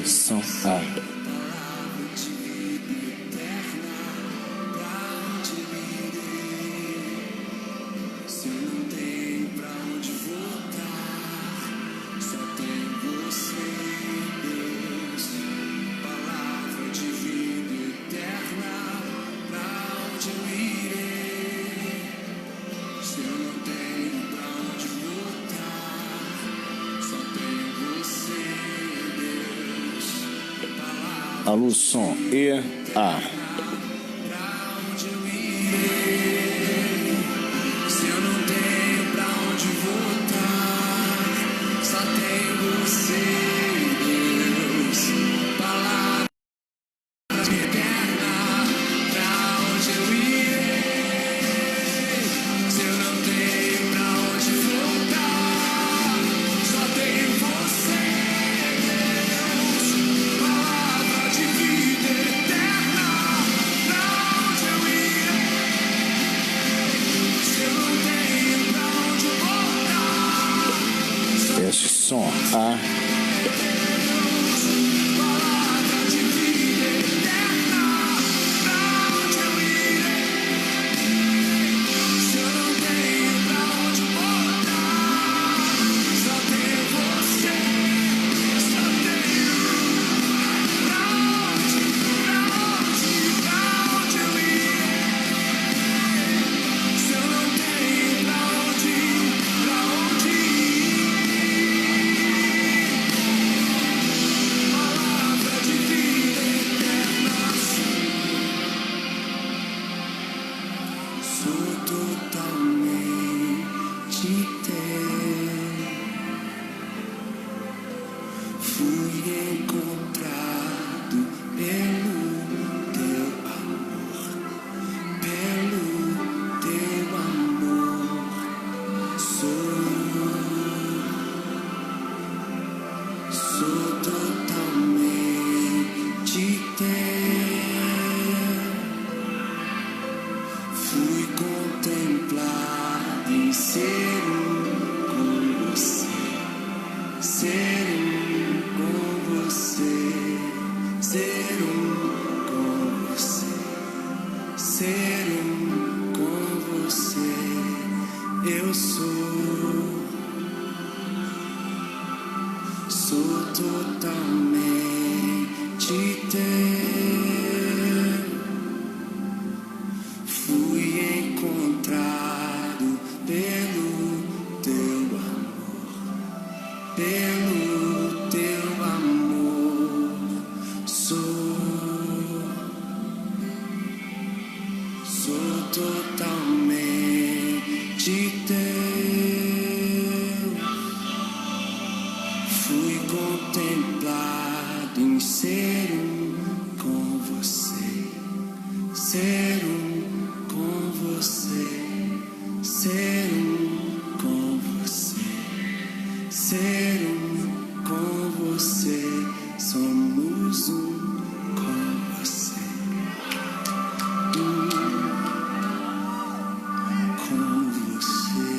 som A. Alô, som E, A. Se eu não tenho pra onde voltar, só tem você, Deus. Palavras eterna, pra onde eu irei? Se eu não tenho pra onde voltar, só tem você, Deus. Palavra de vida eterna, pra onde eu irei? Se eu não tenho pra onde voltar, Teste som A. palavra de vida eterna, pra onde eu irei? Se eu não tenho pra onde voltar, só tenho você, só tenho pra onde eu irei? Se eu não tenho pra onde ir? Palavra de vida eterna, sou totalmente teu. Fui encontrado pelo teu amor, pelo teu amor. Sou totalmente teu. Fui contemplado em ser com você, ser com você, ser com você, ser com você. Eu sou totalmente teu. Fui encontrado pelo teu amor, pelo teu amor. Sou totalmente teu. Fui contemplado em ser com você, ser com você, ser com você, ser com você. Somos com você, com você.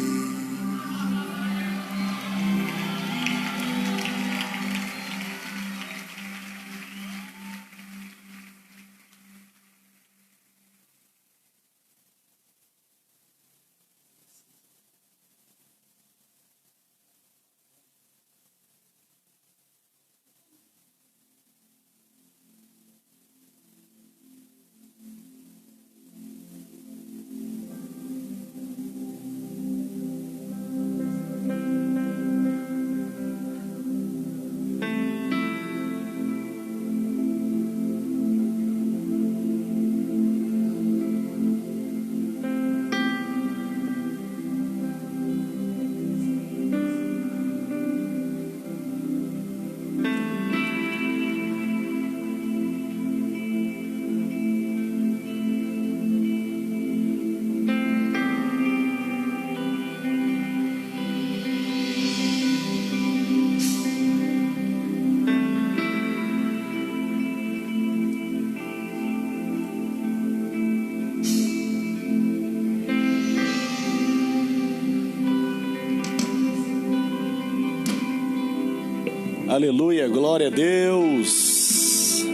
Aleluia, glória a Deus.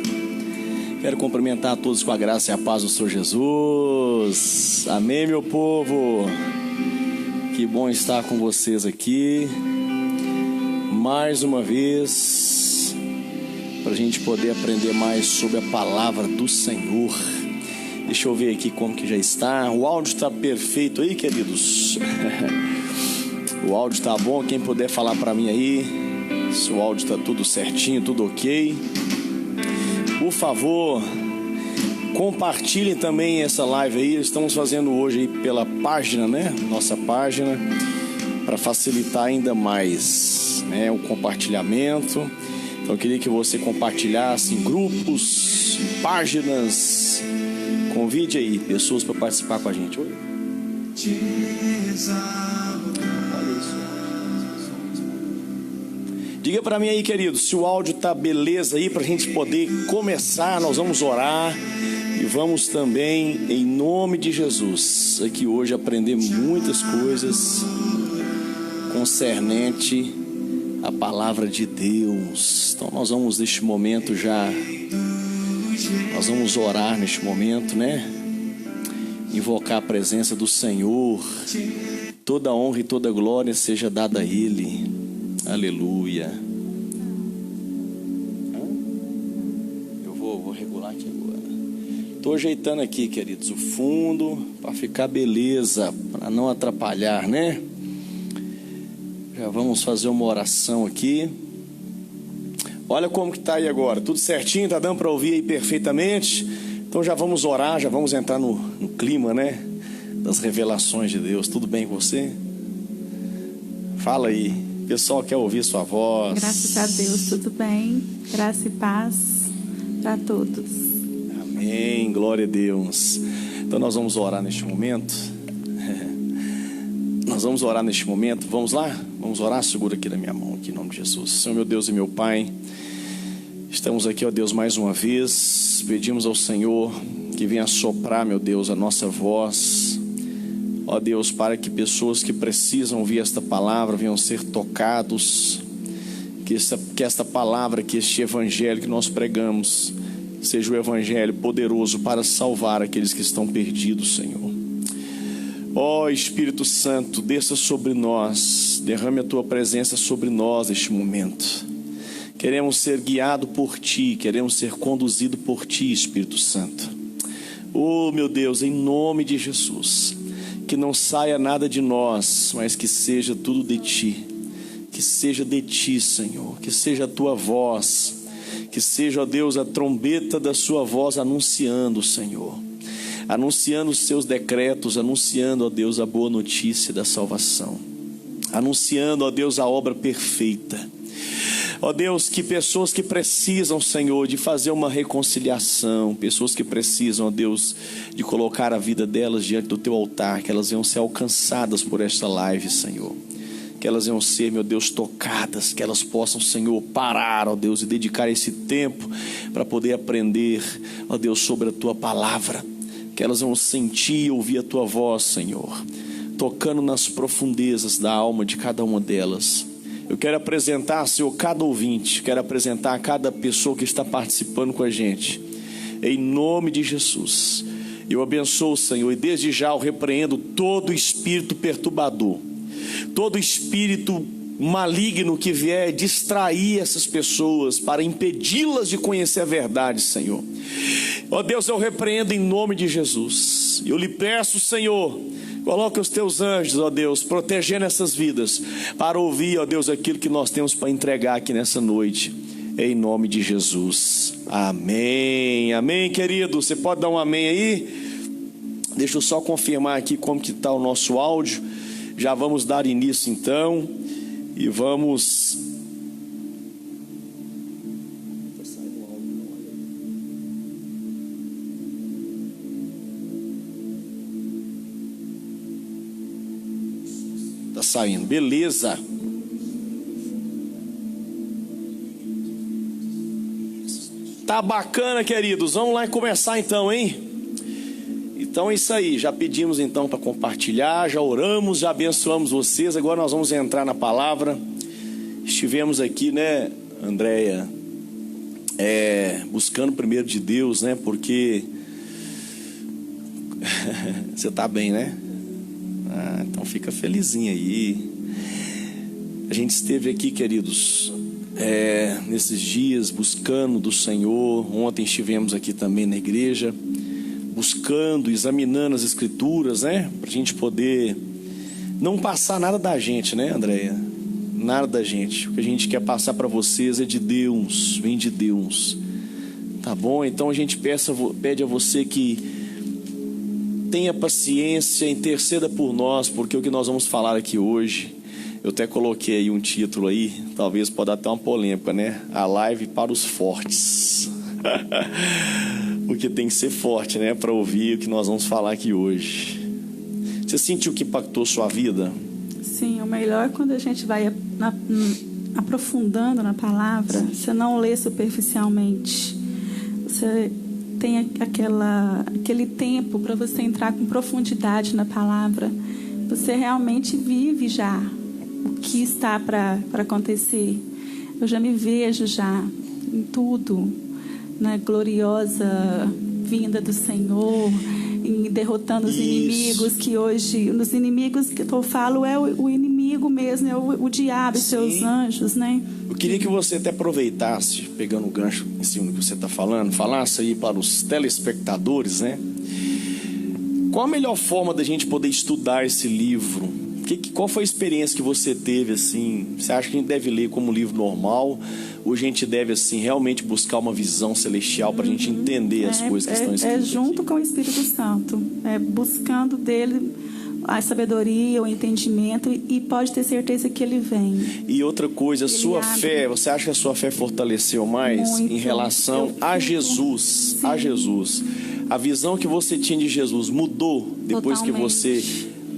Quero cumprimentar a todos com a graça e a paz do Senhor Jesus. Amém, meu povo. Que bom estar com vocês aqui mais uma vez, para a gente poder aprender mais sobre a palavra do Senhor. Deixa eu ver aqui como que já está. O áudio está perfeito aí, queridos? O áudio está bom? Quem puder falar para mim aí se o áudio está tudo certinho, tudo ok. Por favor, compartilhem também essa live aí. Estamos fazendo hoje aí pela página, né? Nossa página, para facilitar ainda mais, né? O compartilhamento. Então eu queria que você compartilhasse em grupos, em páginas. Convide aí pessoas para participar com a gente. Olha isso. Diga para mim aí, querido, se o áudio tá beleza aí para a gente poder começar. Nós vamos orar e vamos também, em nome de Jesus, aqui hoje aprender muitas coisas concernente à palavra de Deus. Então nós vamos neste momento já, nós vamos orar neste momento, né? Invocar a presença do Senhor. Toda honra e toda glória seja dada a Ele. Aleluia. Eu vou regular aqui agora. Estou ajeitando aqui, queridos, o fundo para ficar beleza, para não atrapalhar, né? Já vamos fazer uma oração aqui. Olha como que está aí agora. Tudo certinho? Está dando para ouvir aí perfeitamente? Então já vamos orar, já vamos entrar no clima, né? Das revelações de Deus. Tudo bem com você? Fala aí. O pessoal quer ouvir sua voz. Graças a Deus, tudo bem. Graça e paz para todos. Amém, glória a Deus. Então nós vamos orar neste momento. Nós vamos orar neste momento. Vamos lá? Vamos orar? Segura aqui na minha mão, aqui em nome de Jesus. Senhor, meu Deus e meu Pai, estamos aqui, ó Deus, mais uma vez. Pedimos ao Senhor que venha soprar, meu Deus, a nossa voz, ó Deus, para que pessoas que precisam ouvir esta palavra venham ser tocados. Que esta palavra, que este evangelho que nós pregamos seja o evangelho poderoso para salvar aqueles que estão perdidos, Senhor. Ó Espírito Santo, desça sobre nós, derrame a Tua presença sobre nós neste momento. Queremos ser guiados por Ti, queremos ser conduzidos por Ti, Espírito Santo. Oh, meu Deus, em nome de Jesus, que não saia nada de nós, mas que seja tudo de Ti. Que seja de Ti, Senhor, que seja a Tua voz, que seja, ó Deus, a trombeta da Sua voz anunciando, Senhor. Anunciando os Seus decretos, anunciando, ó Deus, a boa notícia da salvação. Anunciando, ó Deus, a obra perfeita. Ó Deus, que pessoas que precisam, Senhor, de fazer uma reconciliação, pessoas que precisam, ó Deus, de colocar a vida delas diante do Teu altar, que elas venham ser alcançadas por esta live, Senhor. Que elas venham ser, meu Deus, tocadas, que elas possam, Senhor, parar, ó Deus, e dedicar esse tempo para poder aprender, ó Deus, sobre a Tua palavra. Que elas vão sentir e ouvir a Tua voz, Senhor, tocando nas profundezas da alma de cada uma delas. Eu quero apresentar, Senhor, cada ouvinte, quero apresentar cada pessoa que está participando com a gente, em nome de Jesus. Eu abençoo, Senhor, e desde já eu repreendo todo espírito perturbador, todo espírito maligno que vier distrair essas pessoas para impedi-las de conhecer a verdade, Senhor. Ó Deus, eu repreendo em nome de Jesus. Eu lhe peço, Senhor, coloque os Teus anjos, ó Deus, protegendo essas vidas, para ouvir, ó Deus, aquilo que nós temos para entregar aqui nessa noite, em nome de Jesus. Amém, amém, querido. Você pode dar um amém aí? Deixa eu só confirmar aqui como que está o nosso áudio. Já vamos dar início então, e vamos... Tá saindo, beleza. Tá bacana, queridos. Vamos lá e começar então, hein? Então é isso aí. Já pedimos então para compartilhar, já oramos, já abençoamos vocês. Agora nós vamos entrar na palavra. Estivemos aqui, né, Andréia, buscando primeiro de Deus, né? Porque você tá bem, né? Então fica felizinha aí. A gente esteve aqui, queridos, nesses dias buscando do Senhor. Ontem estivemos aqui também na igreja, buscando, examinando as escrituras, né? Pra gente poder não passar nada da gente, né, Andréia? Nada da gente. O que a gente quer passar para vocês é de Deus, vem de Deus. Tá bom? Então a gente pede a você que tenha paciência, interceda por nós, porque o que nós vamos falar aqui hoje, eu até coloquei aí um título aí, talvez pode dar até uma polêmica, né? A live para os fortes. Porque tem que ser forte, né? Para ouvir o que nós vamos falar aqui hoje. Você sentiu que impactou sua vida? Sim, o melhor é quando a gente vai aprofundando na palavra, você não lê superficialmente. Você tem aquele tempo para você entrar com profundidade na palavra. Você realmente vive já o que está para acontecer. Eu já me vejo já em tudo, na gloriosa vinda do Senhor, em derrotando os inimigos, que hoje, nos inimigos que eu falo, é o inimigo mesmo, é o diabo e seus anjos, né? Eu queria que você até aproveitasse, pegando o gancho em cima do que você está falando, falasse aí para os telespectadores, né? Qual a melhor forma da gente poder estudar esse livro? Qual foi a experiência que você teve, assim? Você acha que a gente deve ler como um livro normal? Ou a gente deve, assim, realmente buscar uma visão celestial para a gente entender as coisas que estão escritas? Junto com o Espírito Santo. Buscando dele a sabedoria, o entendimento, e pode ter certeza que ele vem. E outra coisa, a sua fé, você acha que a sua fé fortaleceu mais muito, em relação a Jesus? Sim. A Jesus. A visão que você tinha de Jesus mudou depois que você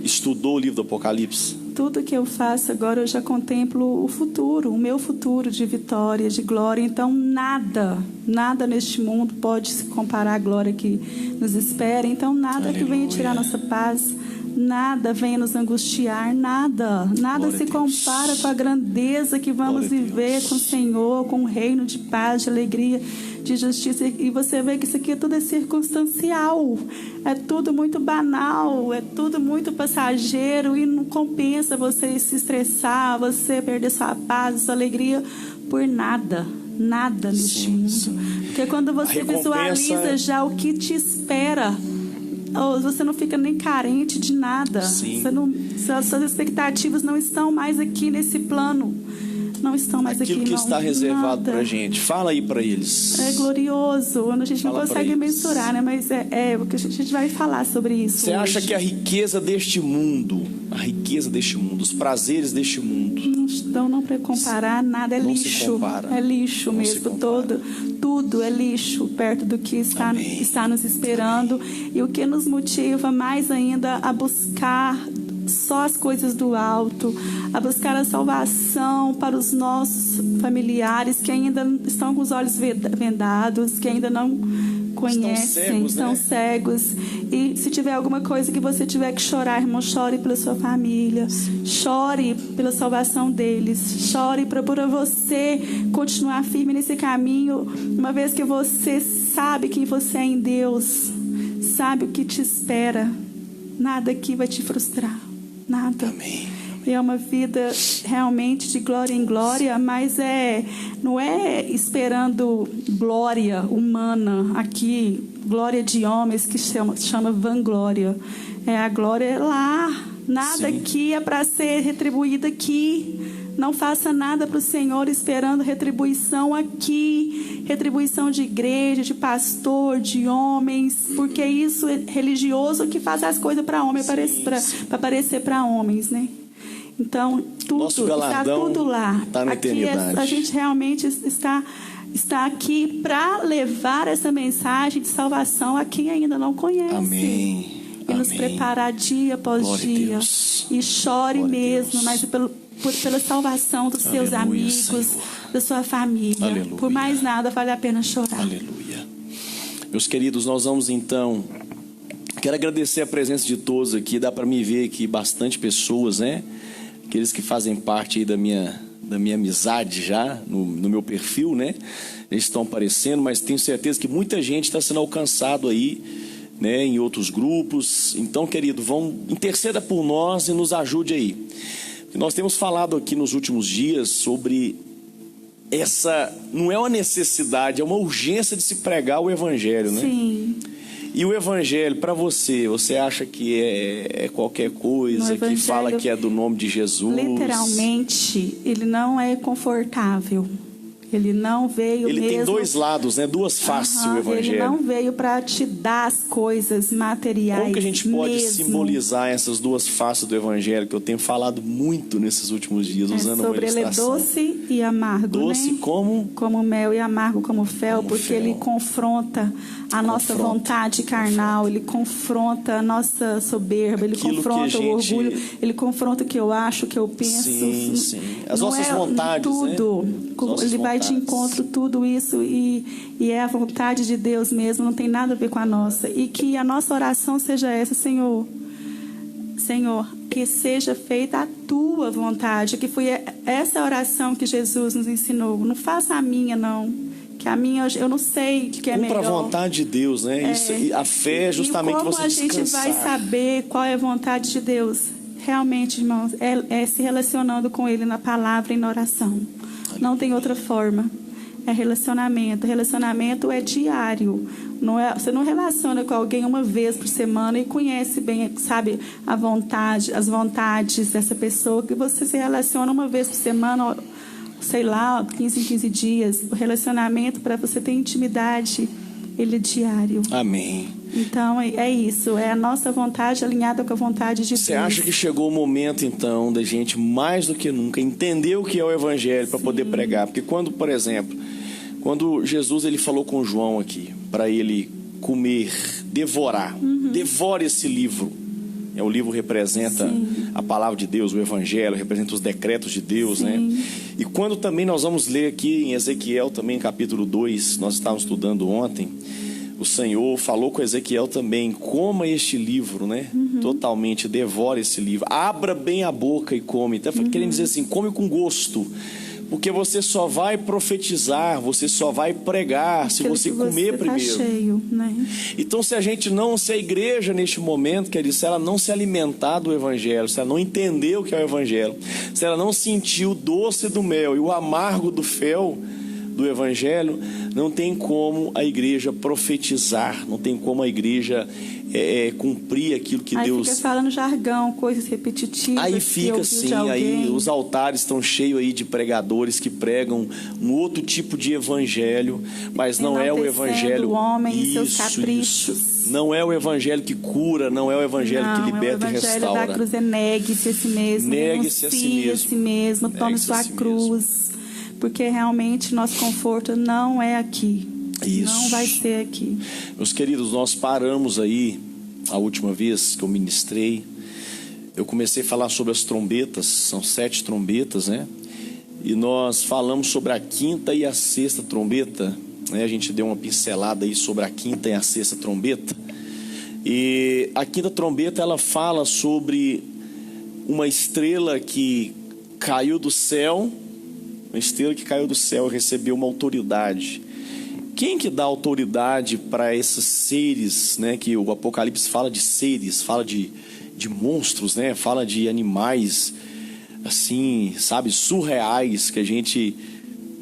estudou o livro do Apocalipse? Tudo que eu faço agora, eu já contemplo o futuro, o meu futuro de vitória, de glória. Então nada neste mundo pode se comparar à glória que nos espera. Então nada que venha tirar nossa paz, nada venha nos angustiar, nada se compara com a grandeza que vamos viver com o Senhor, com um reino de paz, de alegria, de justiça. E você vê que isso aqui tudo é circunstancial, é tudo muito banal, é tudo muito passageiro, e não compensa você se estressar, você perder sua paz, sua alegria por nada neste mundo. Porque quando você visualiza já o que te espera, você não fica nem carente de nada. Suas expectativas não estão mais aqui nesse plano. Não estão mais aquilo aqui. Que está reservado para a gente. Fala aí para eles. É glorioso. A gente não consegue mensurar, né? Mas é o que a gente vai falar sobre isso. Você acha que a riqueza deste mundo, os prazeres deste mundo, não para comparar, nada é lixo. É lixo mesmo. Tudo é lixo perto do que está nos esperando. E o que nos motiva mais ainda a buscar só as coisas do alto, a buscar a salvação para os nossos familiares que ainda estão com os olhos vendados, que ainda não conhecem, estão cegos. E se tiver alguma coisa que você tiver que chorar, irmão, chore pela sua família, chore pela salvação deles, chore para você continuar firme nesse caminho, uma vez que você sabe quem você é em Deus, sabe o que te espera. Nada aqui vai te frustrar. Nada. Amém. É uma vida realmente de glória em glória, mas não é esperando glória humana aqui, glória de homens, que chama vanglória. A glória lá. Nada aqui é para ser retribuído aqui. Não faça nada para o Senhor esperando retribuição aqui. Retribuição de igreja, de pastor, de homens. Porque isso é religioso que faz as coisas para homem, para aparecer para homens, né? Então, tudo está tudo lá. Tá na eternidade. A gente realmente está aqui para levar essa mensagem de salvação a quem ainda não conhece. Amém. E nos preparar dia após dia. E chore mesmo, mas pela salvação dos seus amigos, Senhor, da sua família. Aleluia. Por mais nada vale a pena chorar. Aleluia. Meus queridos, nós vamos então... Quero agradecer a presença de todos aqui. Dá para me ver aqui bastante pessoas, né? Aqueles que fazem parte aí da minha da minha amizade já, no meu perfil, né? Eles estão aparecendo, mas tenho certeza que muita gente está sendo alcançado aí, né, em outros grupos. Então, querido, interceda por nós e nos ajude aí. Nós temos falado aqui nos últimos dias sobre não é uma necessidade, é uma urgência de se pregar o Evangelho, né? Sim. E o Evangelho, para você acha que é qualquer coisa, que fala que é do nome de Jesus? Literalmente, ele não é confortável. Ele não veio Ele mesmo... tem dois lados, né? Duas faces, o Evangelho. Ele não veio para te dar as coisas materiais. Como que a gente pode mesmo simbolizar essas duas faces do Evangelho, que eu tenho falado muito nesses últimos dias, usando sobre uma ilustração? ele é doce e amargo, doce, né? como mel e amargo como fel, como porque fel. Ele confronta a nossa vontade carnal, ele confronta a nossa soberba, ele Aquilo confronta que o orgulho, ele confronta o que eu acho, o que eu penso. Sim. As nossas vontades, tudo. Né? Ele vai de encontro tudo isso e é a vontade de Deus mesmo, não tem nada a ver com a nossa. E que a nossa oração seja essa: Senhor, que seja feita a tua vontade, que foi essa oração que Jesus nos ensinou. Não faça a minha, não. Que a minha, eu não sei o que é melhor. Cumpra a vontade de Deus, né? Isso, a fé é justamente como você descansar. a gente vai saber qual é a vontade de Deus? Realmente, irmãos, é se relacionando com Ele na palavra e na oração. Não tem outra forma. É relacionamento. Relacionamento é diário. Você não relaciona com alguém uma vez por semana e conhece bem, sabe, as vontades dessa pessoa, que você se relaciona uma vez por semana, sei lá, 15 em 15 dias. O relacionamento, para você ter intimidade, ele é diário. Amém. Então, é isso. É a nossa vontade alinhada com a vontade de Deus. Você acha que chegou o momento, então, da gente, mais do que nunca, entender o que é o Evangelho para poder pregar? Porque quando, por exemplo, quando Jesus ele falou com João aqui, para ele comer, devorar, devore esse livro. O livro representa a palavra de Deus, o Evangelho, representa os decretos de Deus, né? E quando também nós vamos ler aqui em Ezequiel, também capítulo 2, nós estávamos estudando ontem, o Senhor falou com Ezequiel também: coma este livro, né? Totalmente, devore esse livro, abra bem a boca e come. Então, querendo dizer assim, come com gosto. Porque você só vai profetizar, você só vai pregar se você comer primeiro. Tá cheio, né? Então, se a igreja neste momento, quer dizer, se ela não se alimentar do Evangelho, se ela não entender o que é o Evangelho, se ela não sentir o doce do mel e o amargo do fel do Evangelho, não tem como a igreja profetizar, não tem como a igreja cumprir aquilo que Deus... Aí fica falando jargão, coisas repetitivas. Aí fica assim, aí os altares estão cheios aí de pregadores que pregam um outro tipo de evangelho, mas não é o evangelho... o homem e seus caprichos. Isso. Não é o evangelho que cura, não é o evangelho que liberta e restaura. O evangelho da cruz negue-se a si mesmo. Negue-se a si mesmo. Tome sua cruz. Porque realmente nosso conforto não é aqui. Isso. Não vai ser aqui. Meus queridos, nós paramos aí, a última vez que eu ministrei, eu comecei a falar sobre as trombetas, são 7 trombetas, né? E nós falamos sobre a 5ª e a 6ª trombeta, né? A gente deu uma pincelada aí sobre a 5ª e a 6ª trombeta. E a 5ª trombeta, ela fala sobre uma estrela que caiu do céu, uma estrela que caiu do céu e recebeu uma autoridade. Quem que dá autoridade para esses seres, né? Que o Apocalipse fala de seres, fala de monstros, né? Fala de animais, assim, sabe, surreais, que a gente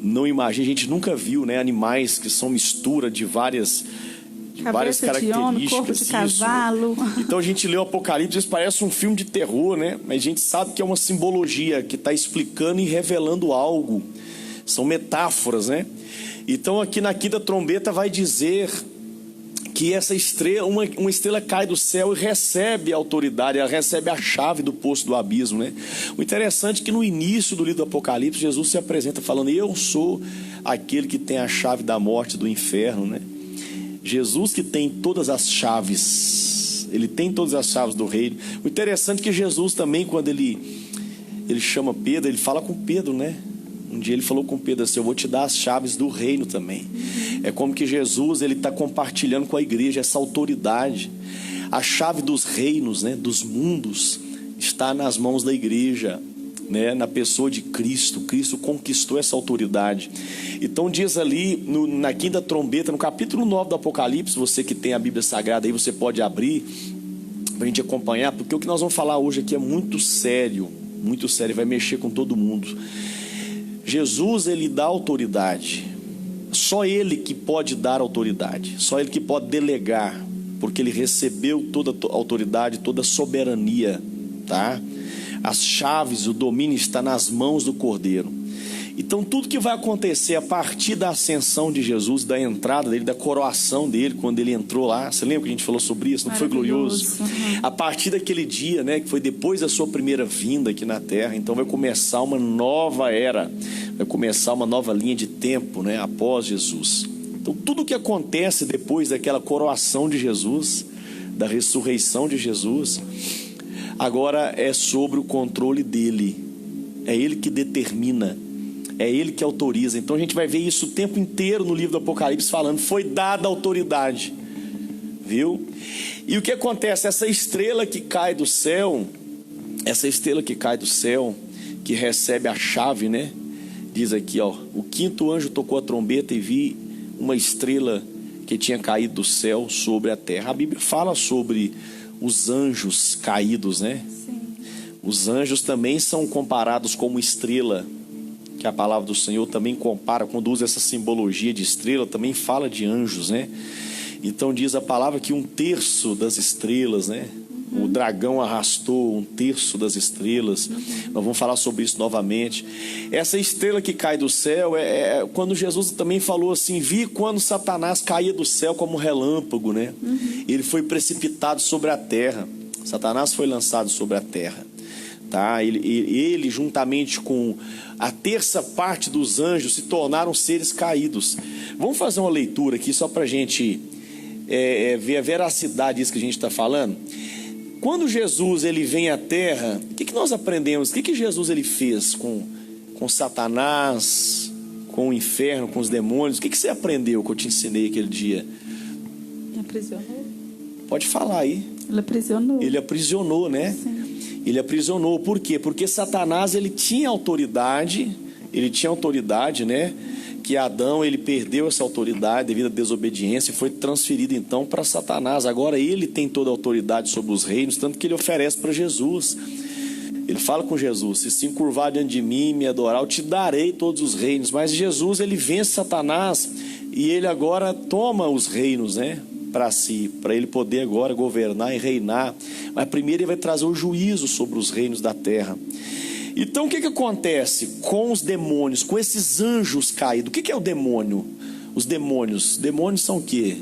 não imagina, a gente nunca viu, né? Animais que são mistura de várias características. De homem, corpo de cavalo. Então a gente lê o Apocalipse, isso parece um filme de terror, né? Mas a gente sabe que é uma simbologia que está explicando e revelando algo. São metáforas, né? Então aqui na 5ª trombeta vai dizer que essa estrela, uma estrela cai do céu e recebe a autoridade, ela recebe a chave do poço do abismo, né? O interessante é que no início do livro do Apocalipse, Jesus se apresenta falando: eu sou aquele que tem a chave da morte e do inferno, né? Jesus que tem todas as chaves, ele tem todas as chaves do reino. O interessante é que Jesus também, quando ele chama Pedro, ele fala com Pedro, né? Um dia ele falou com Pedro assim: eu vou te dar as chaves do reino também. É como que Jesus ele está compartilhando com a igreja essa autoridade. A chave dos reinos, né, dos mundos, está nas mãos da igreja. né, na pessoa de Cristo. Cristo conquistou essa autoridade. Então diz ali na quinta trombeta, no capítulo 9 do Apocalipse, você que tem a Bíblia Sagrada aí, você pode abrir para a gente acompanhar, porque o que nós vamos falar hoje aqui é muito sério, vai mexer com todo mundo. Jesus, ele dá autoridade, só ele que pode dar autoridade, só ele que pode delegar, porque ele recebeu toda a autoridade, toda a soberania, tá? As chaves, o domínio está nas mãos do Cordeiro. Então tudo que vai acontecer a partir da ascensão de Jesus, da entrada dele, da coroação dele, quando ele entrou lá, você lembra que a gente falou sobre isso? Não foi glorioso? Uhum. A partir daquele dia, né, que foi depois da sua primeira vinda aqui na terra, então vai começar uma nova era, vai começar uma nova linha de tempo, né, após Jesus. Então tudo que acontece depois daquela coroação de Jesus, da ressurreição de Jesus, agora é sobre o controle dele. É ele que determina, é ele que autoriza. Então a gente vai ver isso o tempo inteiro no livro do Apocalipse falando, foi dada autoridade, viu? E o que acontece? Essa estrela que cai do céu, que recebe a chave, né? Diz aqui, ó, o quinto anjo tocou a trombeta e vi uma estrela que tinha caído do céu sobre a terra. A Bíblia fala sobre os anjos caídos, né? Sim. Os anjos também são comparados como estrela, que a palavra do Senhor também compara, quando usa essa simbologia de estrela, também fala de anjos, né? Então diz a palavra que 1/3 das estrelas, né? O dragão arrastou 1/3 das estrelas. Nós vamos falar sobre isso novamente. Essa estrela que cai do céu é quando Jesus também falou assim, vi quando Satanás caía do céu como um relâmpago, né? Ele foi precipitado sobre a terra. Satanás foi lançado sobre a terra, tá? Ele juntamente com a terça parte dos anjos se tornaram seres caídos. Vamos fazer uma leitura aqui só para a gente ver a veracidade disso que a gente está falando. Quando Jesus ele vem à terra, o que nós aprendemos? O que Jesus ele fez com Satanás, com o inferno, com os demônios? O que você aprendeu que eu te ensinei aquele dia? Ele aprisionou? Pode falar aí. Ele aprisionou. Ele aprisionou, né? Sim. Ele aprisionou. Por quê? Porque Satanás ele tinha autoridade, né? Que Adão ele perdeu essa autoridade devido à desobediência e foi transferido então para Satanás. Agora ele tem toda a autoridade sobre os reinos, tanto que ele oferece para Jesus. Ele fala com Jesus, se encurvar diante de mim e me adorar, eu te darei todos os reinos. Mas Jesus ele vence Satanás e ele agora toma os reinos, né, para si, para ele poder agora governar e reinar. Mas primeiro ele vai trazer o juízo sobre os reinos da terra. Então o que acontece com os demônios, com esses anjos caídos? O que é o demônio? Os demônios são o quê?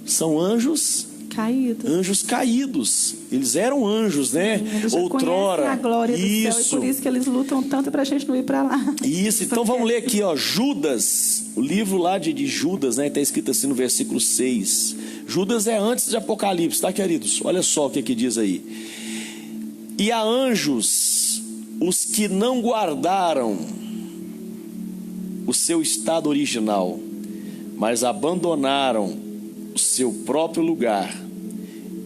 São anjos caídos. Anjos caídos. Eles eram anjos, né? Eles já outrora. A glória do isso. céu, e por isso que eles lutam tanto para a gente não ir para lá. Isso. Então vamos ler aqui, ó, Judas, o livro lá de Judas, né? Está escrito assim no versículo 6. Judas é antes de Apocalipse, tá, queridos? Olha só o que diz aí. E a anjos, os que não guardaram o seu estado original, mas abandonaram o seu próprio lugar,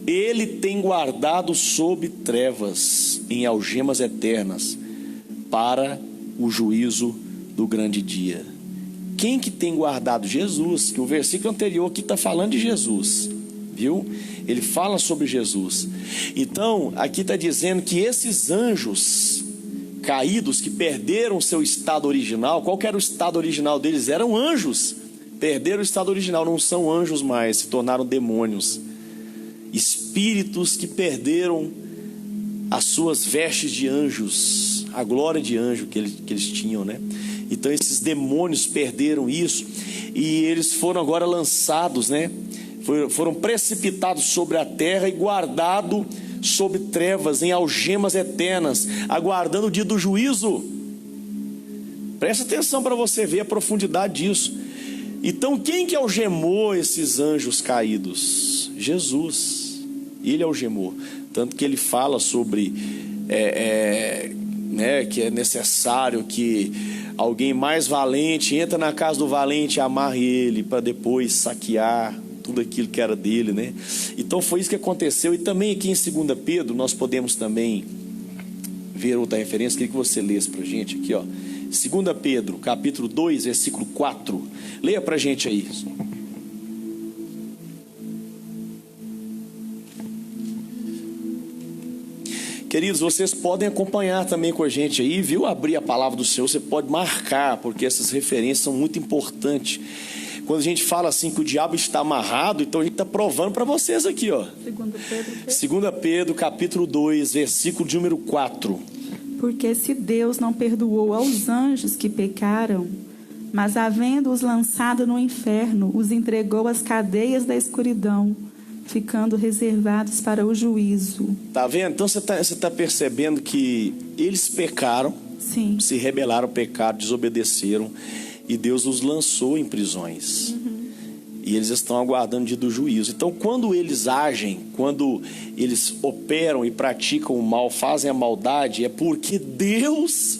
ele tem guardado sob trevas, em algemas eternas, para o juízo do grande dia. Quem que tem guardado? Jesus, que o versículo anterior aqui está falando de Jesus, viu? Ele fala sobre Jesus. Então, aqui está dizendo que esses anjos caídos, que perderam o seu estado original, qual que era o estado original deles? Eram anjos. Perderam o estado original, não são anjos mais, se tornaram demônios. Espíritos que perderam as suas vestes de anjos, a glória de anjo que eles tinham, né? Então esses demônios perderam isso e eles foram agora lançados, né? Foram precipitados sobre a terra e guardados sob trevas, em algemas eternas, aguardando o dia do juízo. Presta atenção para você ver a profundidade disso. Então quem que algemou esses anjos caídos? Jesus. Ele algemou. Tanto que ele fala sobre né, que é necessário que alguém mais valente entre na casa do valente e amarre ele para depois saquear tudo aquilo que era dele, né? Então foi isso que aconteceu. E também aqui em 2 Pedro nós podemos também ver outra referência, queria que você lesse para a gente aqui, ó. 2 Pedro, capítulo 2, versículo 4. Leia para a gente aí. Queridos, vocês podem acompanhar também com a gente aí, viu? Abrir a palavra do Senhor, você pode marcar, porque essas referências são muito importantes. Quando a gente fala assim que o diabo está amarrado, então a gente está provando para vocês aqui, ó. 2 Pedro, capítulo 2, versículo de número 4. Porque se Deus não perdoou aos anjos que pecaram, mas havendo-os lançado no inferno, os entregou às cadeias da escuridão, ficando reservados para o juízo. Tá vendo? Então você tá percebendo que eles pecaram, Sim. se rebelaram ao pecado, desobedeceram, e Deus os lançou em prisões. E eles estão aguardando o dia do juízo. Então, quando eles agem, quando eles operam e praticam o mal, fazem a maldade, é porque Deus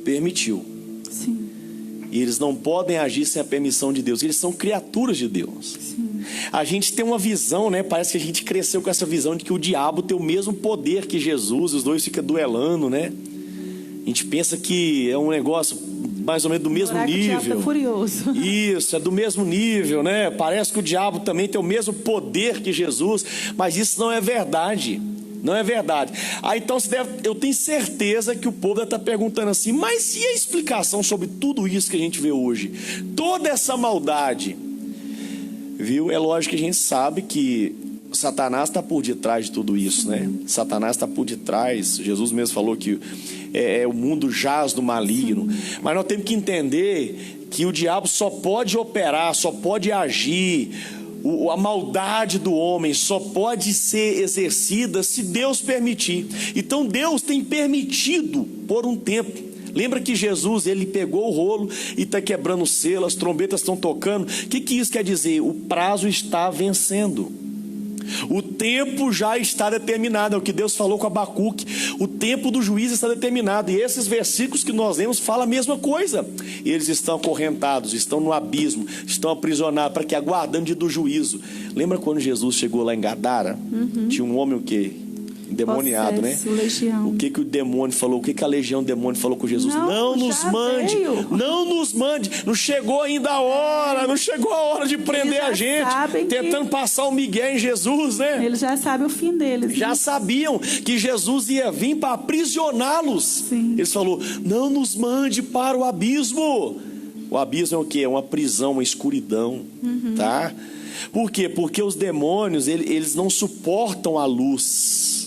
permitiu. Sim. E eles não podem agir sem a permissão de Deus. Eles são criaturas de Deus. Sim. A gente tem uma visão, né? Parece que a gente cresceu com essa visão de que o diabo tem o mesmo poder que Jesus. Os dois ficam duelando, né? A gente pensa que é um negócio mais ou menos do mesmo nível. O diabo tá furioso. Isso, é do mesmo nível, né? Parece que o diabo também tem o mesmo poder que Jesus, mas isso não é verdade. Não é verdade. Então eu tenho certeza que o povo deve estar perguntando assim, mas e a explicação sobre tudo isso que a gente vê hoje? Toda essa maldade, viu? É lógico que a gente sabe que Satanás está por detrás de tudo isso, né? Satanás está por detrás. Jesus mesmo falou que o mundo jaz do maligno. Mas nós temos que entender que o diabo só pode operar, só pode agir. A maldade do homem só pode ser exercida se Deus permitir. Então Deus tem permitido por um tempo. Lembra que Jesus, ele pegou o rolo e está quebrando o selo, as trombetas estão tocando. O que isso quer dizer? O prazo está vencendo. O tempo já está determinado, é o que Deus falou com Abacuque. O tempo do juízo está determinado. E esses versículos que nós lemos falam a mesma coisa. Eles estão acorrentados, estão no abismo, estão aprisionados, para que aguardando o dia do juízo. Lembra quando Jesus chegou lá em Gadara? Tinha um homem o quê? Endemoniado, né? Legião. O que o demônio falou? O que a legião demônio falou com Jesus? Não nos mande, não nos mande. Não chegou ainda a hora, não chegou a hora de prender a gente, tentando passar o migué em Jesus, né? Eles já sabem o fim deles. Já sabiam que Jesus ia vir para aprisioná-los. Eles falaram, não nos mande para o abismo. O abismo é o quê? É uma prisão, uma escuridão, tá? Por quê? Porque os demônios, eles não suportam a luz.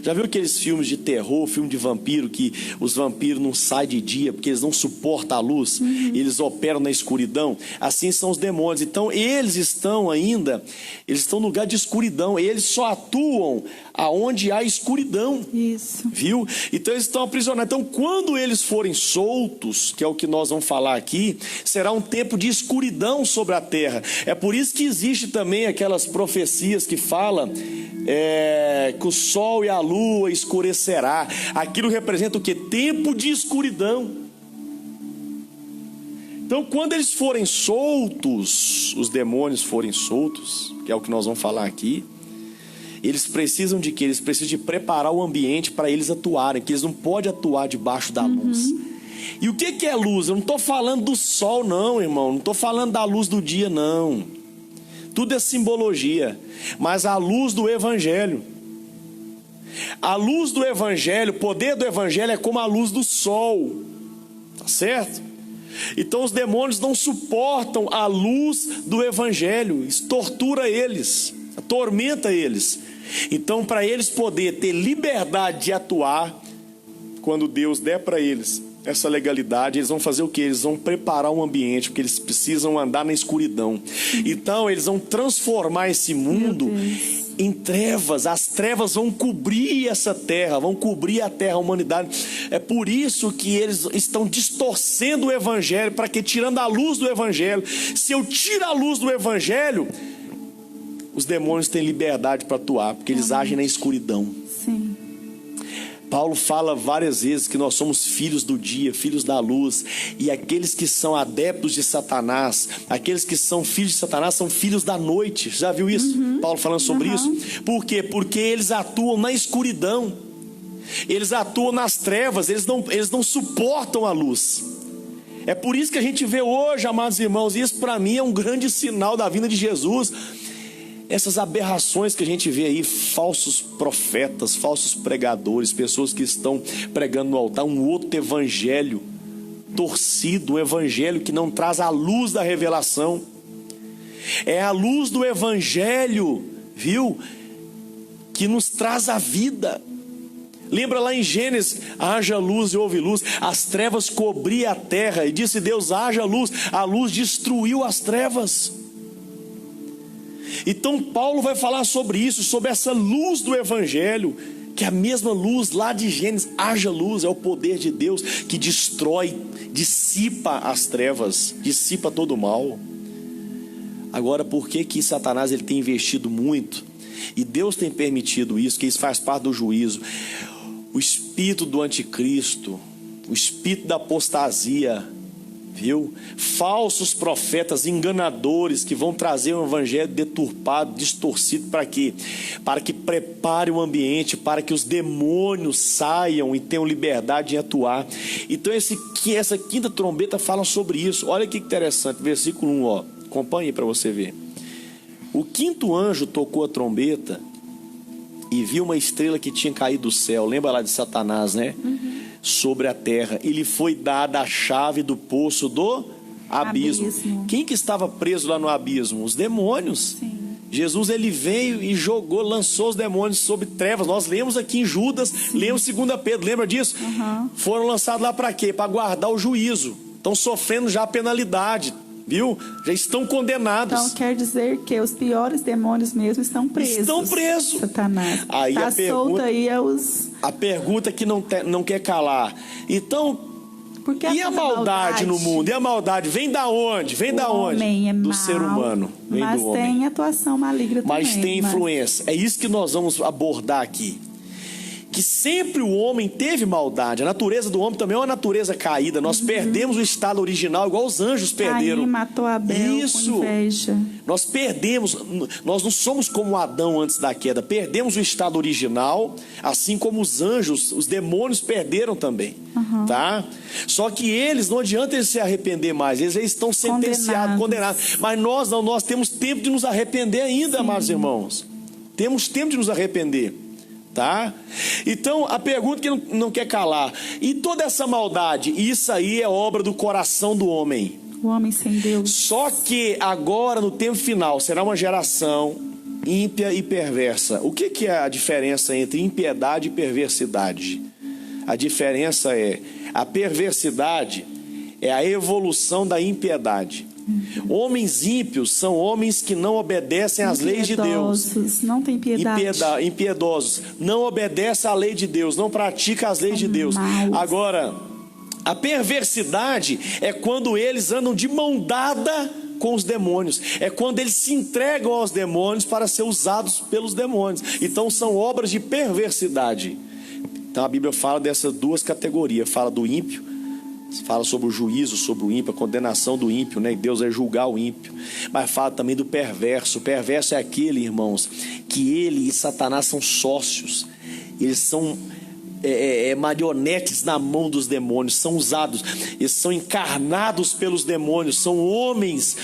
Já viu aqueles filmes de terror, filme de vampiro, que os vampiros não saem de dia porque eles não suportam a luz, eles operam na escuridão? Assim são os demônios. Então eles estão no lugar de escuridão, eles só atuam aonde há escuridão. Isso. Viu? Então eles estão aprisionados. Então quando eles forem soltos, que é o que nós vamos falar aqui, será um tempo de escuridão sobre a terra. É por isso que existe também aquelas profecias que falam que o sol e a lua escurecerá. Aquilo representa o quê? Tempo de escuridão. Então quando eles forem soltos, os demônios forem soltos, que é o que nós vamos falar aqui, eles precisam de quê? Eles precisam de preparar o ambiente para eles atuarem, porque eles não podem atuar debaixo da luz. E o que é luz? Eu não estou falando do sol não, irmão, não estou falando da luz do dia não. Tudo é simbologia, mas a luz do Evangelho. A luz do Evangelho, o poder do Evangelho é como a luz do sol, tá certo? Então os demônios não suportam a luz do Evangelho, isso tortura eles, atormenta eles. Então para eles poder ter liberdade de atuar, quando Deus der para eles essa legalidade, eles vão fazer o quê? Eles vão preparar um ambiente, porque eles precisam andar na escuridão. Então eles vão transformar esse mundo em trevas. As trevas vão cobrir essa terra, vão cobrir a terra, a humanidade. É por isso que eles estão distorcendo o Evangelho, para que, tirando a luz do Evangelho, se eu tiro a luz do Evangelho, os demônios têm liberdade para atuar, porque eles agem na escuridão. Sim. Paulo fala várias vezes que nós somos filhos do dia, filhos da luz. E aqueles que são adeptos de Satanás, aqueles que são filhos de Satanás, são filhos da noite. Já viu isso? Paulo falando sobre isso? Por quê? Porque eles atuam na escuridão. Eles atuam nas trevas, eles não suportam a luz. É por isso que a gente vê hoje, amados irmãos, e isso para mim é um grande sinal da vinda de Jesus. Essas aberrações que a gente vê aí, falsos profetas, falsos pregadores, pessoas que estão pregando no altar um outro evangelho torcido, um evangelho que não traz a luz da revelação. É a luz do evangelho, viu, que nos traz a vida. Lembra lá em Gênesis, haja luz e houve luz, as trevas cobriam a terra, e disse Deus, haja luz, a luz destruiu as trevas. Então Paulo vai falar sobre isso, sobre essa luz do evangelho, que é a mesma luz lá de Gênesis, haja luz, é o poder de Deus que destrói, dissipa as trevas, dissipa todo o mal. Agora, por que Satanás ele tem investido muito, e Deus tem permitido isso, que isso faz parte do juízo? O espírito do anticristo, o espírito da apostasia, viu? Falsos profetas, enganadores, que vão trazer um evangelho deturpado, distorcido, para quê? Para que prepare o ambiente, para que os demônios saiam e tenham liberdade de atuar. Então essa quinta trombeta fala sobre isso. Olha que interessante, versículo 1, ó. Acompanhe para você ver. O quinto anjo tocou a trombeta e viu uma estrela que tinha caído do céu. Lembra lá de Satanás, né? Sobre a terra. E lhe foi dada a chave do poço do abismo. Quem que estava preso lá no abismo? Os demônios. Sim. Jesus ele veio e jogou, lançou os demônios sobre trevas. Nós lemos aqui em Judas, lemos 2 Pedro, lembra disso? Foram lançados lá para quê? Para guardar o juízo. Estão sofrendo já a penalidade. Viu? Já estão condenados. Então quer dizer que os piores demônios mesmo estão presos. Estão presos. Satanás. Aí tá a pergunta, solto aí é os... a pergunta que não quer calar. Então, porque e a maldade no mundo? E a maldade vem da onde? Vem da onde? Homem é do mal, ser humano. Vem mas do homem. tem atuação maligna também. Mas tem influência. É isso que nós vamos abordar aqui. Que sempre o homem teve maldade. A natureza do homem também é uma natureza caída. Nós perdemos o estado original, igual os anjos perderam. Caim matou Abel isso. com inveja. Nós perdemos, nós não somos como Adão antes da queda. Perdemos o estado original, assim como os anjos, os demônios perderam também. Tá? Só que eles, não adianta eles se arrepender mais. Eles estão sentenciados, condenados. Mas nós não, nós temos tempo de nos arrepender ainda, amados irmãos. Temos tempo de nos arrepender. Tá? Então a pergunta que não quer calar, e toda essa maldade, isso aí é obra do coração do homem. O homem sem Deus. Só que agora no tempo final será uma geração ímpia e perversa. O que é a diferença entre impiedade e perversidade? A diferença é, a perversidade é a evolução da impiedade. Homens ímpios são homens que não obedecem às leis de Deus. Não tem piedade. Impiedosos. Não obedecem à lei de Deus. Não praticam as leis de Deus. Agora, a perversidade é quando eles andam de mão dada com os demônios. É quando eles se entregam aos demônios para ser usados pelos demônios. Então são obras de perversidade. Então a Bíblia fala dessas duas categorias. Fala do ímpio, fala sobre o juízo sobre o ímpio, a condenação do ímpio, né? Deus vai julgar o ímpio. Mas fala também do perverso. O perverso é aquele, irmãos, que ele e Satanás são sócios. Eles são marionetes na mão dos demônios, são usados, eles são encarnados pelos demônios, são homens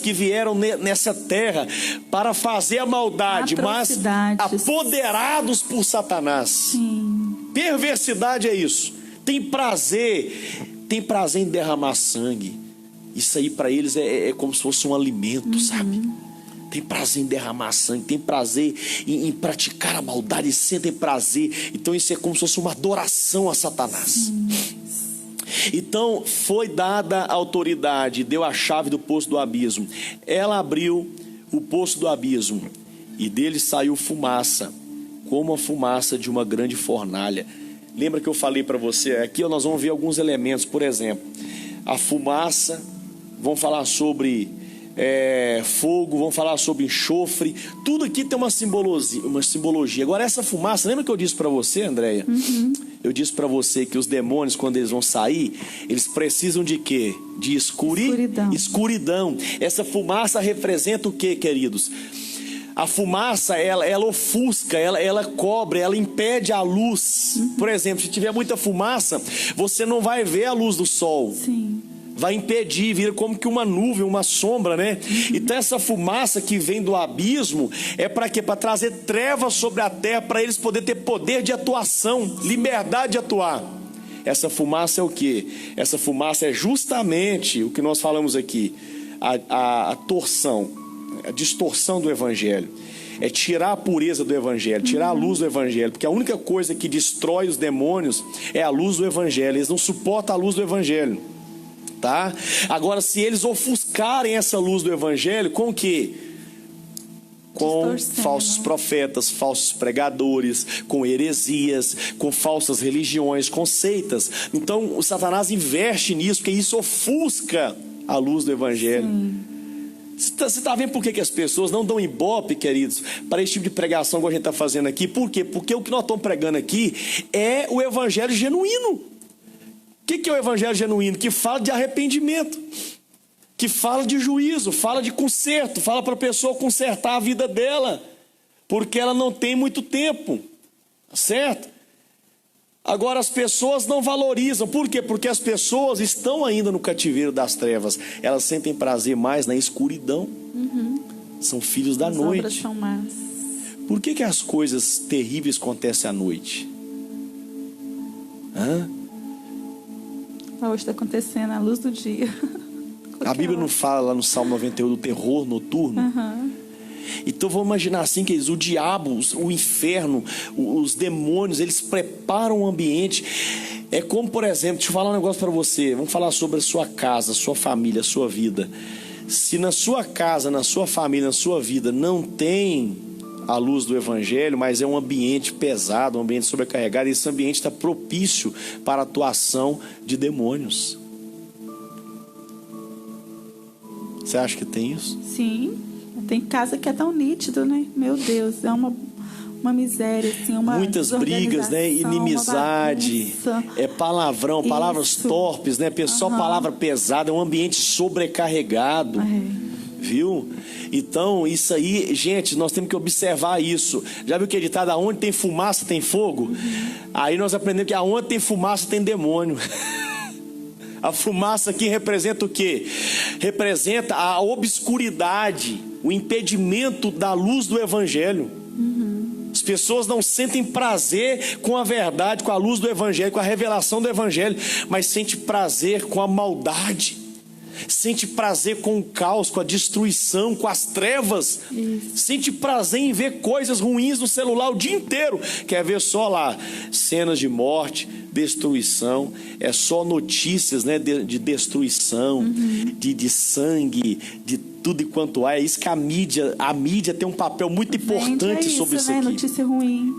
que vieram nessa terra para fazer a maldade, mas apoderados por Satanás. Sim. Perversidade é isso. Tem prazer em derramar sangue. Isso aí para eles é como se fosse um alimento, sabe? Tem prazer em derramar sangue, tem prazer em praticar a maldade, sentem prazer. Então isso é como se fosse uma adoração a Satanás. Então foi dada a autoridade, deu a chave do poço do abismo. Ela abriu o poço do abismo e dele saiu fumaça, como a fumaça de uma grande fornalha. Lembra que eu falei para você? Aqui nós vamos ver alguns elementos. Por exemplo, a fumaça, vamos falar sobre fogo, vamos falar sobre enxofre. Tudo aqui tem uma simbologia. Agora essa fumaça, lembra que eu disse para você, Andréia? Eu disse para você que os demônios, quando eles vão sair, eles precisam de quê? De escuridão. Essa fumaça representa o quê, queridos? A fumaça, ela ofusca, ela cobre, ela impede a luz. Por exemplo, se tiver muita fumaça, você não vai ver a luz do sol. Sim. Vai impedir, vira como que uma nuvem, uma sombra, né? Então essa fumaça que vem do abismo é para quê? Para trazer trevas sobre a terra, para eles poderem ter poder de atuação, liberdade de atuar. Essa fumaça é o quê? Essa fumaça é justamente o que nós falamos aqui, a torção, a distorção do evangelho. É tirar a pureza do evangelho, tirar a luz do evangelho, porque a única coisa que destrói os demônios é a luz do evangelho. Eles não suportam a luz do evangelho. Tá? Agora, se eles ofuscarem essa luz do evangelho, com o quê? Com falsos profetas, falsos pregadores, com heresias, com falsas religiões, com seitas. Então, o Satanás investe nisso, porque isso ofusca a luz do evangelho. Você está vendo por que as pessoas não dão ibope, queridos, para esse tipo de pregação que a gente está fazendo aqui? Por quê? Porque o que nós estamos pregando aqui é o evangelho genuíno. O que é o evangelho genuíno? Que fala de arrependimento, que fala de juízo, fala de conserto, fala para a pessoa consertar a vida dela, porque ela não tem muito tempo, certo? Agora as pessoas não valorizam, por quê? Porque as pessoas estão ainda no cativeiro das trevas, elas sentem prazer mais na escuridão, são filhos da noite. As obras são más. Por que as coisas terríveis acontecem à noite? Hoje está acontecendo à luz do dia. A Bíblia não fala lá no Salmo 91 do terror noturno? Então vamos imaginar assim, que o diabo, o inferno, os demônios, eles preparam o ambiente. É como, por exemplo, deixa eu falar um negócio para você. Vamos falar sobre a sua casa, sua família, a sua vida. Se na sua casa, na sua família, na sua vida não tem a luz do evangelho, mas é um ambiente pesado, um ambiente sobrecarregado, e esse ambiente está propício para a atuação de demônios. Você acha que tem isso? Sim, tem casa que é tão nítido, né? Meu Deus, é uma miséria, assim, uma muitas brigas, né? Inimizade, é palavrão, palavras torpes, né? Só palavra pesada, é um ambiente sobrecarregado. Viu? Então, isso aí, gente, nós temos que observar isso. Já viu que é ditado, aonde tem fumaça tem fogo? Aí nós aprendemos que aonde tem fumaça tem demônio. A fumaça aqui representa o quê? Representa a obscuridade, o impedimento da luz do evangelho. As pessoas não sentem prazer com a verdade, com a luz do evangelho, com a revelação do evangelho, mas sentem prazer com a maldade. Sente prazer com o caos, com a destruição, com as trevas. Sente prazer em ver coisas ruins no celular o dia inteiro. Quer ver só lá cenas de morte, destruição. É só notícias, né, de destruição, de sangue, de tudo e quanto há. É isso que a mídia tem um papel muito importante sobre isso, né? aqui. Notícia ruim.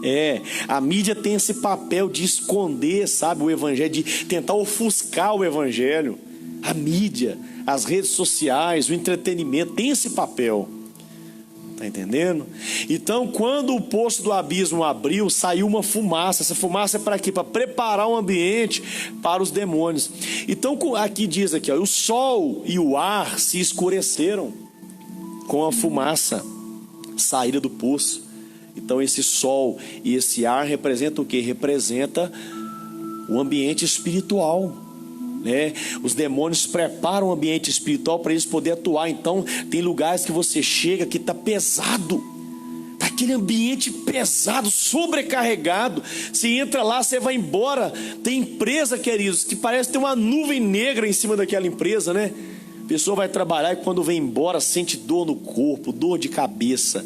A mídia tem esse papel de esconder, sabe, o evangelho, de tentar ofuscar o evangelho. A mídia, as redes sociais, o entretenimento tem esse papel. Está entendendo? Então, quando o poço do abismo abriu, saiu uma fumaça. Essa fumaça é para quê? Para preparar o ambiente para os demônios. Então, aqui diz aqui, ó, o sol e o ar se escureceram com a fumaça saída do poço. Então, esse sol e esse ar representam o quê? Representa o ambiente espiritual. Os demônios preparam o ambiente espiritual para eles poderem atuar. Então tem lugares que você chega que está pesado, está aquele ambiente pesado, sobrecarregado. Você entra lá, você vai embora. Tem empresa, queridos, que parece ter uma nuvem negra em cima daquela empresa, né? A pessoa vai trabalhar e quando vem embora sente dor no corpo, dor de cabeça.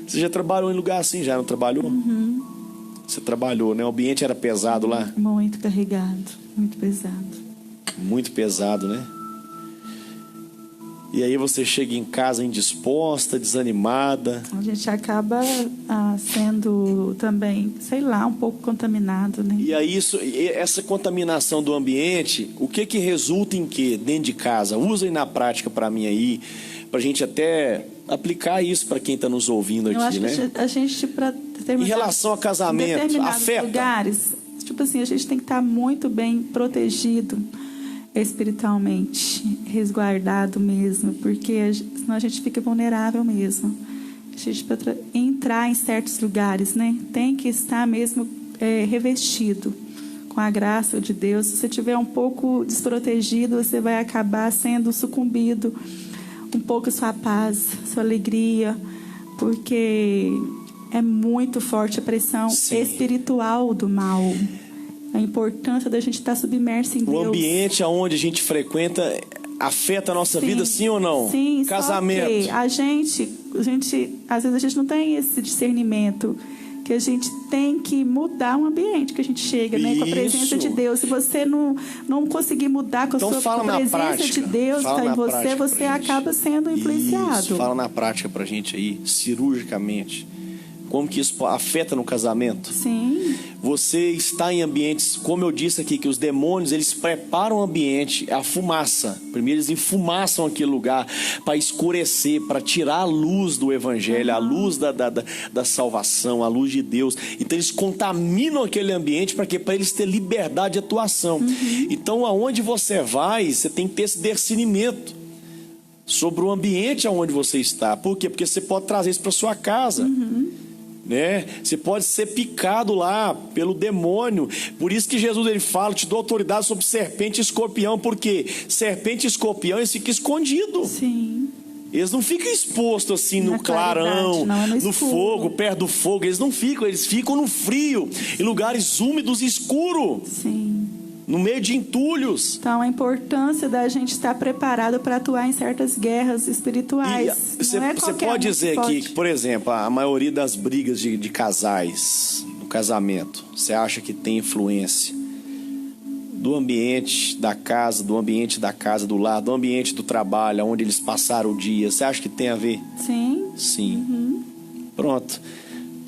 Você já trabalhou em lugar assim, já não trabalhou? Você trabalhou, né? O ambiente era pesado lá? Muito carregado, muito pesado. Muito pesado, né? E aí você chega em casa indisposta, desanimada. A gente acaba sendo também, sei lá, um pouco contaminado, né? E aí essa contaminação do ambiente, o que resulta em quê? Dentro de casa. Usem na prática para mim aí, pra gente até aplicar isso para quem está nos ouvindo aqui, eu acho né? Que a gente, para em relação a casamento, afeta. Lugares, tipo assim, a gente tem que estar muito bem protegido espiritualmente, resguardado mesmo, porque senão a gente fica vulnerável mesmo. A gente para entrar em certos lugares, né? Tem que estar mesmo revestido com a graça de Deus. Se você estiver um pouco desprotegido, você vai acabar sendo sucumbido um pouco a sua paz, sua alegria, porque é muito forte a pressão espiritual do mal. A importância da gente estar submerso em Deus. O ambiente aonde a gente frequenta afeta a nossa vida, sim ou não? Sim, casamento. Só que a gente, às vezes a gente não tem esse discernimento, que a gente tem que mudar o ambiente que a gente chega, né, com a presença de Deus. Se você não conseguir mudar com a então, sua presença de Deus está em você, você acaba sendo influenciado. Isso, fala na prática pra gente aí, cirurgicamente. Como que isso afeta no casamento? Sim. Você está em ambientes, como eu disse aqui, que os demônios, eles preparam o ambiente, a fumaça. Primeiro eles enfumaçam aquele lugar para escurecer, para tirar a luz do evangelho, a luz da salvação, a luz de Deus. Então eles contaminam aquele ambiente para quê? Para eles terem liberdade de atuação. Então aonde você vai, você tem que ter esse discernimento sobre o ambiente aonde você está. Por quê? Porque você pode trazer isso para sua casa. Né? Você pode ser picado lá pelo demônio. Por isso que Jesus ele fala: te dou autoridade sobre serpente e escorpião. Porque serpente e escorpião eles ficam escondidos. Sim. Eles não ficam expostos assim no clarão, no fogo, perto do fogo. Eles não ficam, eles ficam no frio, em lugares úmidos e escuros. Sim. No meio de entulhos. Então, a importância da gente estar preparado para atuar em certas guerras espirituais. Você pode dizer aqui que, por exemplo, a maioria das brigas de casais, no casamento, você acha que tem influência do ambiente da casa, do lar, do ambiente do trabalho, onde eles passaram o dia? Você acha que tem a ver? Sim. Sim. Pronto.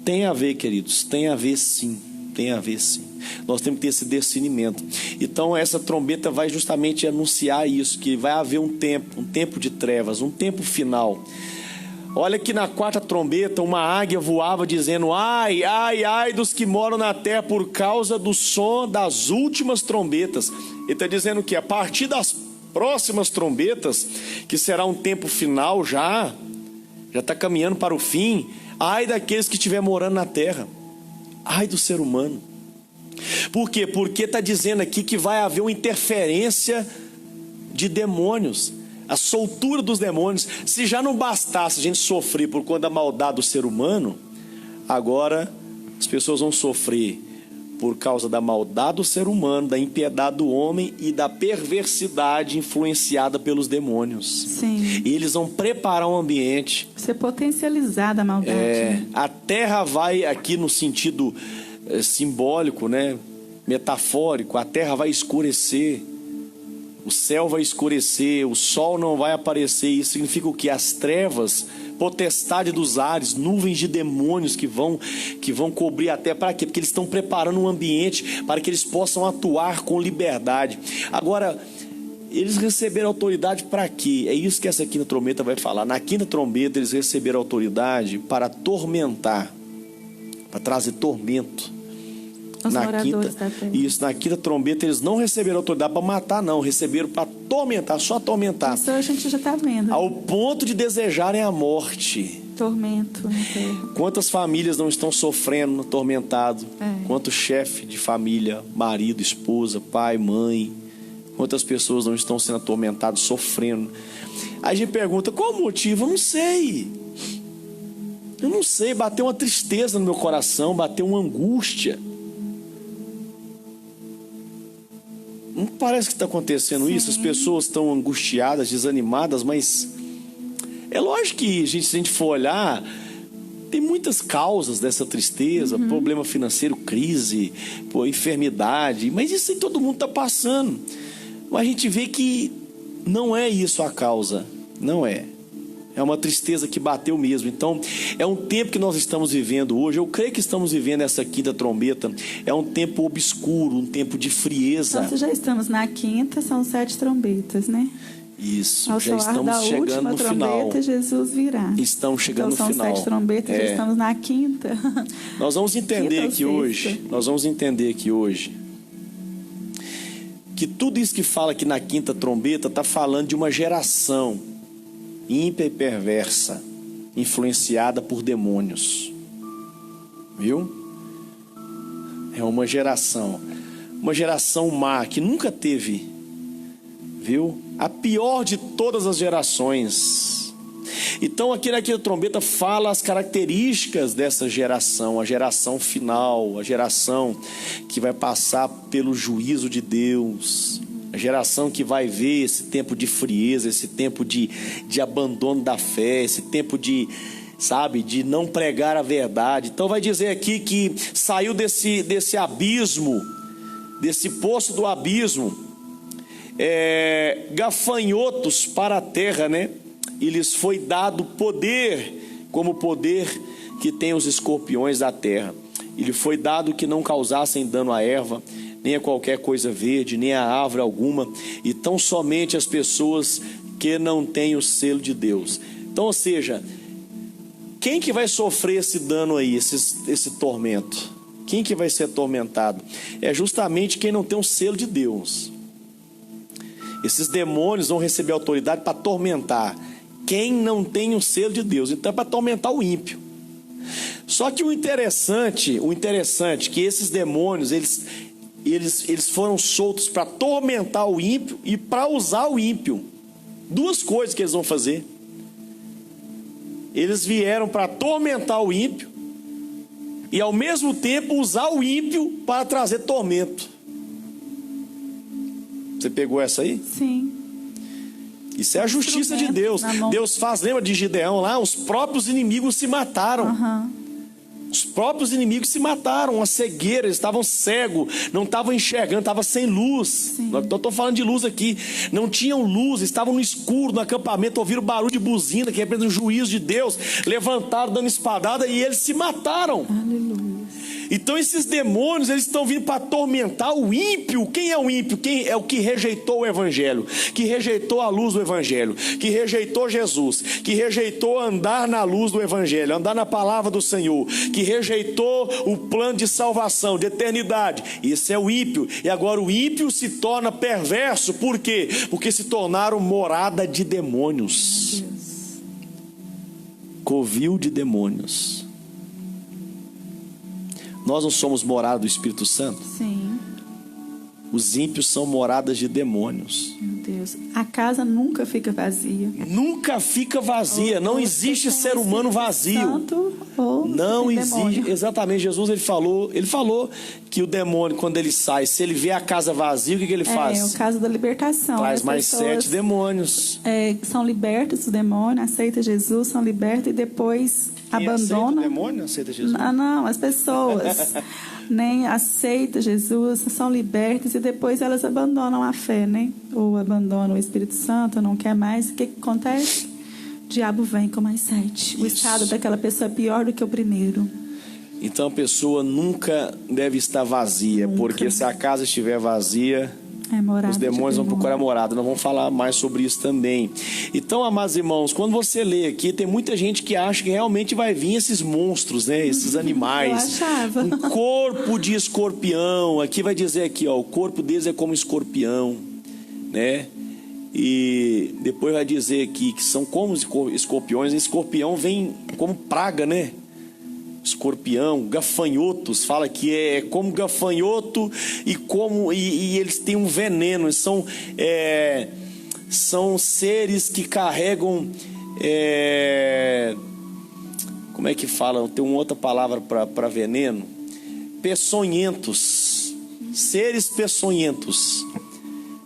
Tem a ver, queridos. Tem a ver, sim. Tem a ver, sim. Nós temos que ter esse discernimento. Então essa trombeta vai justamente anunciar isso, que vai haver um tempo de trevas, um tempo final. Olha que na quarta trombeta uma águia voava dizendo: ai, ai, ai dos que moram na terra por causa do som das últimas trombetas. Ele está dizendo que a partir das próximas trombetas, que será um tempo final já está caminhando para o fim, ai daqueles que estiver morando na terra, ai do ser humano. Por quê? Porque está dizendo aqui que vai haver uma interferência de demônios, a soltura dos demônios. Se já não bastasse a gente sofrer por conta da maldade do ser humano, agora as pessoas vão sofrer por causa da maldade do ser humano, da impiedade do homem e da perversidade influenciada pelos demônios. Sim. E eles vão preparar um ambiente. Ser potencializada a maldade. A terra vai, aqui no sentido simbólico, né, metafórico, a terra vai escurecer, o céu vai escurecer, o sol não vai aparecer. Isso significa o que? As trevas, potestade dos ares, nuvens de demônios que vão cobrir a terra. Para quê? Porque eles estão preparando um ambiente para que eles possam atuar com liberdade. Agora, eles receberam autoridade para quê? É isso que essa quinta trombeta vai falar. Na quinta trombeta eles receberam autoridade para atormentar, para trazer tormento. Na quinta trombeta eles não receberam autoridade para matar, não. Receberam para atormentar, só atormentar. Isso a gente já está vendo. Ao ponto de desejarem a morte. Tormento na terra. Quantas famílias não estão sofrendo, atormentado? Quanto chefe de família, marido, esposa, pai, mãe. Quantas pessoas não estão sendo atormentadas, sofrendo. Aí a gente pergunta, qual o motivo? Eu não sei. Bateu uma tristeza no meu coração, bateu uma angústia. Não parece que está acontecendo isso? As pessoas estão angustiadas, desanimadas, mas é lógico que se a gente for olhar, tem muitas causas dessa tristeza, problema financeiro, crise, enfermidade, mas isso aí todo mundo está passando. Mas a gente vê que não é isso a causa, não é. É uma tristeza que bateu mesmo. Então, é um tempo que nós estamos vivendo hoje. Eu creio que estamos vivendo essa quinta trombeta. É um tempo obscuro, um tempo de frieza. Nós já estamos na quinta, são 7 trombetas, né? Isso, ao já estamos da chegando no final. Trombeta, Jesus virá. Estamos chegando no final. Então são 7 trombetas, já estamos na quinta. Nós vamos entender aqui hoje que tudo isso que fala aqui na quinta trombeta está falando de uma geração ímpia e perversa. influenciada por demônios. Viu? É uma geração má que nunca teve, viu? A pior de todas as gerações. Então aqui naquela trombeta fala as características dessa geração, a geração final, a geração que vai passar pelo juízo de Deus, a geração que vai ver esse tempo de frieza, esse tempo de abandono da fé, esse tempo de não pregar a verdade. Então vai dizer aqui que saiu desse abismo, desse poço do abismo, gafanhotos para a terra, né? E lhes foi dado poder, como o poder que tem os escorpiões da terra. E lhe foi dado que não causassem dano à erva, nem a qualquer coisa verde, nem a árvore alguma, e tão somente as pessoas que não têm o selo de Deus. Então, ou seja, quem que vai sofrer esse dano aí, esse tormento? Quem que vai ser atormentado? É justamente quem não tem o selo de Deus. Esses demônios vão receber autoridade para atormentar quem não tem o selo de Deus. Então é para atormentar o ímpio. Só que o interessante é que esses demônios, eles foram soltos para atormentar o ímpio e para usar o ímpio. Duas coisas que eles vão fazer. Eles vieram para atormentar o ímpio e ao mesmo tempo usar o ímpio para trazer tormento. Você pegou essa aí? Sim. Isso é a justiça de Deus. Deus faz, lembra de Gideão lá? Os próprios inimigos se mataram. Os próprios inimigos se mataram, uma cegueira, eles estavam cegos, não estavam enxergando, estavam sem luz. Eu estou falando de luz aqui. Não tinham luz, estavam no escuro, no acampamento, ouviram barulho de buzina, que representa o juízo de Deus, levantaram, dando espadada, e eles se mataram. Aleluia. Então esses demônios, eles estão vindo para atormentar o ímpio. Quem é o ímpio? Quem é o que rejeitou o evangelho, que rejeitou a luz do evangelho, que rejeitou Jesus, que rejeitou andar na luz do evangelho, andar na palavra do Senhor, que rejeitou o plano de salvação, de eternidade. Esse é o ímpio. E agora o ímpio se torna perverso. Por quê? Porque se tornaram morada de demônios. Covil de demônios. Nós não somos morada do Espírito Santo? Sim. Os ímpios são moradas de demônios. Meu Deus. A casa nunca fica vazia. Nunca fica vazia. Não existe ser humano vazio. Santo ou não existe. Demônio. Exatamente. Jesus ele falou que o demônio, quando ele sai, se ele vê a casa vazia, o que ele faz? É o caso da libertação. Traz As mais 7 demônios. São libertos do demônio, aceita Jesus, são libertos e depois abandonam. Aceita o demônio, aceita Jesus? Não, as pessoas nem aceitam Jesus, são libertas e depois elas abandonam a fé, né? Ou abandonam o Espírito Santo, não quer mais. O que acontece? O diabo vem com mais 7. O estado daquela pessoa é pior do que o primeiro. Então a pessoa nunca deve estar vazia, porque se a casa estiver vazia, os demônios vão procurar morada. Nós vamos falar mais sobre isso também. Então, amados irmãos, quando você lê aqui, tem muita gente que acha que realmente vai vir esses monstros, né? Esses animais. Eu achava. Um corpo de escorpião. Aqui vai dizer aqui, ó, o corpo deles é como escorpião, né? E depois vai dizer aqui que são como escorpiões. E escorpião vem como praga, né? Escorpião, gafanhotos, fala que é como gafanhoto e eles têm um veneno, são seres que carregam, como é que fala? Tem uma outra palavra para veneno, peçonhentos, seres peçonhentos,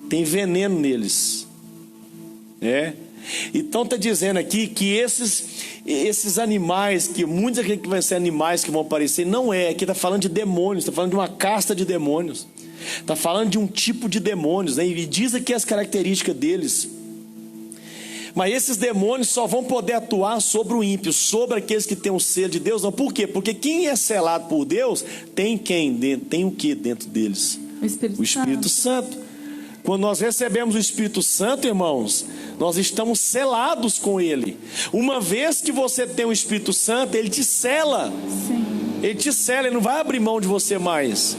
tem veneno neles, né? Então está dizendo aqui que esses animais, que muitos acreditam que vão ser animais que vão aparecer, não é. Aqui está falando de demônios, está falando de uma casta de demônios, está falando de um tipo de demônios, né? E diz aqui as características deles. Mas esses demônios só vão poder atuar sobre o ímpio, sobre aqueles que têm o selo de Deus. Não. Por quê? Porque quem é selado por Deus tem quem dentro? Tem o que dentro deles? O Espírito Santo. Quando nós recebemos o Espírito Santo, irmãos, nós estamos selados com Ele. Uma vez que você tem o Espírito Santo, Ele te sela. Sim. Ele te sela, Ele não vai abrir mão de você mais.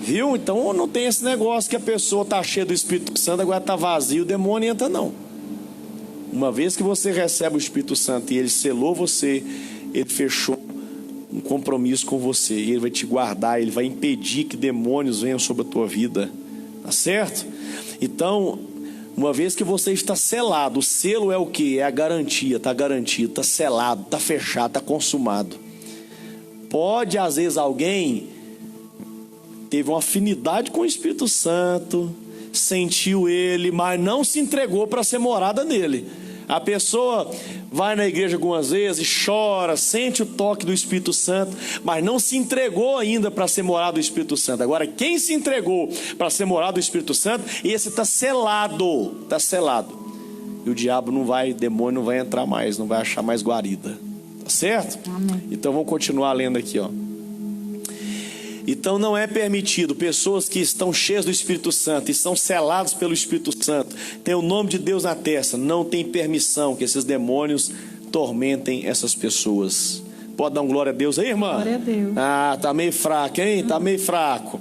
Viu? Então não tem esse negócio que a pessoa está cheia do Espírito Santo, agora está vazio, o demônio entra, não. Uma vez que você recebe o Espírito Santo e ele selou você, ele fechou um compromisso com você, e ele vai te guardar, ele vai impedir que demônios venham sobre a tua vida, tá certo? Então, uma vez que você está selado, o selo é o que? É a garantia, está garantido, está selado, está fechado, está consumado. Pode, às vezes, alguém teve uma afinidade com o Espírito Santo, sentiu ele, mas não se entregou para ser morada nele. A pessoa vai na igreja algumas vezes, chora, sente o toque do Espírito Santo, mas não se entregou ainda para ser morado do Espírito Santo. Agora, quem se entregou para ser morado do Espírito Santo, esse está selado, está selado. E o diabo não vai, o demônio não vai entrar mais, não vai achar mais guarida. Tá certo? Amém. Então vamos continuar lendo aqui, ó. Então não é permitido pessoas que estão cheias do Espírito Santo e são selados pelo Espírito Santo, tem o nome de Deus na testa, não tem permissão que esses demônios tormentem essas pessoas. Pode dar um glória a Deus aí, irmã? Glória a Deus. Ah, tá meio fraco, hein? Tá meio fraco.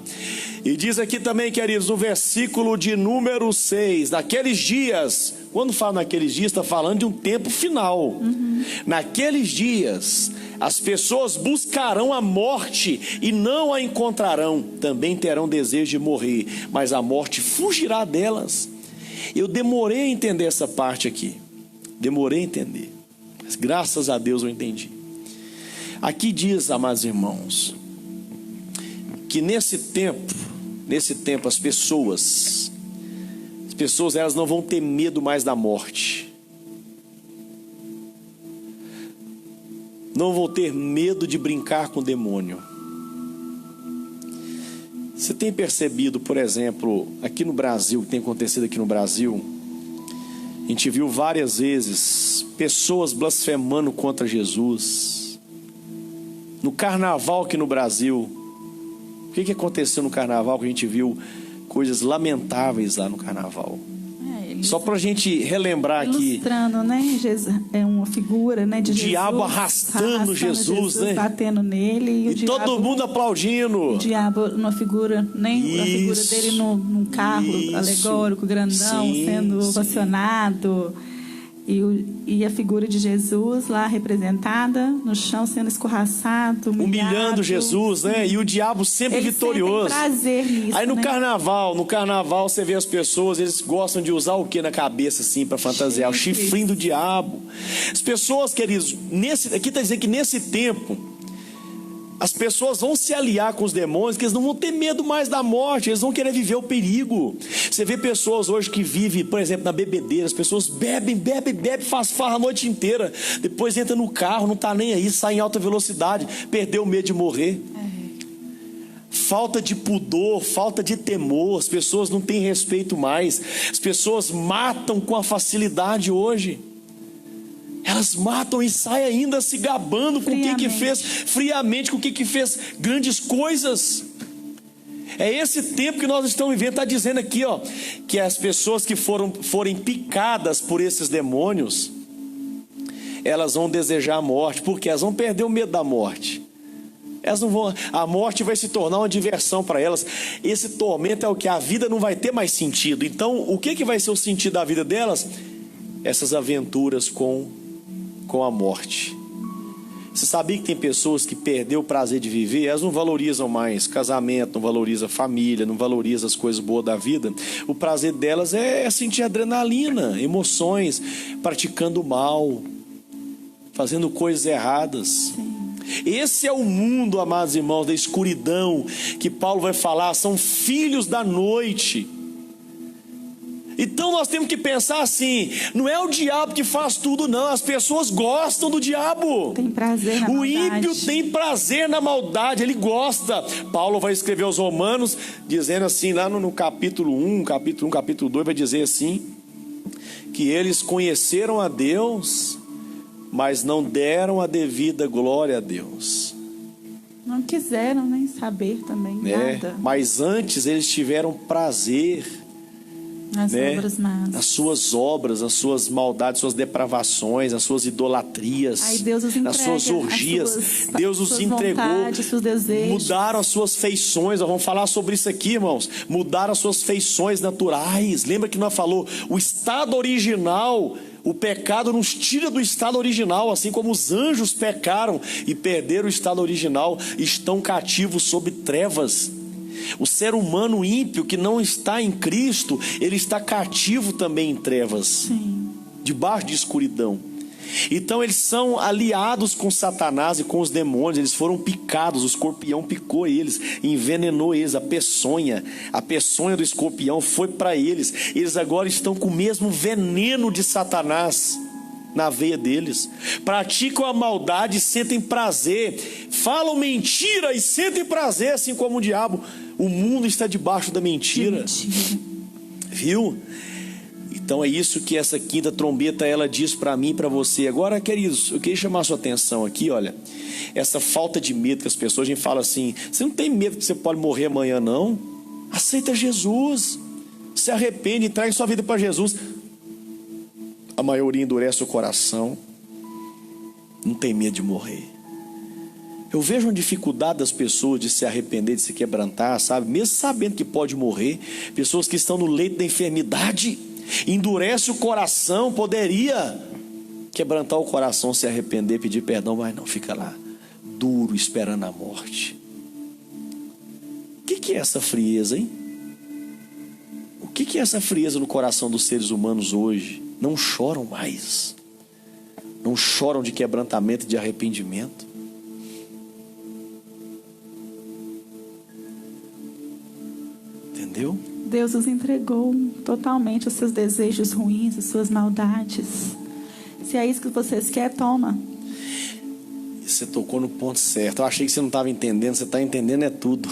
E diz aqui também, queridos, no versículo de número 6, naqueles dias, quando fala naqueles dias, está falando de um tempo final. Naqueles dias, as pessoas buscarão a morte e não a encontrarão, também terão desejo de morrer, mas a morte fugirá delas. Eu demorei a entender essa parte aqui, demorei a entender, mas graças a Deus eu entendi. Aqui diz, amados irmãos, que nesse tempo as pessoas elas não vão ter medo mais da morte, não vão ter medo de brincar com o demônio. Você tem percebido, por exemplo, aqui no Brasil, o que tem acontecido aqui no Brasil, a gente viu várias vezes pessoas blasfemando contra Jesus. No carnaval aqui no Brasil, o que aconteceu no carnaval que a gente viu coisas lamentáveis lá no carnaval? Só para a gente relembrar aqui. Ilustrando, né? Jesus, é uma figura, né, de o Jesus. Diabo arrastando Jesus, né? Batendo nele. E diabo, todo mundo aplaudindo. O diabo numa figura, né? Isso. A figura dele num carro Isso. alegórico, grandão, Sim, sendo sim. ovacionado. E a figura de Jesus lá representada no chão, sendo escorraçado, humilhando Jesus, né? E o diabo sempre ele vitorioso. Sempre tem prazer nisso, aí no né? carnaval você vê as pessoas, eles gostam de usar o que na cabeça assim para fantasiar? O chifrinho do diabo. As pessoas, queridos, aqui está dizendo que nesse tempo as pessoas vão se aliar com os demônios, que eles não vão ter medo mais da morte, eles vão querer viver o perigo. Você vê pessoas hoje que vivem, por exemplo, na bebedeira, as pessoas bebem, faz farra a noite inteira, depois entra no carro, não está nem aí, sai em alta velocidade, perdeu o medo de morrer. Falta de pudor, falta de temor, as pessoas não têm respeito mais, as pessoas matam com a facilidade hoje. Elas matam e saem ainda se gabando com quem que fez, friamente, com quem que fez grandes coisas. É esse tempo que nós estamos vivendo. Está dizendo aqui, ó, que as pessoas que forem picadas por esses demônios, elas vão desejar a morte, porque elas vão perder o medo da morte. Elas não vão, a morte vai se tornar uma diversão para elas. Esse tormento é o que? A vida não vai ter mais sentido. Então, o que vai ser o sentido da vida delas? Essas aventuras com a morte. Você sabia que tem pessoas que perderam o prazer de viver? Elas não valorizam mais casamento, não valorizam família, não valorizam as coisas boas da vida. O prazer delas é sentir adrenalina, emoções, praticando mal, fazendo coisas erradas. Esse é o mundo, amados irmãos, da escuridão, que Paulo vai falar, são filhos da noite. Então nós temos que pensar assim, não é o diabo que faz tudo não, as pessoas gostam do diabo. Tem prazer na maldade. O ímpio tem prazer na maldade, ele gosta. Paulo vai escrever aos Romanos, dizendo assim, lá no capítulo 1, capítulo 2, vai dizer assim, que eles conheceram a Deus, mas não deram a devida glória a Deus. Não quiseram nem saber também, nada. Mas antes eles tiveram prazer nas obras más. As suas obras, as suas maldades, as suas depravações, as suas idolatrias, aí Deus os entrega, as suas orgias. Deus os entregou, vontades, seus desejos. Mudaram as suas feições. Nós vamos falar sobre isso aqui, irmãos. Mudaram as suas feições naturais. Lembra que nós falou o estado original, O pecado nos tira do estado original, assim como os anjos pecaram e perderam o estado original, estão cativos sob trevas. O ser humano ímpio que não está em Cristo, ele está cativo também em trevas, Sim. debaixo de escuridão. Então eles são aliados com Satanás e com os demônios. Eles foram picados, o escorpião picou eles, envenenou eles. A peçonha do escorpião foi para eles. Eles agora estão com o mesmo veneno de Satanás na veia deles. Praticam a maldade e sentem prazer, falam mentira e sentem prazer, assim como o diabo. O mundo está debaixo da mentira. Viu? Então é isso que essa quinta trombeta ela diz para mim e para você. Agora, queridos, eu queria chamar a sua atenção aqui, olha. Essa falta de medo que as pessoas, a gente fala assim, você não tem medo que você pode morrer amanhã, não? Aceita Jesus. Se arrepende, entregue sua vida para Jesus. A maioria endurece o coração. Não tem medo de morrer. Eu vejo uma dificuldade das pessoas de se arrepender, de se quebrantar, sabe? Mesmo sabendo que pode morrer. Pessoas que estão no leito da enfermidade, endurece o coração, poderia quebrantar o coração, se arrepender, pedir perdão, mas não, fica lá, duro, esperando a morte. O que é essa frieza, hein? O que é essa frieza no coração dos seres humanos hoje? Não choram mais, não choram de quebrantamento e de arrependimento. Entendeu? Deus os entregou totalmente os seus desejos ruins, as suas maldades. Se é isso que vocês querem, toma. Você tocou no ponto certo. Eu achei que você não estava entendendo. Você está entendendo é tudo.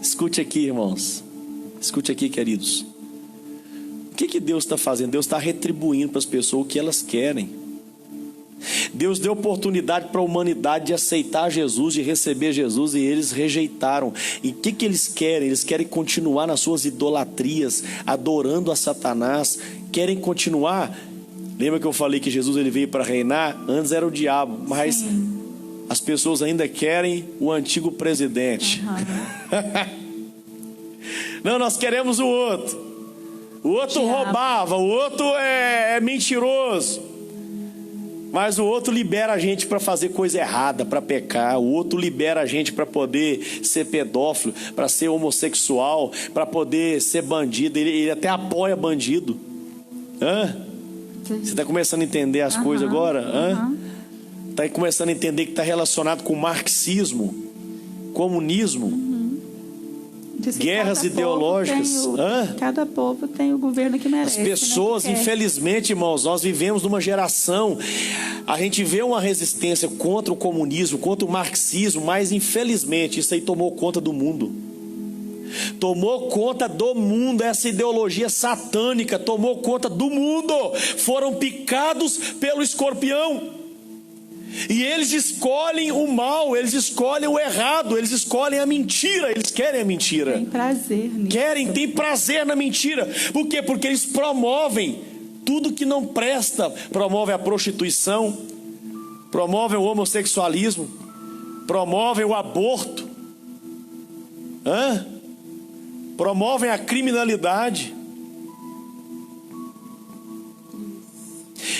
Escute aqui, irmãos. Escute aqui, queridos. O que Deus está fazendo? Deus está retribuindo para as pessoas o que elas querem. Deus deu oportunidade para a humanidade de aceitar Jesus, de receber Jesus, e eles rejeitaram. E o que eles querem? Eles querem continuar nas suas idolatrias, adorando a Satanás. Querem continuar. Lembra que eu falei que Jesus ele veio para reinar? Antes era o diabo, mas sim, as pessoas ainda querem o antigo presidente. Não, nós queremos o outro. O outro roubava, o outro é mentiroso. Mas o outro libera a gente para fazer coisa errada, para pecar. O outro libera a gente para poder ser pedófilo, para ser homossexual, para poder ser bandido. Ele até apoia bandido. Hã? Você está começando a entender as coisas agora? Está começando a entender que está relacionado com marxismo, comunismo, guerras ideológicas. Cada povo tem o governo que merece. As pessoas, infelizmente, irmãos, nós vivemos numa geração, a gente vê uma resistência contra o comunismo, contra o marxismo, mas infelizmente isso aí tomou conta do mundo. Tomou conta do mundo, essa ideologia satânica tomou conta do mundo. Foram picados pelo escorpião. E eles escolhem o mal, eles escolhem o errado, eles escolhem a mentira, eles querem a mentira. Tem prazer nisso. Tem prazer na mentira. Por quê? Porque eles promovem tudo que não presta. Promovem a prostituição, promovem o homossexualismo, promovem o aborto, promovem a criminalidade.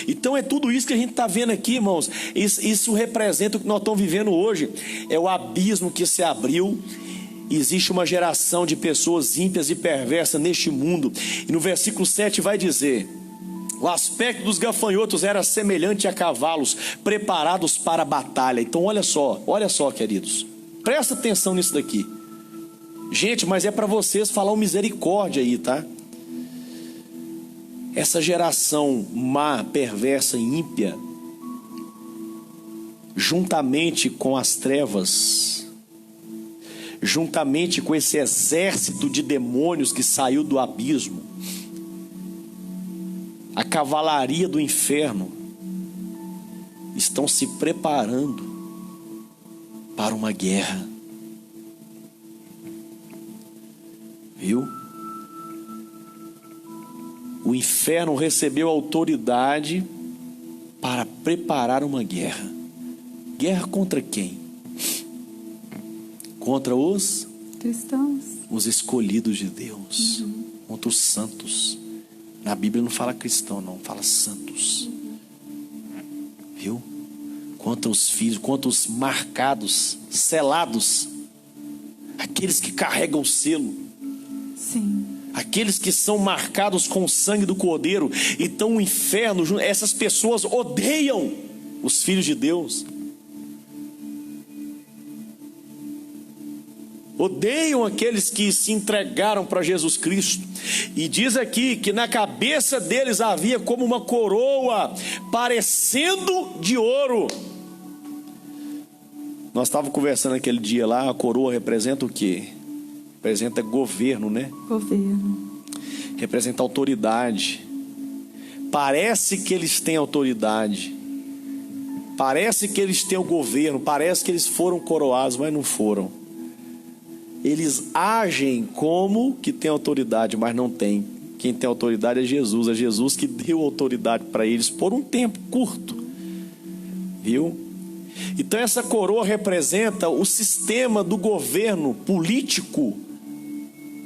Então é tudo isso que a gente está vendo aqui, irmãos. Isso representa o que nós estamos vivendo hoje. É o abismo que se abriu. Existe uma geração de pessoas ímpias e perversas neste mundo. E no versículo 7 vai dizer: o aspecto dos gafanhotos era semelhante a cavalos preparados para a batalha. Então olha só, queridos. Presta atenção nisso daqui. Gente, mas é para vocês falar uma misericórdia aí, tá? Essa geração má, perversa e ímpia, juntamente com as trevas, juntamente com esse exército de demônios que saiu do abismo, a cavalaria do inferno, estão se preparando para uma guerra. Viu? O inferno recebeu autoridade para preparar uma guerra. Guerra contra quem? Contra os cristãos, os escolhidos de Deus, contra os santos. Na Bíblia não fala cristão, não, fala santos. Viu? Quantos filhos, quantos marcados, selados, aqueles que carregam o selo. Sim. Aqueles que são marcados com o sangue do Cordeiro e estão no inferno, essas pessoas odeiam os filhos de Deus. Odeiam aqueles que se entregaram para Jesus Cristo. E diz aqui que na cabeça deles havia como uma coroa parecendo de ouro. Nós estávamos conversando aquele dia lá, a coroa representa o quê? Representa governo, né? Governo. Representa autoridade. Parece que eles têm autoridade. Parece que eles têm o governo. Parece que eles foram coroados, mas não foram. Eles agem como que tem autoridade, mas não tem. Quem tem autoridade é Jesus. É Jesus que deu autoridade para eles por um tempo curto. Viu? Então essa coroa representa o sistema do governo político.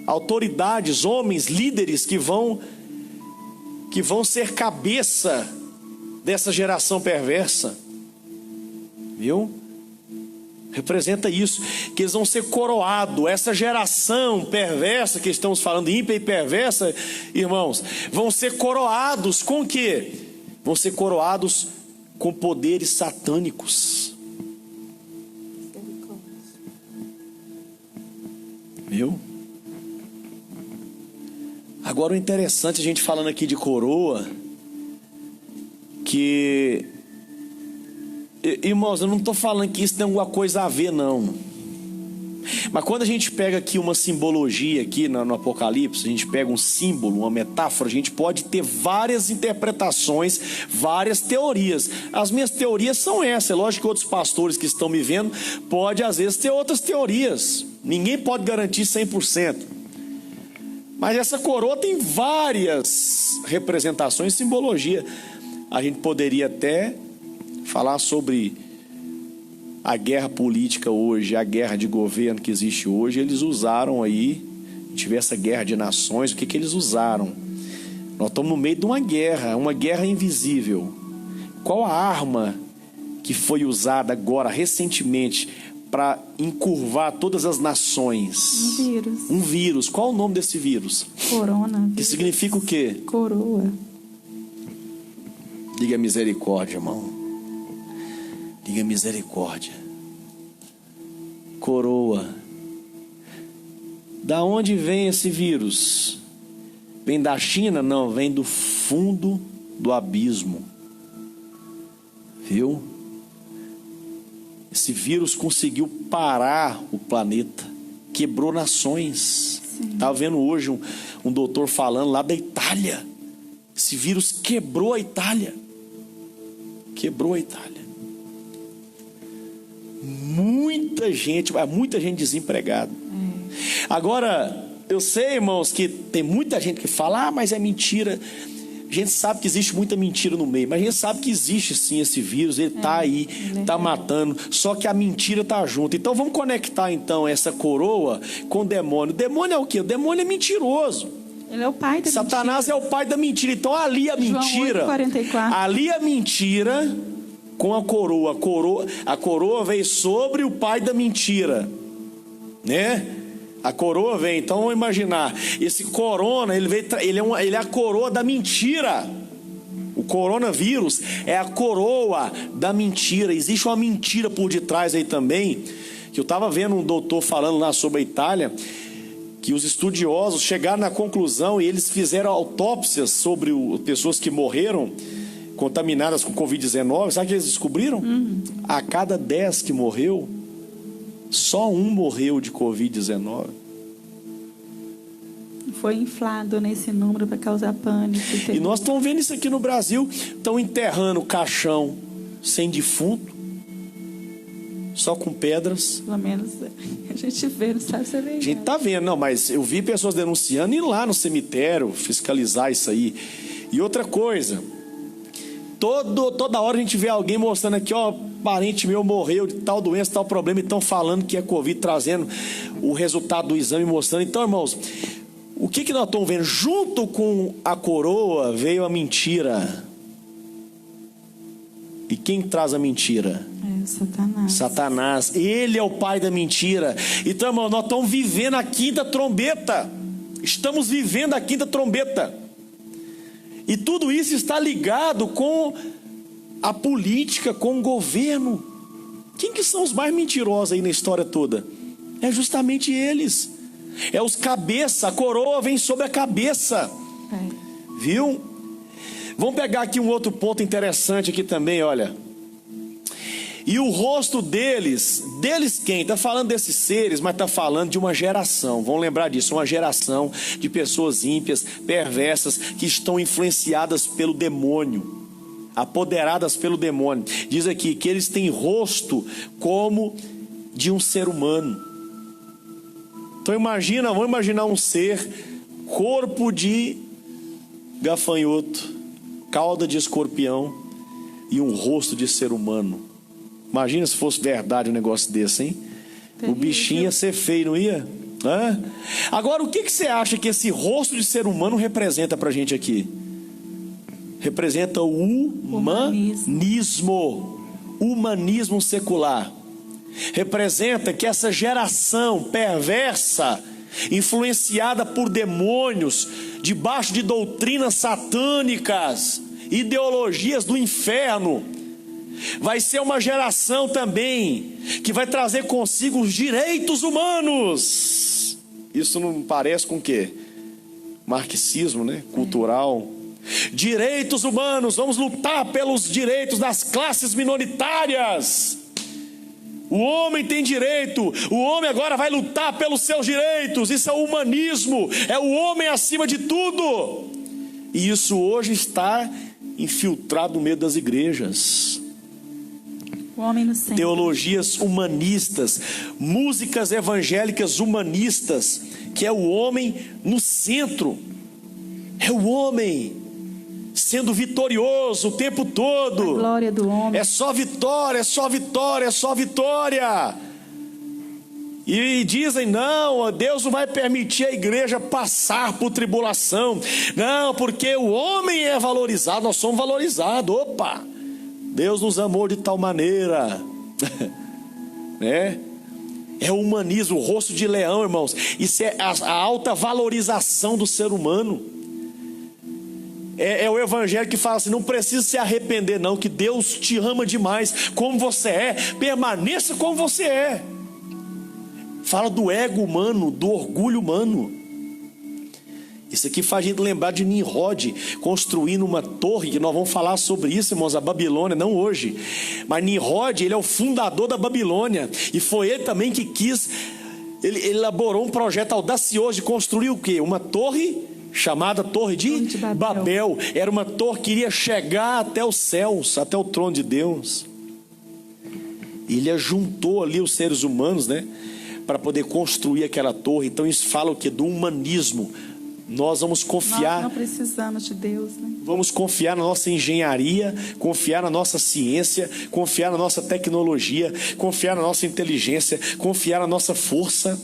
Autoridades, homens, líderes que vão ser cabeça dessa geração perversa. Viu? Representa isso, que eles vão ser coroados. Essa geração perversa que estamos falando, ímpia e perversa, irmãos, vão ser coroados com o quê? Vão ser coroados com poderes satânicos. Viu? Agora o interessante, a gente falando aqui de coroa, que, irmãos, eu não estou falando que isso tem alguma coisa a ver, não. Mas quando a gente pega aqui uma simbologia aqui no Apocalipse, a gente pega um símbolo, uma metáfora, a gente pode ter várias interpretações, várias teorias. As minhas teorias são essas. É lógico que outros pastores que estão me vendo podem às vezes ter outras teorias. Ninguém pode garantir 100%. Mas essa coroa tem várias representações e simbologia. A gente poderia até falar sobre a guerra política hoje, a guerra de governo que existe hoje. Eles usaram aí, tive essa guerra de nações, o que eles usaram? Nós estamos no meio de uma guerra invisível. Qual a arma que foi usada agora, recentemente, para encurvar todas as nações? Um vírus. Um vírus. Qual o nome desse vírus? Corona. Que significa o quê? Coroa. Diga misericórdia, irmão. Diga misericórdia. Coroa. Da onde vem esse vírus? Vem da China? Não, vem do fundo do abismo. Viu? Esse vírus conseguiu parar o planeta, quebrou nações. Estava vendo hoje um doutor falando lá da Itália. Esse vírus quebrou a Itália. Quebrou a Itália. Muita gente desempregada. Agora, eu sei, irmãos, que tem muita gente que fala, mas é mentira. A gente sabe que existe muita mentira no meio, mas a gente sabe que existe sim esse vírus, ele está aí, está matando, só que a mentira está junto. Então vamos conectar então essa coroa com o demônio. O demônio é o quê? O demônio é mentiroso. Ele é o pai da Satanás mentira. É o pai da mentira. Então ali a mentira, João 8:44. ali a mentira com a coroa. A coroa veio sobre o pai da mentira, né? A coroa vem, então vamos imaginar, esse corona, ele é a coroa da mentira. O coronavírus é a coroa da mentira. Existe uma mentira por detrás aí também, que eu estava vendo um doutor falando lá sobre a Itália, que os estudiosos chegaram na conclusão e eles fizeram autópsias sobre pessoas que morreram contaminadas com Covid-19. Sabe o que eles descobriram? A cada 10 que morreu, só um morreu de Covid-19. Foi inflado nesse número para causar pânico. E nós estamos vendo isso aqui no Brasil. Estão enterrando caixão sem defunto, só com pedras. Pelo menos a gente vê, não sabe se é verdade. A gente está vendo, não, mas eu vi pessoas denunciando ir lá no cemitério fiscalizar isso aí. E outra coisa, toda hora a gente vê alguém mostrando aqui, ó, parente meu morreu de tal doença, tal problema, e estão falando que é Covid, trazendo o resultado do exame, mostrando. Então, irmãos, O que nós estamos vendo? Junto com a coroa veio a mentira. E quem traz a mentira? É Satanás. Satanás. Ele é o pai da mentira. Então, irmão, nós estamos vivendo a quinta trombeta. Estamos vivendo a quinta trombeta. E tudo isso está ligado com a política, com o governo. Quem que são os mais mentirosos aí na história toda? É justamente eles. É os cabeça. A coroa vem sobre a cabeça. Viu? Vamos pegar aqui um outro ponto interessante aqui também, olha. E o rosto deles quem? Está falando desses seres, mas está falando de uma geração. Vamos lembrar disso, uma geração de pessoas ímpias, perversas, que estão influenciadas pelo demônio, apoderadas pelo demônio. Diz aqui que eles têm rosto como de um ser humano. Então vamos imaginar um ser, corpo de gafanhoto, cauda de escorpião e um rosto de ser humano. Imagina se fosse verdade um negócio desse, hein? O bichinho ia ser feio, não ia? Hã? Agora, o que você acha que esse rosto de ser humano representa pra gente aqui? Representa o humanismo secular. Representa que essa geração perversa, influenciada por demônios, debaixo de doutrinas satânicas, ideologias do inferno, vai ser uma geração também que vai trazer consigo os direitos humanos. Isso não parece com o quê? Marxismo, né? Cultural. Direitos humanos, vamos lutar pelos direitos das classes minoritárias. O homem tem direito, o homem agora vai lutar pelos seus direitos. Isso é o humanismo, é o homem acima de tudo. E isso hoje está infiltrado no meio das igrejas. O homem no centro. Teologias humanistas, músicas evangélicas humanistas, que é o homem no centro. É o homem sendo vitorioso o tempo todo. A glória do homem. É só vitória, é só vitória, é só vitória. E dizem, não, Deus não vai permitir a igreja passar por tribulação. Não, porque o homem é valorizado, nós somos valorizados. Opa, Deus nos amou de tal maneira. Né? É o humanismo, o rosto de leão, irmãos. Isso é a alta valorização do ser humano. É o evangelho que fala assim, não precisa se arrepender não, que Deus te ama demais, como você é, permaneça como você é. Fala do ego humano, do orgulho humano. Isso aqui faz a gente lembrar de Nimrod construindo uma torre, que nós vamos falar sobre isso, irmãos, a Babilônia, não hoje. Mas Nimrod, ele é o fundador da Babilônia, e foi ele também que ele elaborou um projeto audacioso de construir o quê? Uma torre chamada Torre de Babel. Era uma torre que iria chegar até os céus, até o trono de Deus. E ele ajuntou ali os seres humanos, né, para poder construir aquela torre. Então isso fala o quê? Do humanismo. Nós vamos confiar. Nós não precisamos de Deus, né? Vamos confiar na nossa engenharia, confiar na nossa ciência, confiar na nossa tecnologia, confiar na nossa inteligência, confiar na nossa força.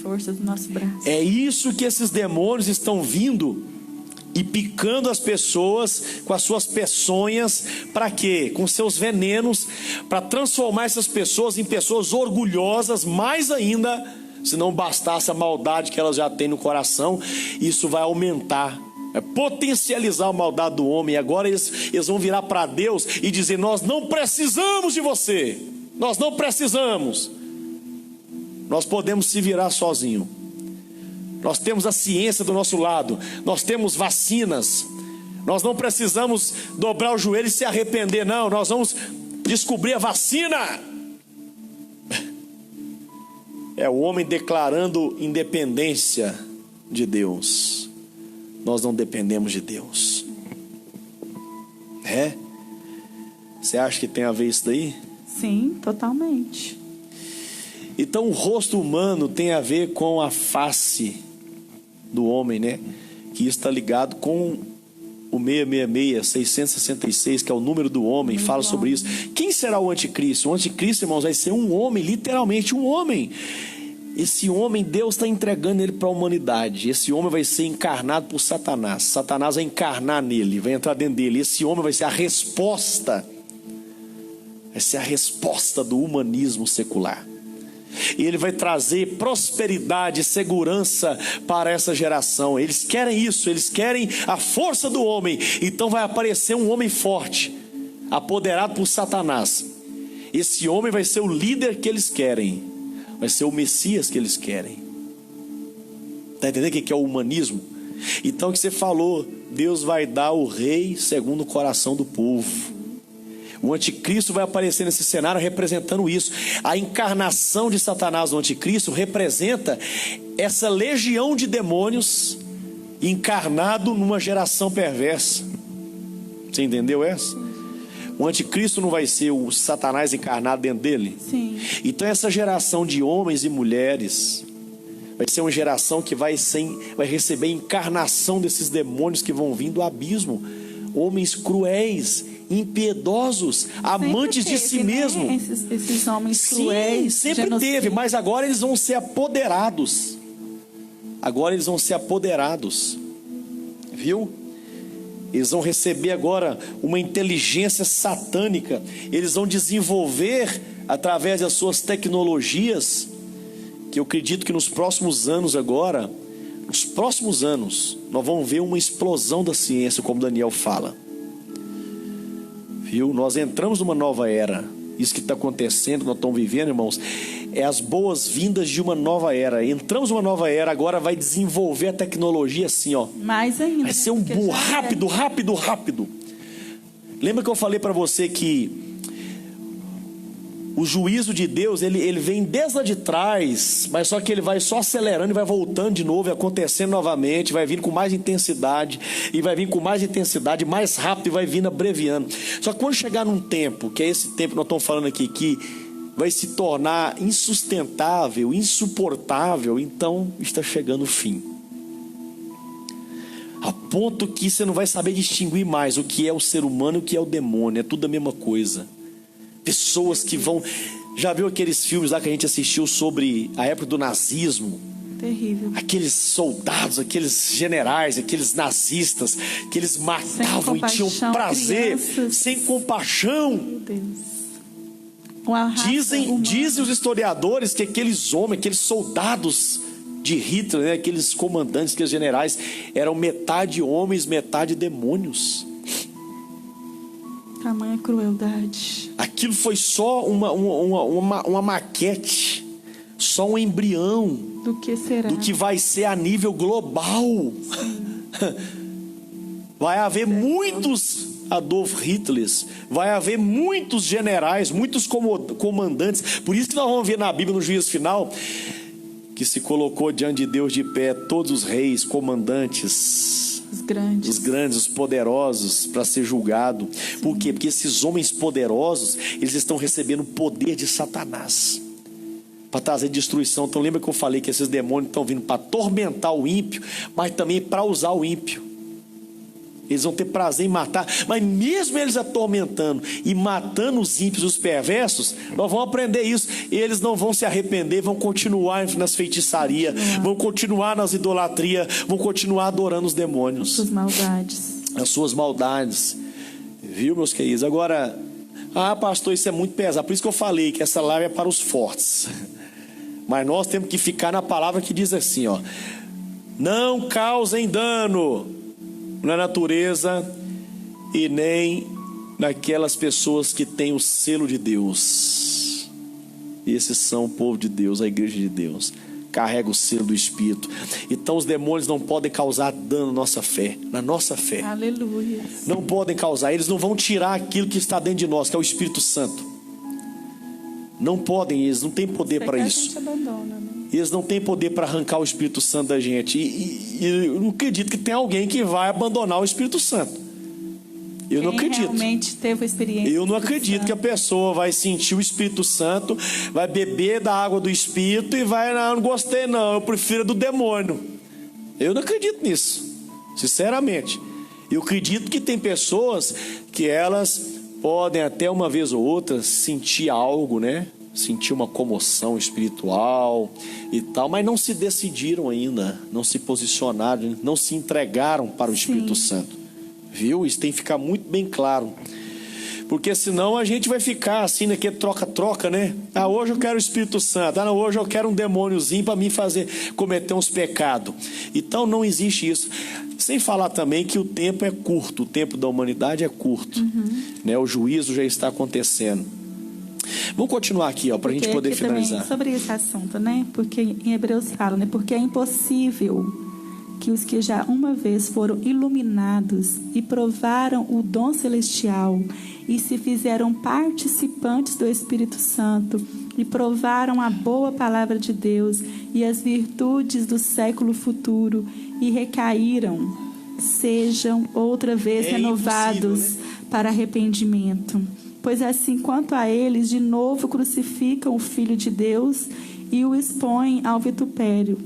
Força do nosso braço. É isso que esses demônios estão vindo e picando as pessoas com as suas peçonhas. Para quê? Com seus venenos, para transformar essas pessoas em pessoas orgulhosas, mais ainda, se não bastasse a maldade que elas já têm no coração. Isso vai aumentar, potencializar a maldade do homem. E agora eles vão virar para Deus e dizer, nós não precisamos de você, nós não precisamos. Nós podemos se virar sozinho. Nós temos a ciência do nosso lado. Nós temos vacinas. Nós não precisamos dobrar o joelho e se arrepender, não. Nós vamos descobrir a vacina. É o homem declarando independência de Deus. Nós não dependemos de Deus. É? Você acha que tem a ver isso daí? Sim, totalmente. Então o rosto humano tem a ver com a face do homem, né? Que está ligado com o 666, 666, que é o número do homem, fala sobre isso. Quem será o anticristo? O anticristo, irmãos, vai ser um homem, literalmente um homem. Esse homem, Deus está entregando ele para a humanidade. Esse homem vai ser encarnado por Satanás. Satanás vai encarnar nele, vai entrar dentro dele. Esse homem vai ser a resposta. Vai ser a resposta do humanismo secular. E ele vai trazer prosperidade e segurança para essa geração. Eles querem isso, eles querem a força do homem. Então vai aparecer um homem forte, apoderado por Satanás. Esse homem vai ser o líder que eles querem. Vai ser o Messias que eles querem. Está entendendo o que é o humanismo? Então o que você falou, Deus vai dar o rei segundo o coração do povo. O anticristo vai aparecer nesse cenário representando isso. A encarnação de Satanás no anticristo representa essa legião de demônios encarnado numa geração perversa. Você entendeu essa? O anticristo não vai ser o Satanás encarnado dentro dele? Sim. Então essa geração de homens e mulheres vai ser uma geração que vai receber a encarnação desses demônios que vão vir do abismo. Homens cruéis, impiedosos, amantes de si mesmo. Esses homens cruéis. Sim, sempre teve, mas agora eles vão ser apoderados. Agora eles vão ser apoderados. Viu? Eles vão receber agora uma inteligência satânica. Eles vão desenvolver, através das suas tecnologias, que eu acredito que nos próximos anos agora, nos próximos anos, nós vamos ver uma explosão da ciência, como Daniel fala. Viu? Nós entramos numa nova era. Isso que está acontecendo, nós estamos vivendo, irmãos, é as boas-vindas de uma nova era. Entramos numa nova era, agora vai desenvolver a tecnologia assim, ó. Mais ainda. Vai ser um boom rápido, rápido, rápido. Lembra que eu falei para você que o juízo de Deus, ele vem desde lá de trás, mas só que ele vai só acelerando e vai voltando de novo, e acontecendo novamente, vai vindo com mais intensidade, e vai vir com mais intensidade, mais rápido, e vai vindo abreviando. Só que quando chegar num tempo, que é esse tempo que nós estamos falando aqui, que vai se tornar insustentável, insuportável, então está chegando o fim. A ponto que você não vai saber distinguir mais o que é o ser humano e o que é o demônio, é tudo a mesma coisa. Pessoas que vão... Já viu aqueles filmes lá que a gente assistiu sobre a época do nazismo? Terrível. Aqueles soldados, aqueles generais, aqueles nazistas, que eles matavam e tinham prazer, crianças. sem compaixão. Meu Deus. Uma raça Dizem os historiadores que aqueles homens, aqueles soldados de Hitler, né, aqueles comandantes, aqueles generais, eram metade homens, metade demônios. Tamanha crueldade. Aquilo foi só uma maquete, só um embrião Do que será? do que vai ser a nível global. Vai haver muitos Adolf Hitlers, vai haver muitos generais, muitos comandantes. Por isso que nós vamos ver na Bíblia, no juízo final, que se colocou diante de Deus de pé todos os reis, comandantes, os grandes, os poderosos, para ser julgado. Por quê? Porque esses homens poderosos, eles estão recebendo o poder de Satanás para trazer destruição. Então lembra que eu falei que esses demônios estão vindo para atormentar o ímpio, mas também para usar o ímpio. Eles vão ter prazer em matar, mas mesmo eles atormentando e matando os ímpios, os perversos, nós vamos aprender isso. Eles não vão se arrepender, vão continuar nas feitiçarias, vão continuar nas idolatrias, vão continuar adorando os demônios. Suas maldades. As suas maldades. Viu, meus queridos? Agora, pastor, isso é muito pesado. Por isso que eu falei que essa live é para os fortes. Mas nós temos que ficar na palavra que diz assim, ó: não causem dano na natureza e nem naquelas pessoas que têm o selo de Deus. E esses são o povo de Deus, a igreja de Deus, carrega o selo do Espírito. Então os demônios não podem causar dano na nossa fé, na nossa fé. Aleluia. Não podem causar, eles não vão tirar aquilo que está dentro de nós, que é o Espírito Santo. Não podem, eles não têm poder para isso. A gente abandona, né? Eles não têm poder para arrancar o Espírito Santo da gente. E eu não acredito que tem alguém que vai abandonar o Espírito Santo. Eu não acredito. Realmente teve a experiência. Eu não acredito que a pessoa vai sentir o Espírito Santo, vai beber da água do Espírito e vai, não gostei não, eu prefiro do demônio. Eu não acredito nisso, sinceramente. Eu acredito que tem pessoas que elas podem até uma vez ou outra sentir algo, né? sentir uma comoção espiritual e tal, mas não se decidiram ainda, não se posicionaram, não se entregaram para o Espírito Santo. Viu? Isso tem que ficar muito bem claro. Porque senão a gente vai ficar assim, naquele troca-troca, né? Ah, hoje eu quero o Espírito Santo. Ah, não, hoje eu quero um demôniozinho para me fazer cometer uns pecados. Então não existe isso. Sem falar também que o tempo é curto, o tempo da humanidade é curto. Né? O juízo já está acontecendo. Vamos continuar aqui, para a gente poder finalizar. Sobre esse assunto, né? Porque em Hebreus fala, né? Porque é impossível que os que já uma vez foram iluminados e provaram o dom celestial e se fizeram participantes do Espírito Santo e provaram a boa palavra de Deus e as virtudes do século futuro e recaíram, sejam outra vez renovados, né? Para arrependimento. Pois assim quanto a eles, de novo crucificam o Filho de Deus e o expõem ao vitupério.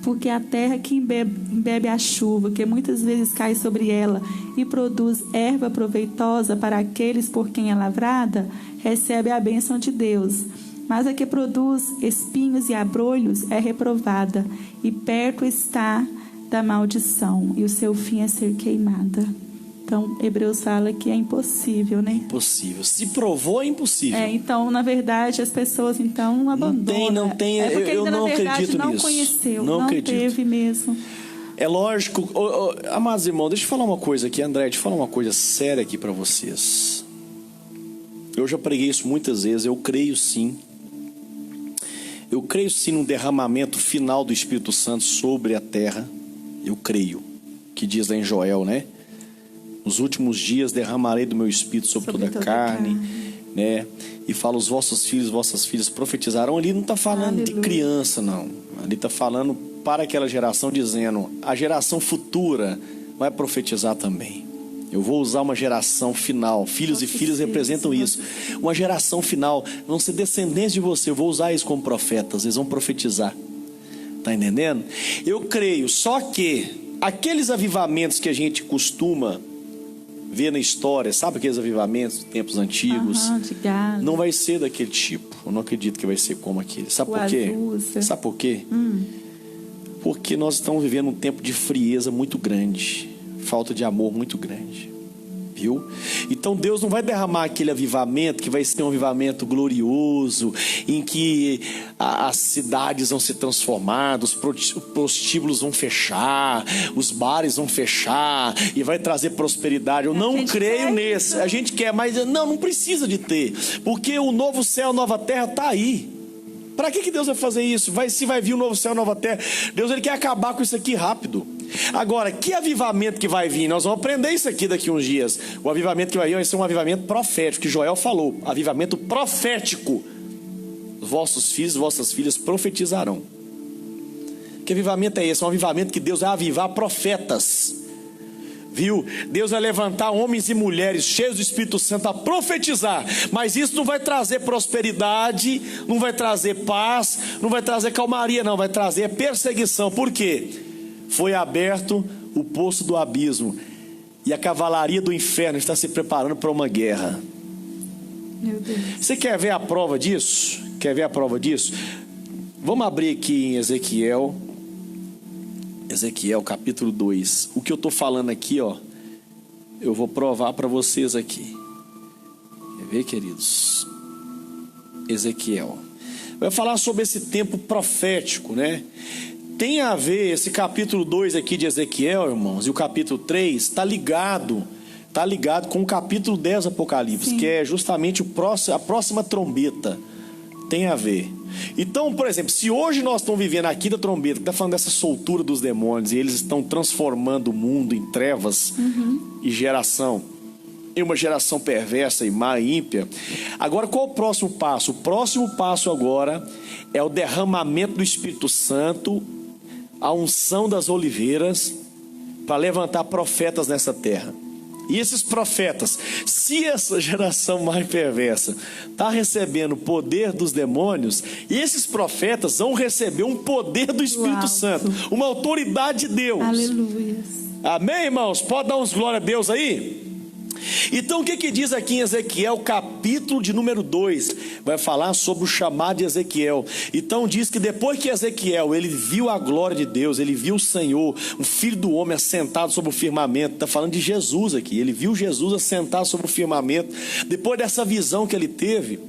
Porque a terra que embebe a chuva, que muitas vezes cai sobre ela e produz erva proveitosa para aqueles por quem é lavrada, recebe a bênção de Deus. Mas a que produz espinhos e abrolhos é reprovada, e perto está da maldição, e o seu fim é ser queimada. Então, Hebreus fala que é impossível, né? Impossível. Se provou, é impossível. Então, na verdade, as pessoas então abandonam. Não tem. Porque eu ainda, não na verdade, acredito não nisso. Conheceu, não acredito. Teve mesmo. É lógico. Amados irmãos, deixa eu falar uma coisa aqui, André. Deixa eu falar uma coisa séria aqui para vocês. Eu já preguei isso muitas vezes. Eu creio sim. Eu creio sim no derramamento final do Espírito Santo sobre a terra. Eu creio. Que diz lá em Joel, né? Nos últimos dias derramarei do meu Espírito sobre toda a carne, né? E fala, os vossos filhos, vossas filhas profetizarão. Ali não está falando de criança, não. Ali está falando para aquela geração, dizendo, a geração futura vai profetizar também. Eu vou usar uma geração final. Filhos e filhas representam isso. Uma geração final. Vão ser descendentes de você. Eu vou usar isso como profetas. Eles vão profetizar. Tá entendendo? Eu creio. Só que aqueles avivamentos que a gente costuma ver na história, sabe aqueles avivamentos dos tempos antigos? Não vai ser daquele tipo. Eu não acredito que vai ser como aquele. Sabe por quê? Sabe por quê? Porque nós estamos vivendo um tempo de frieza muito grande, falta de amor muito grande. Viu? Então Deus não vai derramar aquele avivamento que vai ser um avivamento glorioso, em que as cidades vão ser transformadas, os prostíbulos vão fechar, os bares vão fechar e vai trazer prosperidade. Eu não creio nesse. A gente quer, mas não precisa de ter, porque o novo céu, nova terra está aí. Para que Deus vai fazer isso? Se vai vir um novo céu, nova terra, Deus ele quer acabar com isso aqui rápido. Agora, que avivamento que vai vir? Nós vamos aprender isso aqui daqui uns dias. O avivamento que vai vir vai ser um avivamento profético, que Joel falou. Avivamento profético. Vossos filhos, vossas filhas profetizarão. Que avivamento é esse? Um avivamento que Deus vai avivar profetas. Viu? Deus vai levantar homens e mulheres cheios do Espírito Santo a profetizar. Mas isso não vai trazer prosperidade, não vai trazer paz, não vai trazer calmaria, não. Vai trazer perseguição. Por quê? Foi aberto o poço do abismo e a cavalaria do inferno está se preparando para uma guerra. Meu Deus. Você quer ver a prova disso? Quer ver a prova disso? Vamos abrir aqui em Ezequiel capítulo 2. O que eu estou falando aqui, eu vou provar para vocês aqui. Quer ver, queridos? Ezequiel vai falar sobre esse tempo profético, né? Tem a ver, esse capítulo 2 aqui de Ezequiel, irmãos, e o capítulo 3 está ligado com o capítulo 10 do Apocalipse. Sim. Que é justamente a próxima trombeta. Tem a ver. Então, por exemplo, se hoje nós estamos vivendo aqui da trombeta, que está falando dessa soltura dos demônios, e eles estão transformando o mundo em trevas e geração, em uma geração perversa e má e ímpia. Agora, qual é o próximo passo? O próximo passo agora é o derramamento do Espírito Santo, a unção das oliveiras, para levantar profetas nessa terra. E esses profetas, se essa geração mais perversa está recebendo o poder dos demônios, esses profetas vão receber um poder do Espírito Santo, uma autoridade de Deus. Aleluia. Amém, irmãos? Pode dar uns glória a Deus aí? Então o que diz aqui em Ezequiel, capítulo de número 2, vai falar sobre o chamado de Ezequiel. Então diz que depois que Ezequiel, ele viu a glória de Deus, ele viu o Senhor, o Filho do Homem assentado sobre o firmamento, está falando de Jesus aqui, ele viu Jesus assentado sobre o firmamento. Depois dessa visão que ele teve,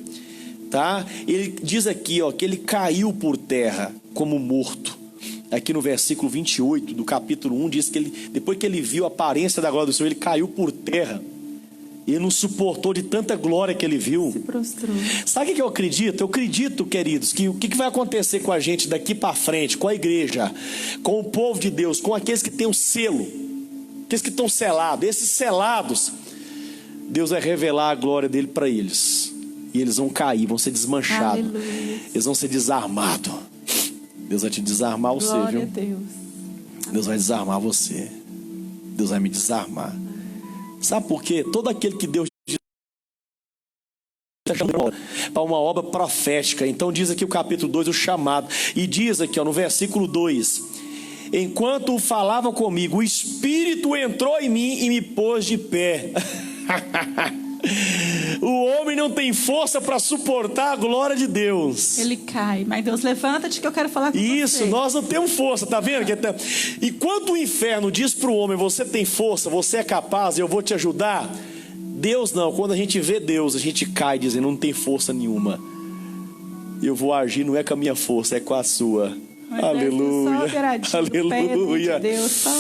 tá? Ele diz aqui, ó, que ele caiu por terra como morto. Aqui no versículo 28 do capítulo 1 diz que ele, depois que ele viu a aparência da glória do Senhor, ele caiu por terra. Ele não suportou de tanta glória que ele viu. Se prostrou. Sabe o que eu acredito? Eu acredito, queridos, que o que vai acontecer com a gente daqui para frente, com a igreja, com o povo de Deus, com aqueles que têm o selo, aqueles que estão selados, esses selados, Deus vai revelar a glória dele para eles. E eles vão cair, vão ser desmanchados. Aleluia. Eles vão ser desarmados. Deus vai te desarmar você, Glória viu? a Deus. Deus vai desarmar você. Deus vai me desarmar. Sabe por quê? Todo aquele que Deus está chamando para uma obra profética. Então diz aqui o capítulo 2, o chamado. E diz aqui, ó, no versículo 2: enquanto falava comigo, o Espírito entrou em mim e me pôs de pé. O homem não tem força para suportar a glória de Deus. Ele cai, mas Deus, levanta-te que eu quero falar com você. Isso, nós não temos força, tá vendo? Enquanto o inferno diz para o homem, você tem força, você é capaz, eu vou te ajudar. Deus não, quando a gente vê Deus, a gente cai dizendo, não tem força nenhuma. Eu vou agir, não é com a minha força, é com a sua. Mas aleluia, aleluia. aleluia. Deus, só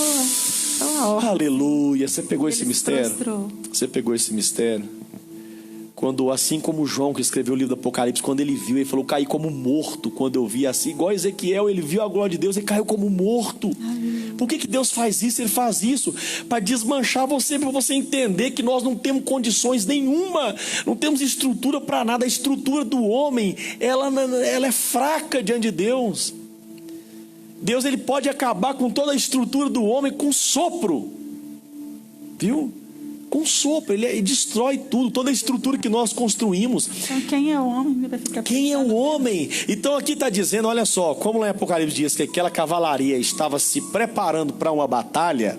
a ordem. Aleluia, você pegou Ele esse se mistério? prostrou. Você pegou esse mistério? Quando, assim como João, que escreveu o livro do Apocalipse, quando ele viu, ele falou, caí como morto. Quando eu vi assim, igual Ezequiel, ele viu a glória de Deus e caiu como morto. Por que Deus faz isso? Ele faz isso para desmanchar você, para você entender que nós não temos condições nenhuma, não temos estrutura para nada. A estrutura do homem, ela é fraca diante de Deus. Deus, ele pode acabar com toda a estrutura do homem com sopro, viu? Com sopro, ele destrói tudo, toda a estrutura que nós construímos. Então quem é o homem? Ele vai ficar Quem é o pensando. homem? Então aqui está dizendo, olha só, como lá em Apocalipse diz que aquela cavalaria estava se preparando para uma batalha,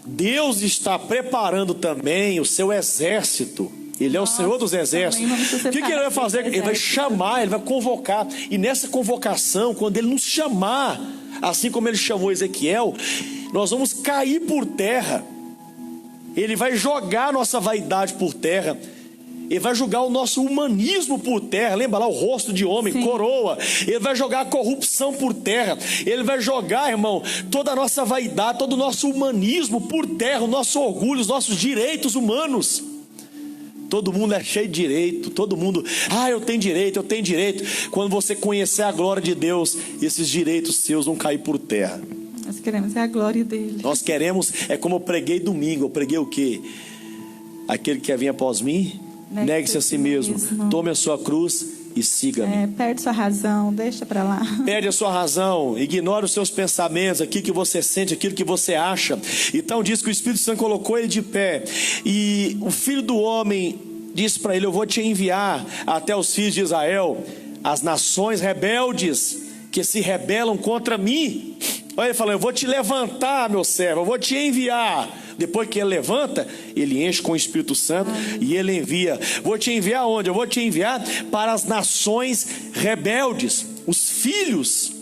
Deus está preparando também o seu exército. Ele é o Senhor dos exércitos. O que ele vai fazer? Ele vai chamar, ele vai convocar. E nessa convocação, quando ele nos chamar, assim como ele chamou Ezequiel, nós vamos cair por terra. Ele vai jogar a nossa vaidade por terra. Ele vai jogar o nosso humanismo por terra. Lembra lá o rosto de homem, Sim. Coroa. Ele vai jogar a corrupção por terra. Ele vai jogar, irmão, toda a nossa vaidade, todo o nosso humanismo por terra, o nosso orgulho, os nossos direitos humanos. Todo mundo é cheio de direito, todo mundo, eu tenho direito, eu tenho direito. Quando você conhecer a glória de Deus, esses direitos seus vão cair por terra. Nós queremos a glória dele. Nós queremos, é como eu preguei domingo, eu preguei o quê? Aquele que quer vir após mim, negue-se a si mesmo, tome a sua cruz e siga-me. Perde sua razão, deixa pra lá. Perde a sua razão, ignore os seus pensamentos, aquilo que você sente, aquilo que você acha. Então diz que o Espírito Santo colocou ele de pé. E o Filho do Homem disse para ele, eu vou te enviar até os filhos de Israel, as nações rebeldes que se rebelam contra mim. Olha, ele falou, eu vou te levantar, meu servo, eu vou te enviar. Depois que ele levanta, ele enche com o Espírito Santo e ele envia. Vou te enviar onde? Eu vou te enviar para as nações rebeldes. Os filhos,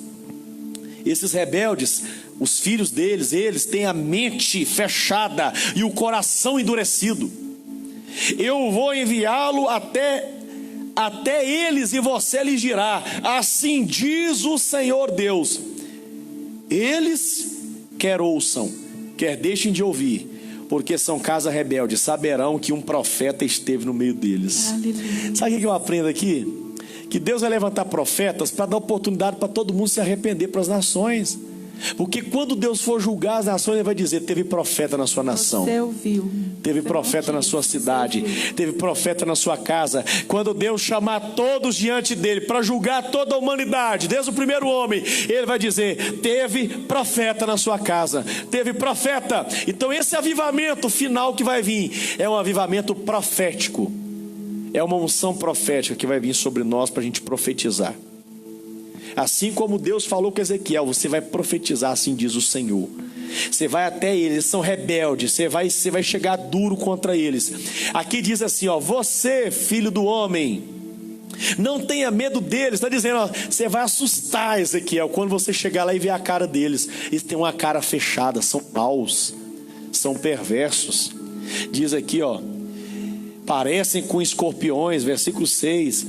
esses rebeldes, os filhos deles, eles têm a mente fechada e o coração endurecido. Eu vou enviá-lo até eles e você lhes dirá, assim diz o Senhor Deus. Eles quer ouçam, quer deixem de ouvir, porque são casa rebelde, saberão que um profeta esteve no meio deles. Aleluia. Sabe o que eu aprendo aqui? Que Deus vai levantar profetas para dar oportunidade para todo mundo se arrepender, para as nações. Porque quando Deus for julgar as nações, ele vai dizer, teve profeta na sua nação. Você ouviu. Teve profeta na sua cidade, teve profeta na sua casa. Quando Deus chamar todos diante dele para julgar toda a humanidade, desde o primeiro homem, ele vai dizer, teve profeta na sua casa, teve profeta. Então esse avivamento final que vai vir é um avivamento profético, é uma unção profética que vai vir sobre nós para a gente profetizar. Assim como Deus falou com Ezequiel, você vai profetizar, assim diz o Senhor. Você vai até eles são rebeldes, você vai chegar duro contra eles. Aqui diz assim, ó: você, filho do homem, não tenha medo deles. Está dizendo, ó, você vai assustar Ezequiel quando você chegar lá e ver a cara deles. Eles têm uma cara fechada, são maus, são perversos. Diz aqui, ó: parecem com escorpiões. Versículo 6: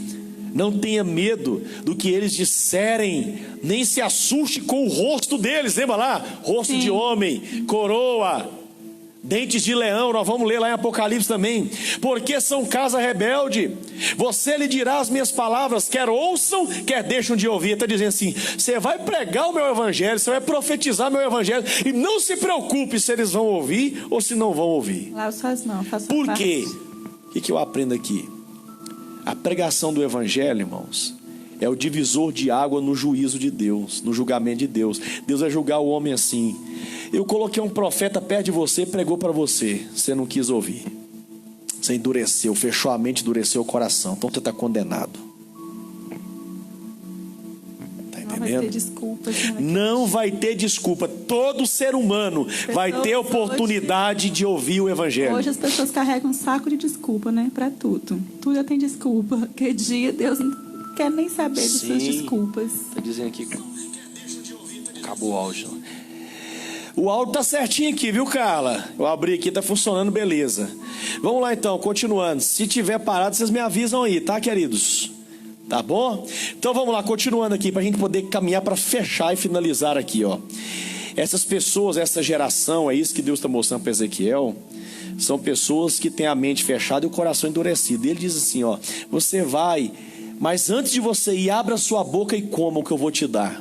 não tenha medo do que eles disserem, nem se assuste com o rosto deles. Lembra lá? Rosto de homem, coroa, dentes de leão. Nós vamos ler lá em Apocalipse também. Porque são casa rebelde. Você lhe dirá as minhas palavras, quer ouçam, quer deixam de ouvir. Está dizendo assim: você vai pregar o meu evangelho, você vai profetizar meu evangelho, e não se preocupe se eles vão ouvir ou se não vão ouvir. Lá as suas mãos, faça Por parte. quê? O que eu aprendo aqui? A pregação do evangelho, irmãos, é o divisor de água no juízo de Deus, no julgamento de Deus. Deus vai julgar o homem assim. Eu coloquei um profeta perto de você, pregou para você, você não quis ouvir, você endureceu, fechou a mente, endureceu o coração, então você está condenado. Está Não vai ter entendendo? desculpas. Não vai ter desculpa. Todo ser humano vai ter oportunidade de ouvir o evangelho. Hoje as pessoas carregam um saco de desculpa, né? Para tudo. Tudo já tem desculpa. Que dia Deus não quer nem saber de suas desculpas. Está dizendo aqui. Acabou o áudio. O áudio tá certinho aqui, viu, Carla? Eu abri aqui, tá funcionando, beleza. Vamos lá então, continuando. Se tiver parado, vocês me avisam aí, tá, queridos? Tá bom? Então vamos lá, continuando aqui, pra gente poder caminhar para fechar e finalizar aqui, ó. Essas pessoas, essa geração, é isso que Deus está mostrando para Ezequiel. São pessoas que têm a mente fechada e o coração endurecido. E ele diz assim, ó: você vai, mas antes de você ir, abra sua boca e coma o que eu vou te dar.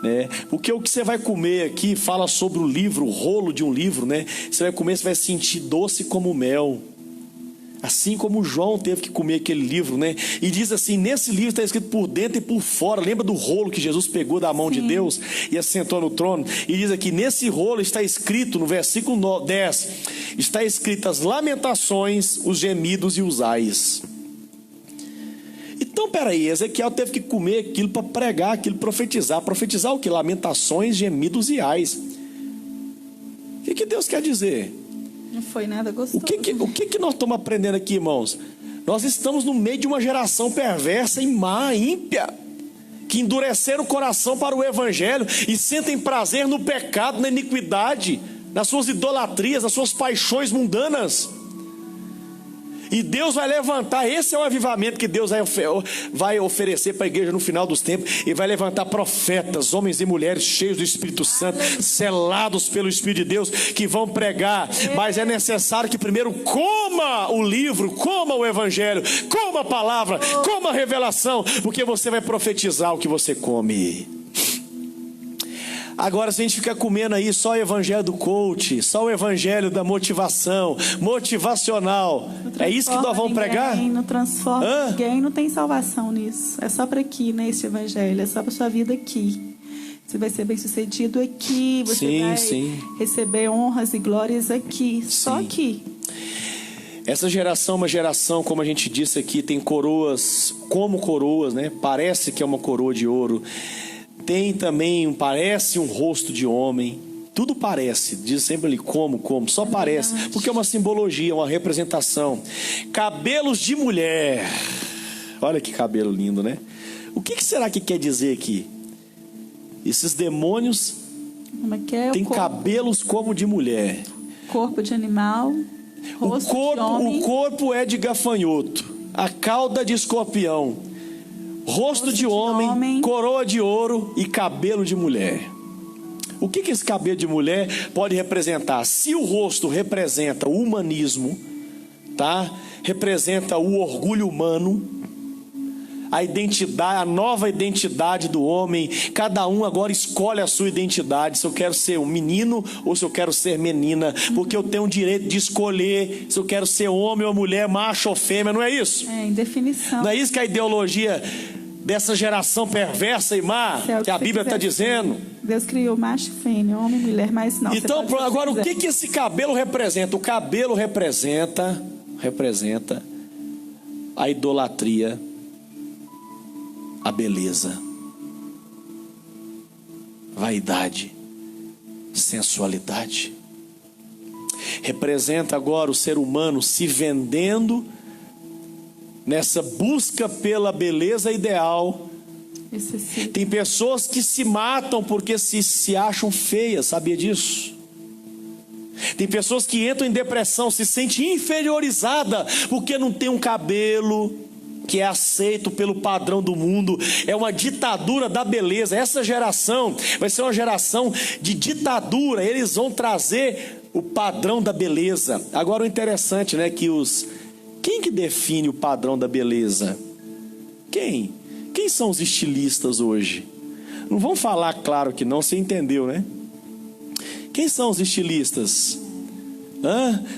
Né? Porque o que você vai comer aqui fala sobre o livro, o rolo de um livro, né? Você vai comer, você vai sentir doce como mel. Assim como João teve que comer aquele livro, né? E diz assim, nesse livro está escrito por dentro e por fora. Lembra do rolo que Jesus pegou da mão de Deus e assentou no trono? E diz aqui, nesse rolo está escrito, no versículo 10, está escrito as lamentações, os gemidos e os ais. Então, peraí, Ezequiel teve que comer aquilo para pregar, aquilo, profetizar. Profetizar o que? Lamentações, gemidos e ais. O que Deus quer dizer? Não foi nada gostoso. O que nós estamos aprendendo aqui, irmãos? Nós estamos no meio de uma geração perversa e má, ímpia, que endureceram o coração para o evangelho e sentem prazer no pecado, na iniquidade, nas suas idolatrias, nas suas paixões mundanas. E Deus vai levantar, esse é o avivamento que Deus vai oferecer para a igreja no final dos tempos. E vai levantar profetas, homens e mulheres cheios do Espírito Santo, selados pelo Espírito de Deus, que vão pregar. Mas é necessário que primeiro coma o livro, coma o evangelho, coma a palavra, coma a revelação, porque você vai profetizar o que você come. Agora, se a gente ficar comendo aí só o evangelho do coach, só o evangelho da motivação, motivacional, é isso que nós vamos pregar? Não transforma ninguém, não tem salvação nisso. É só para aqui, né, esse evangelho, é só para sua vida aqui. Você vai ser bem sucedido aqui, você vai receber honras e glórias aqui, só aqui. Essa geração é uma geração, como a gente disse aqui, tem coroas, como coroas, né? Parece que é uma coroa de ouro. Tem também, parece um rosto de homem. Tudo parece, diz sempre ali como, só parece. Porque é uma simbologia, uma representação. Cabelos de mulher. Olha que cabelo lindo, né? O que será que quer dizer aqui? Esses demônios têm cabelos como de mulher. Corpo de animal, rosto de homem. O corpo é de gafanhoto, a cauda de escorpião. Rosto de homem, coroa de ouro e cabelo de mulher. O que esse cabelo de mulher pode representar? Se o rosto representa o humanismo, tá? Representa o orgulho humano, a identidade, a nova identidade do homem. Cada um agora escolhe a sua identidade. Se eu quero ser um menino ou se eu quero ser menina, porque eu tenho o direito de escolher se eu quero ser homem ou mulher, macho ou fêmea, não é isso? É, em definição. Não é isso que a ideologia dessa geração perversa e má, que a Bíblia está dizendo? Deus criou macho e fêmea, homem e mulher, mas não. Então, agora o que esse cabelo representa? O cabelo representa a idolatria, a beleza, vaidade, sensualidade. Representa agora o ser humano se vendendo nessa busca pela beleza ideal. Tem pessoas que se matam porque se acham feias, sabia disso? Tem pessoas que entram em depressão, se sentem inferiorizada porque não tem um cabelo que é aceito pelo padrão do mundo. É uma ditadura da beleza. Essa geração vai ser uma geração de ditadura. Eles vão trazer o padrão da beleza. Agora o interessante, né, que quem que define o padrão da beleza? Quem são os estilistas hoje? Não vão falar, claro que não, você entendeu, né? Quem são os estilistas?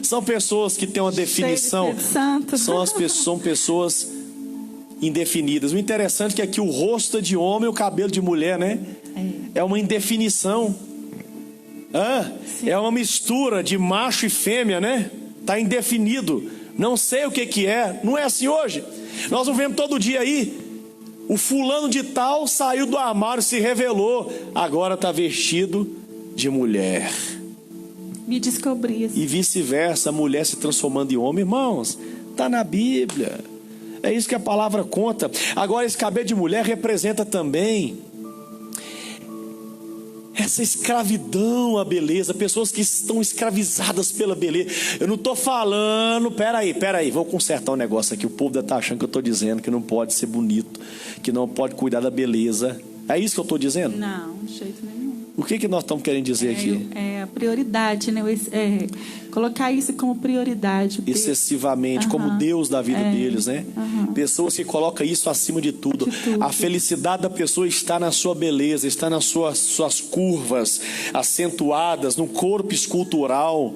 São pessoas que têm uma definição. São pessoas indefinidas. O interessante é que aqui o rosto é de homem e o cabelo de mulher, né? É uma indefinição. É uma mistura de macho e fêmea, né? Está indefinido. Não sei o que é. Não é assim hoje? Nós não vemos todo dia aí. O fulano de tal saiu do armário, se revelou. Agora está vestido de mulher. Me descobri. E vice-versa, a mulher se transformando em homem. Irmãos, está na Bíblia. É isso que a palavra conta. Agora esse cabelo de mulher representa também essa escravidão à beleza. Pessoas que estão escravizadas pela beleza. Eu não estou falando, peraí, vou consertar um negócio aqui. O povo deve estar achando que eu estou dizendo que não pode ser bonito, que não pode cuidar da beleza. É isso que eu estou dizendo? Não, de jeito nenhum. O que nós estamos querendo dizer aqui? É a prioridade, né? Colocar isso como prioridade. Excessivamente, como Deus da vida deles, né? Pessoas que colocam isso acima de tudo. A felicidade da pessoa está na sua beleza, está nas suas curvas acentuadas, no corpo escultural.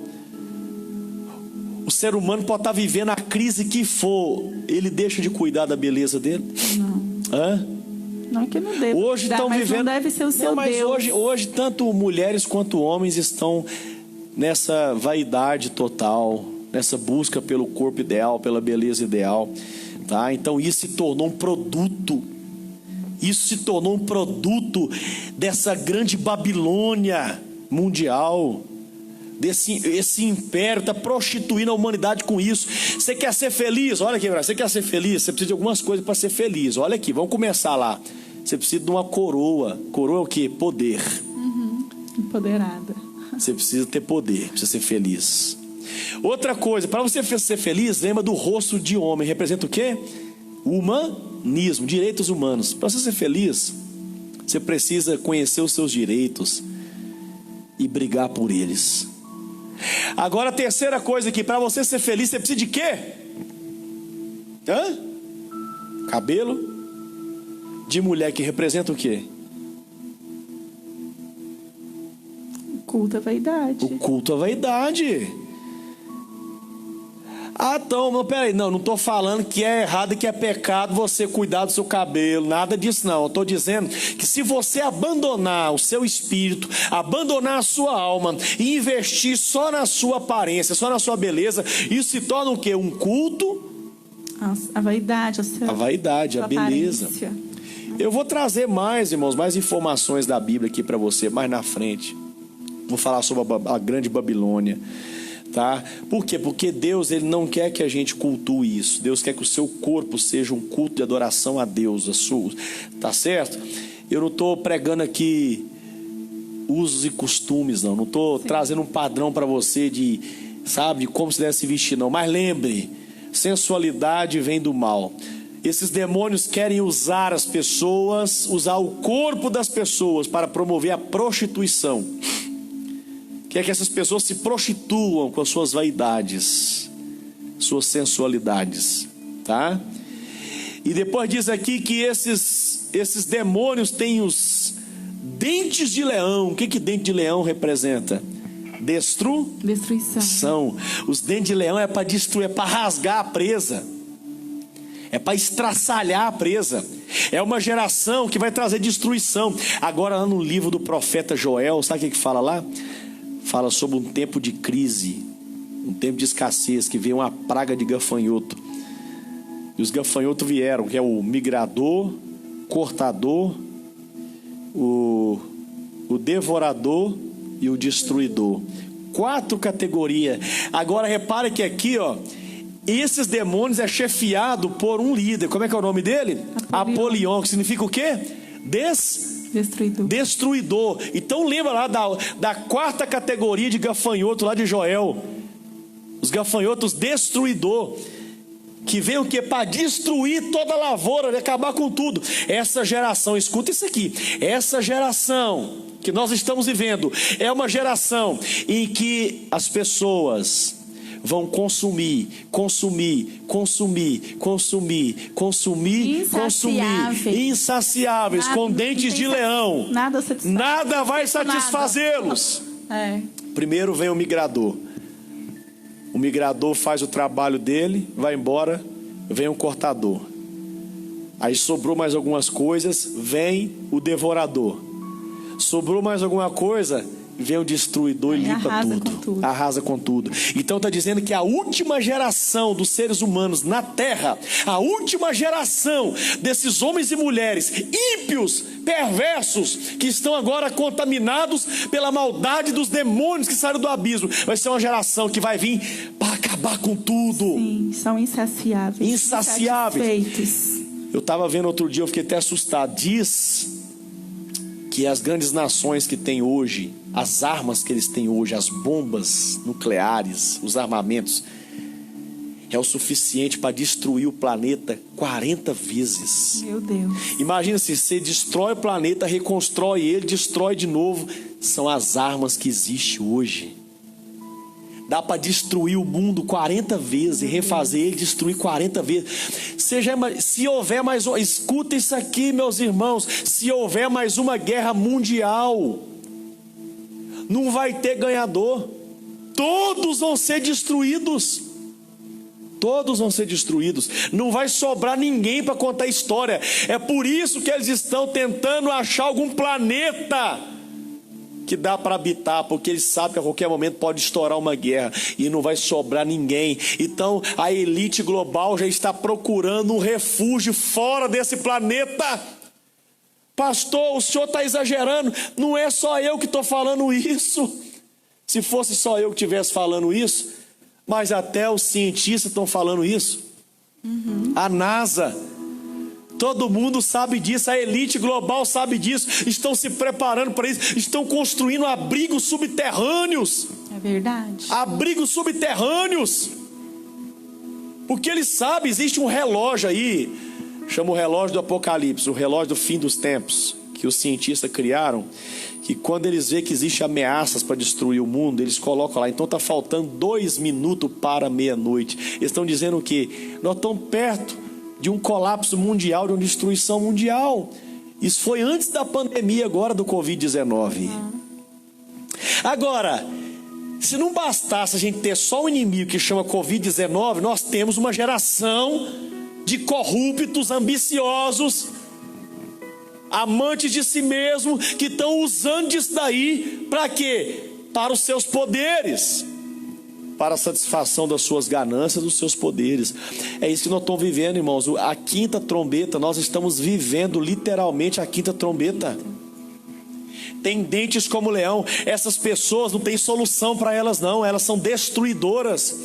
O ser humano pode estar vivendo a crise que for, ele deixa de cuidar da beleza dele? Não. Não que não deve. Hoje estão vivendo. Não deve ser o seu mas Deus. Hoje tanto mulheres quanto homens estão nessa vaidade total, nessa busca pelo corpo ideal, pela beleza ideal, tá? Então isso se tornou um produto. Isso se tornou um produto dessa grande Babilônia mundial. Esse império está prostituindo a humanidade com isso. Você quer ser feliz? Olha aqui, você quer ser feliz? Você precisa de algumas coisas para ser feliz. Olha aqui, vamos começar lá. Você precisa de uma coroa. Coroa é o quê? Poder. Empoderada. Você precisa ter poder, precisa ser feliz. Outra coisa, para você ser feliz, lembra do rosto de homem. Representa o quê? O humanismo, direitos humanos. Para você ser feliz, você precisa conhecer os seus direitos e brigar por eles. Agora a terceira coisa aqui, para você ser feliz, você precisa de quê? Cabelo de mulher, que representa o quê? O culto à vaidade. O culto à vaidade. Então, não, peraí, não estou falando que é errado e que é pecado você cuidar do seu cabelo, nada disso não. Eu estou dizendo que se você abandonar o seu espírito, abandonar a sua alma e investir só na sua aparência, só na sua beleza, isso se torna o quê? Um culto? A vaidade, a vaidade, a beleza. Aparência. Eu vou trazer mais, irmãos, mais informações da Bíblia aqui para você, mais na frente. Vou falar sobre a grande Babilônia. Tá? Por quê? Porque Deus, ele não quer que a gente cultue isso. Deus quer que o seu corpo seja um culto de adoração a Deus, a sua, tá certo? Eu não estou pregando aqui usos e costumes, não estou trazendo um padrão para você de, sabe, de como se deve se vestir, não. Mas lembre, sensualidade vem do mal. Esses demônios querem usar as pessoas, usar o corpo das pessoas para promover a prostituição. Quer que essas pessoas se prostituam com as suas vaidades, suas sensualidades, tá? E depois diz aqui que esses demônios têm os dentes de leão. O que dente de leão representa? Destruição. Os dentes de leão é para destruir, é para rasgar a presa, é para estraçalhar a presa. É uma geração que vai trazer destruição. Agora lá no livro do profeta Joel, sabe o que fala lá? Fala sobre um tempo de crise, um tempo de escassez, que veio uma praga de gafanhoto. E os gafanhotos vieram, que é o migrador, cortador, o devorador e o destruidor. 4 categorias. Agora repare que aqui, ó, esses demônios é chefiado por um líder. Como é que é o nome dele? Apolion, que significa o quê? Destruidor. Então lembra lá da 4ª categoria de gafanhoto lá de Joel. Os gafanhotos destruidor. Que vem o quê? Para destruir toda a lavoura, acabar com tudo. Essa geração, escuta isso aqui. Essa geração que nós estamos vivendo é uma geração em que as pessoas vão consumir, insaciáveis, com dentes de leão. Nada vai satisfazê-los. Primeiro vem o migrador. O migrador faz o trabalho dele, vai embora, vem o cortador. Aí sobrou mais algumas coisas, vem o devorador. Sobrou mais alguma coisa, vem o destruidor e limpa tudo. Arrasa com tudo. Então está dizendo que a última geração dos seres humanos na terra, a última geração desses homens e mulheres ímpios, perversos, que estão agora contaminados pela maldade dos demônios que saíram do abismo, vai ser uma geração que vai vir para acabar com tudo. Sim, são insaciáveis. Insaciáveis. Eu estava vendo outro dia, eu fiquei até assustado. Diz que as grandes nações que têm hoje, as armas que eles têm hoje, as bombas nucleares, os armamentos, é o suficiente para destruir o planeta 40 vezes. Meu Deus. Imagina se você destrói o planeta, reconstrói ele, destrói de novo. São as armas que existem hoje. Dá para destruir o mundo 40 vezes e refazer ele, destruir 40 vezes. Se houver mais... Escuta isso aqui, meus irmãos. Se houver mais uma guerra mundial, não vai ter ganhador. Todos vão ser destruídos. Todos vão ser destruídos. Não vai sobrar ninguém para contar história. É por isso que eles estão tentando achar algum planeta que dá para habitar, porque eles sabem que a qualquer momento pode estourar uma guerra e não vai sobrar ninguém. Então a elite global já está procurando um refúgio fora desse planeta. Pastor, o senhor está exagerando. Não é só eu que estou falando isso. Se fosse só eu que estivesse falando isso, mas até os cientistas estão falando isso. A NASA, todo mundo sabe disso, a elite global sabe disso, estão se preparando para isso, estão construindo abrigos subterrâneos. É verdade. Abrigos subterrâneos. Porque eles sabem, existe um relógio aí, chama o relógio do Apocalipse, o relógio do fim dos tempos, que os cientistas criaram, que quando eles veem que existem ameaças para destruir o mundo, eles colocam lá, então está faltando 2 minutos para meia-noite. Eles estão dizendo que nós estamos perto de um colapso mundial, de uma destruição mundial. Isso foi antes da pandemia agora do Covid-19. Agora, se não bastasse a gente ter só um inimigo que chama Covid-19, nós temos uma geração de corruptos, ambiciosos, amantes de si mesmo, que estão usando disso daí para quê? Para os seus poderes, para a satisfação das suas ganâncias, dos seus poderes. É isso que nós estamos vivendo, irmãos. A 5ª trombeta, nós estamos vivendo literalmente a 5ª trombeta. Tem dentes como leão. Essas pessoas não tem solução para elas não, elas são destruidoras.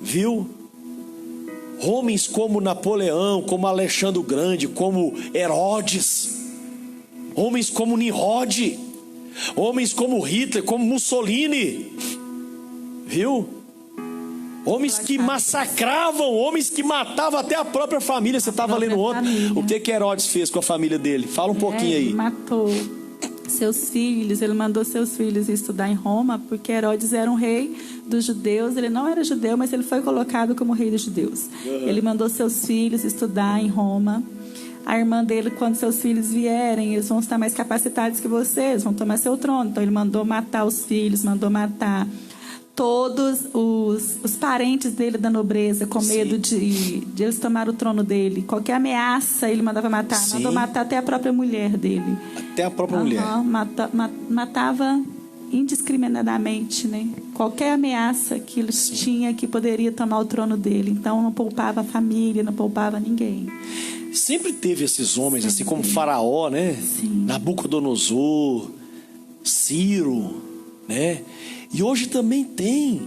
Viu? Homens como Napoleão, como Alexandre o Grande, como Herodes, homens como Nimrod, homens como Hitler, como Mussolini, viu? Homens que massacravam, homens que matavam até a própria família. Você estava lendo ontem o que Herodes fez com a família dele. Fala um pouquinho aí. Ele matou seus filhos, ele mandou seus filhos estudar em Roma, porque Herodes era um rei dos judeus. Ele não era judeu, mas ele foi colocado como rei dos judeus. Ele mandou seus filhos estudar em Roma. A irmã dele, quando seus filhos vierem, eles vão estar mais capacitados que vocês, vão tomar seu trono. Então ele mandou matar os filhos, mandou matar todos os parentes dele da nobreza, com medo de eles tomar o trono dele. Qualquer ameaça ele mandava matar. Sim. Mandou matar até a própria mulher dele. Até a própria mulher. Matava indiscriminadamente, né? Qualquer ameaça que eles tinham que poderia tomar o trono dele. Então não poupava a família, não poupava ninguém. Sempre teve esses homens, assim como Faraó, né? Sim. Nabucodonosor. Ciro, né? E hoje também tem.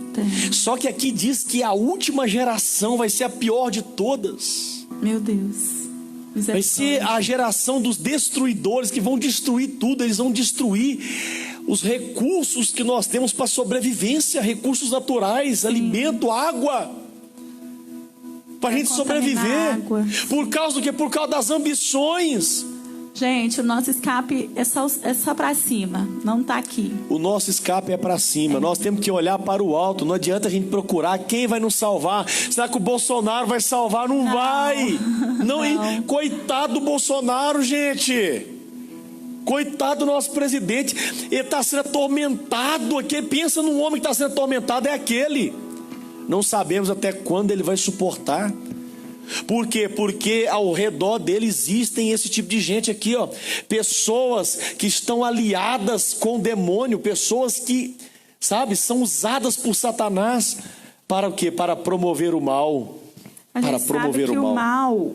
Só que aqui diz que a última geração vai ser a pior de todas. Meu Deus. Vai ser a geração dos destruidores que vão destruir tudo. Eles vão destruir os recursos que nós temos para sobrevivência, recursos naturais, alimento, água, para a gente sobreviver. Por causa do quê? Por causa das ambições. Gente, o nosso escape é só para cima, não está aqui. O nosso escape é para cima. Nós temos que olhar para o alto. Não adianta a gente procurar quem vai nos salvar. Será que o Bolsonaro vai salvar? Não vai. Não. Coitado do Bolsonaro, gente. Coitado do nosso presidente. Ele está sendo atormentado. Quem pensa num homem que está sendo atormentado é aquele. Não sabemos até quando ele vai suportar. Por quê? Porque ao redor dele existem esse tipo de gente aqui, ó. Pessoas que estão aliadas com o demônio. Pessoas que, sabe, são usadas por Satanás. Para o quê? Para promover o mal. Para promover o mal.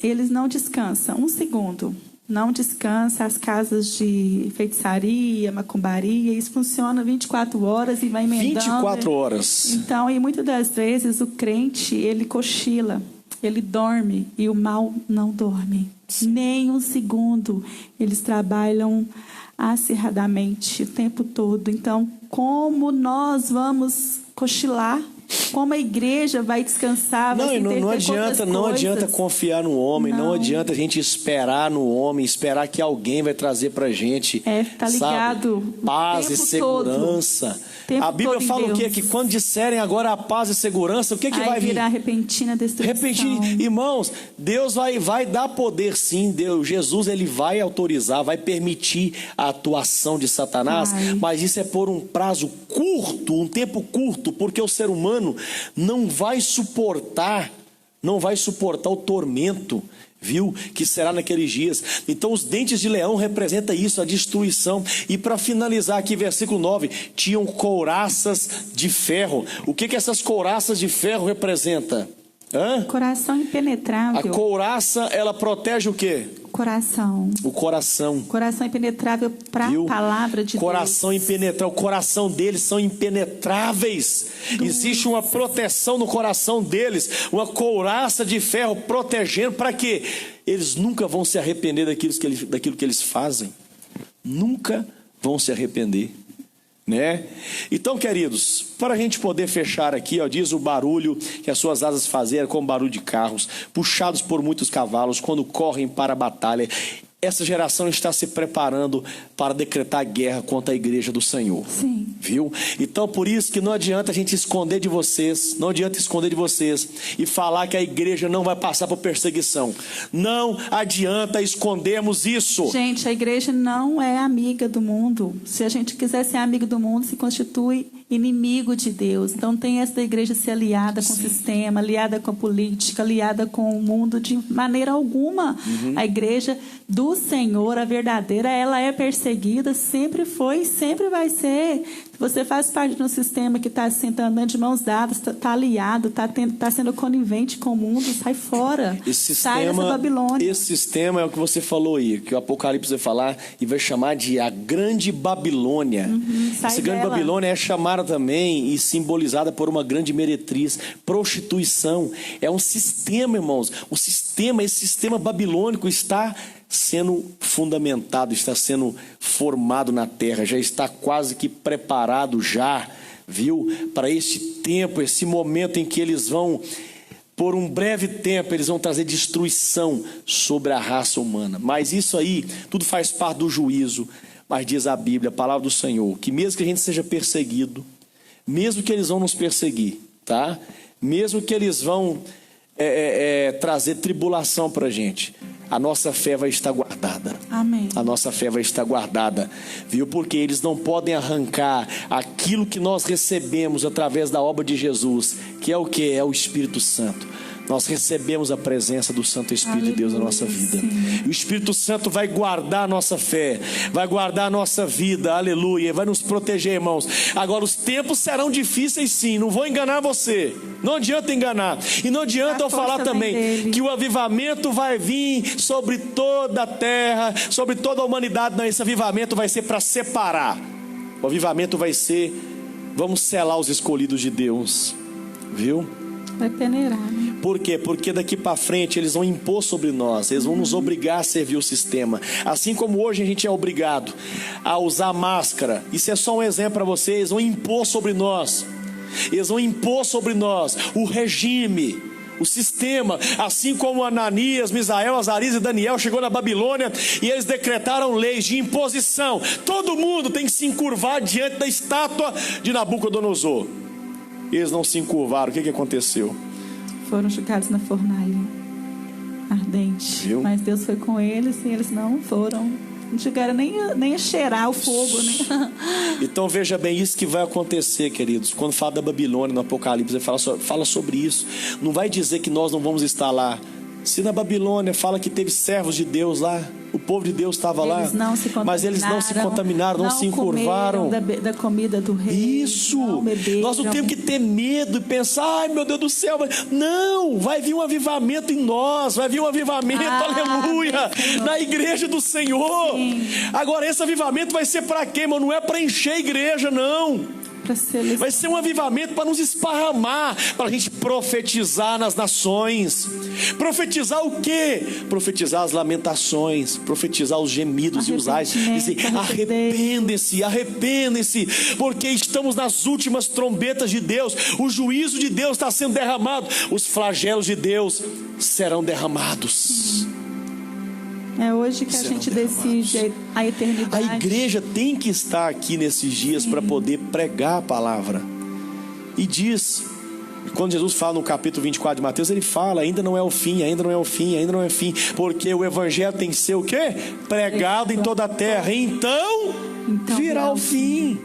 Eles não descansam. Um segundo. Não descansa. As casas de feitiçaria, macumbaria, isso funciona 24 horas e vai emendando. 24 horas. Então, e muitas das vezes o crente, ele cochila. Ele dorme e o mal não dorme. Nem um segundo. Eles trabalham acirradamente o tempo todo. Então, como nós vamos cochilar? Como a igreja vai descansar? Não adianta confiar no homem. Não adianta a gente esperar no homem, esperar que alguém vai trazer pra gente. Tá ligado? Sabe? Paz e segurança. A Bíblia fala o quê? Que quando disserem agora a paz e segurança, o que vai vir? Virá repentina destruição. Irmãos, Deus vai dar poder sim. Jesus ele vai autorizar, vai permitir a atuação de Satanás, mas isso é por um prazo curto, um tempo curto, porque o ser humano não vai suportar o tormento, viu? Que será naqueles dias. Então os dentes de leão representam isso, a destruição. E para finalizar aqui, versículo 9, tinham couraças de ferro. O que essas couraças de ferro representam? Coração impenetrável. A couraça, ela protege o quê? Coração. O coração. Coração impenetrável para a palavra de coração Deus. Impenetrável. O coração deles são impenetráveis. Existe uma proteção no coração deles. Uma couraça de ferro protegendo. Para quê? Eles nunca vão se arrepender daquilo que eles fazem. Nunca vão se arrepender. Né? Então, queridos, para a gente poder fechar aqui, ó, diz o barulho que as suas asas faziam como barulho de carros, puxados por muitos cavalos, quando correm para a batalha. Essa geração está se preparando para decretar guerra contra a igreja do Senhor. Sim. Viu? Então, por isso que não adianta a gente esconder de vocês, e falar que a igreja não vai passar por perseguição. Não adianta escondermos isso. Gente, a igreja não é amiga do mundo. Se a gente quiser ser amigo do mundo, se constitui inimigo de Deus. Então tem essa igreja ser aliada com o sistema, aliada com a política, aliada com o mundo de maneira alguma. A igreja do Senhor, a verdadeira, ela é perseguida, sempre foi, sempre vai ser. Se você faz parte de um sistema que está andando de mãos dadas, está aliado, está sendo conivente com o mundo, sai fora. Sai dessa Babilônia. Esse sistema é o que você falou aí, que o Apocalipse vai falar e vai chamar de a Grande Babilônia. Essa Grande Babilônia é chamada também e simbolizada por uma grande meretriz, prostituição. É um sistema, irmãos. Esse sistema babilônico está sendo fundamentado, está sendo formado na terra, já está quase que preparado já, viu? Para este tempo, esse momento em que eles vão, por um breve tempo, eles vão trazer destruição sobre a raça humana. Mas isso aí, tudo faz parte do juízo. Mas diz a Bíblia, a palavra do Senhor, que mesmo que a gente seja perseguido, mesmo que eles vão nos perseguir, tá? Mesmo que eles vão trazer tribulação para a gente, a nossa fé vai estar guardada. Amém. A nossa fé vai estar guardada, viu? Porque eles não podem arrancar aquilo que nós recebemos através da obra de Jesus, que é o que? É o Espírito Santo. nós recebemos a presença do Santo Espírito de Deus na nossa vida. E o Espírito Santo vai guardar a nossa fé, vai guardar a nossa vida, aleluia, vai nos proteger, irmãos. Agora os tempos serão difíceis sim, não vou enganar você, não adianta enganar. E não adianta eu falar também que o avivamento vai vir sobre toda a terra, sobre toda a humanidade. Não, esse avivamento vai ser para separar. O avivamento vai ser, vamos selar os escolhidos de Deus, viu? Vai peneirar, né? Por quê? Porque daqui para frente eles vão impor sobre nós, eles vão nos obrigar a servir o sistema. Assim como hoje a gente é obrigado a usar máscara. Isso é só um exemplo para vocês. Eles vão impor sobre nós. Eles vão impor sobre nós o regime, o sistema. Assim como Ananias, Misael, Azarias e Daniel chegou na Babilônia e eles decretaram leis de imposição. Todo mundo tem que se encurvar diante da estátua de Nabucodonosor. Eles não se encurvaram. O que aconteceu? Foram jogados na fornalha ardente. Viu? Mas Deus foi com eles e eles não foram. Não chegaram nem a cheirar o fogo, né? Então veja bem, isso que vai acontecer, queridos. Quando fala da Babilônia no Apocalipse, ele fala sobre isso. Não vai dizer que nós não vamos estar lá. Se na Babilônia fala que teve servos de Deus lá, o povo de Deus estava lá, mas eles não se contaminaram, não se encurvaram da comida do rei. Isso, nós não temos que ter medo e pensar, ai meu Deus do céu, não, vai vir um avivamento em nós, vai vir um avivamento, aleluia, na igreja do Senhor. Sim. Agora esse avivamento vai ser para quê, irmão? Não é para encher a igreja, não. Vai ser um avivamento para nos esparramar, para a gente profetizar nas nações. Profetizar o quê? Profetizar as lamentações, profetizar os gemidos e os ais. Dizer, arrependem-se, arrependem-se, porque estamos nas últimas trombetas de Deus. O juízo de Deus está sendo derramado, os flagelos de Deus serão derramados. É hoje que a gente decide a eternidade. A igreja tem que estar aqui nesses dias para poder pregar a palavra. E diz, quando Jesus fala no capítulo 24 de Mateus, ele fala, ainda não é o fim, ainda não é o fim, ainda não é o fim. Porque o evangelho tem que ser o quê? Pregado em toda a terra. Então virá o fim.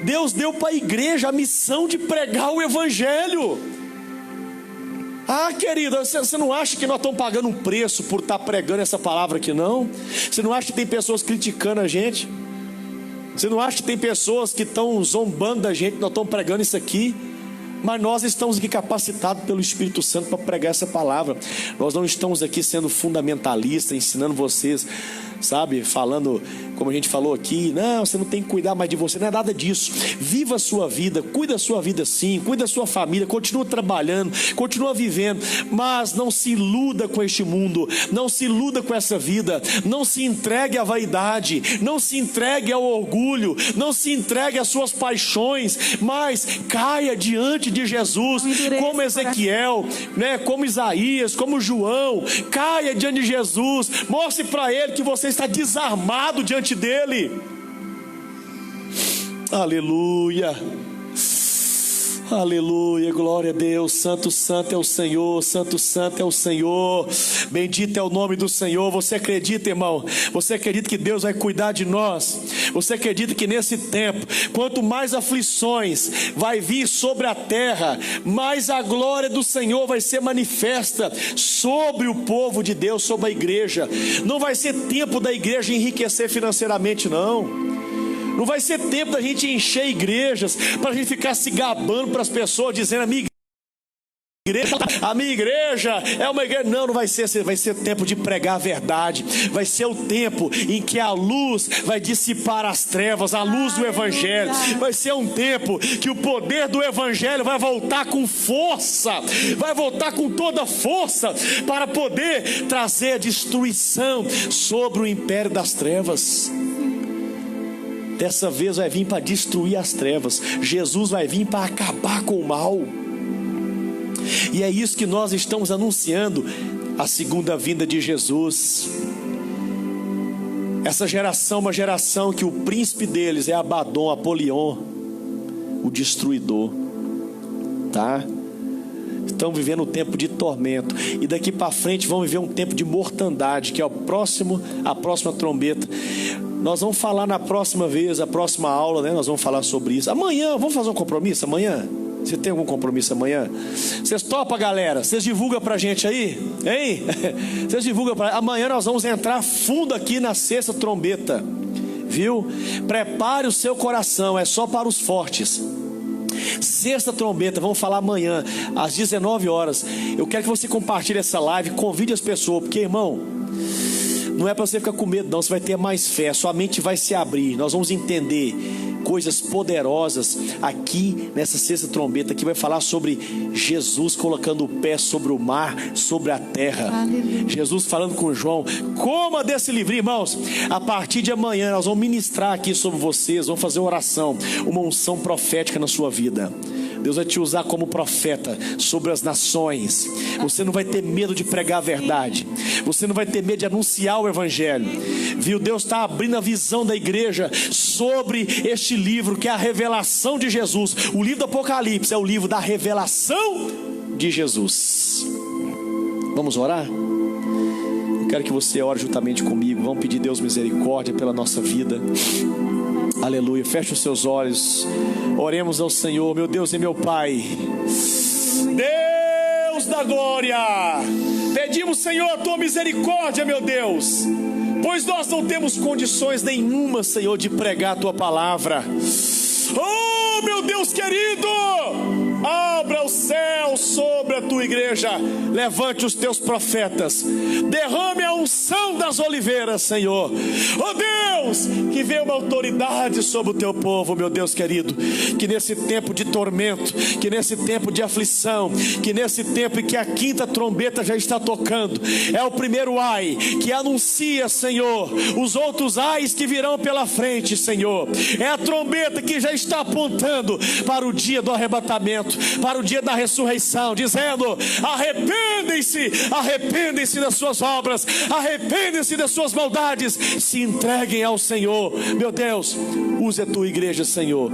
Deus deu para a igreja a missão de pregar o evangelho. Ah, querida, você não acha que nós estamos pagando um preço por estar pregando essa palavra aqui, não? Você não acha que tem pessoas criticando a gente? Você não acha que tem pessoas que estão zombando da gente, nós estamos pregando isso aqui? Mas nós estamos aqui capacitados pelo Espírito Santo para pregar essa palavra. Nós não estamos aqui sendo fundamentalistas, ensinando vocês, sabe, falando, como a gente falou aqui, não, você não tem que cuidar mais de você, não é nada disso. Viva a sua vida, cuida da sua vida sim, cuida da sua família, continua trabalhando, continua vivendo, mas não se iluda com este mundo, não se iluda com essa vida, não se entregue à vaidade, não se entregue ao orgulho, não se entregue às suas paixões, mas caia diante de Jesus, como Ezequiel, né, como Isaías, como João, caia diante de Jesus, mostre para ele que você está desarmado diante dele. Aleluia, aleluia, glória a Deus. Santo, santo é o Senhor, santo, santo é o Senhor, bendito é o nome do Senhor. Você acredita, irmão? Você acredita que Deus vai cuidar de nós? Você acredita que nesse tempo, quanto mais aflições vai vir sobre a terra, mais a glória do Senhor vai ser manifesta sobre o povo de Deus, sobre a igreja? Não vai ser tempo da igreja enriquecer financeiramente, não. Não vai ser tempo da gente encher igrejas, para a gente ficar se gabando para as pessoas, dizendo, a minha igreja é uma igreja. Não, não vai ser. Vai ser tempo de pregar a verdade. Vai ser o tempo em que a luz vai dissipar as trevas, a luz do evangelho. Vai ser um tempo que o poder do evangelho vai voltar com força, vai voltar com toda força, para poder trazer a destruição sobre o império das trevas. Dessa vez vai vir para destruir as trevas. Jesus vai vir para acabar com o mal. E é isso que nós estamos anunciando, a segunda vinda de Jesus. Essa geração, uma geração que o príncipe deles é Abaddon, Apolion, o destruidor, tá? Estão vivendo um tempo de tormento, e daqui para frente vão viver um tempo de mortandade, que é a próxima trombeta. Nós vamos falar na próxima vez, a próxima aula, né? Nós vamos falar sobre isso. Amanhã, vamos fazer um compromisso amanhã? Você tem algum compromisso amanhã? Vocês topam, galera? Vocês divulgam pra gente aí? Hein? Vocês divulgam pra... Amanhã nós vamos entrar fundo aqui na sexta trombeta. Viu? Prepare o seu coração, é só para os fortes. Sexta trombeta, vamos falar amanhã às 19 horas. Eu quero que você compartilhe essa live, convide as pessoas, porque, irmão, não é para você ficar com medo não, você vai ter mais fé, sua mente vai se abrir. Nós vamos entender coisas poderosas aqui nessa sexta trombeta, que vai falar sobre Jesus colocando o pé sobre o mar, sobre a terra. Aleluia. Jesus falando com João, coma desse livrinho, irmãos. A partir de amanhã nós vamos ministrar aqui sobre vocês, vamos fazer uma oração, uma unção profética na sua vida. Deus vai te usar como profeta sobre as nações. Você não vai ter medo de pregar a verdade. Você não vai ter medo de anunciar o evangelho. Viu? Deus está abrindo a visão da igreja sobre este livro, que é a revelação de Jesus. O livro do Apocalipse é o livro da revelação de Jesus. Vamos orar? Eu quero que você ore juntamente comigo. Vamos pedir a Deus misericórdia pela nossa vida. Aleluia, feche os seus olhos. Oremos ao Senhor, meu Deus e meu Pai. Deus da glória, pedimos, Senhor, a tua misericórdia, meu Deus, pois nós não temos condições nenhuma, Senhor, de pregar a tua palavra. Oh, meu Deus querido, abra o céu sobre a tua igreja, levante os teus profetas, derrame a unção das oliveiras, Senhor. Oh Deus, que venha uma autoridade sobre o teu povo, meu Deus querido, que nesse tempo de tormento, que nesse tempo de aflição, que nesse tempo em que a quinta trombeta já está tocando, é o primeiro ai que anuncia, Senhor, os outros ais que virão pela frente, Senhor. É a trombeta que já está apontando para o dia do arrebatamento, para o dia da ressurreição, dizendo: arrependem-se, arrependem-se das suas obras, arrependem-se das suas maldades, se entreguem ao Senhor. Meu Deus, use a tua igreja, Senhor,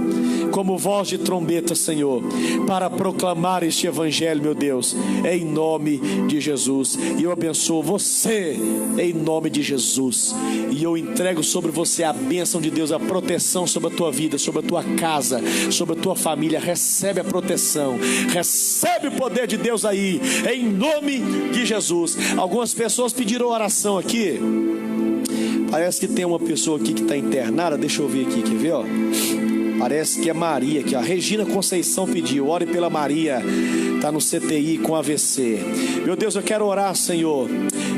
como voz de trombeta, Senhor, para proclamar este evangelho, meu Deus, em nome de Jesus. E eu abençoo você em nome de Jesus, e eu entrego sobre você a bênção de Deus, a proteção sobre a tua vida, sobre a tua casa, sobre a tua família. Recebe a proteção, recebe o poder de Deus aí, em nome de Jesus. Algumas pessoas pediram oração aqui. Parece que tem uma pessoa aqui que está internada. Deixa eu ver aqui, quer ver, ó? Parece que é Maria aqui, ó. Regina Conceição pediu, ore pela Maria, está no CTI com AVC. Meu Deus, eu quero orar, Senhor,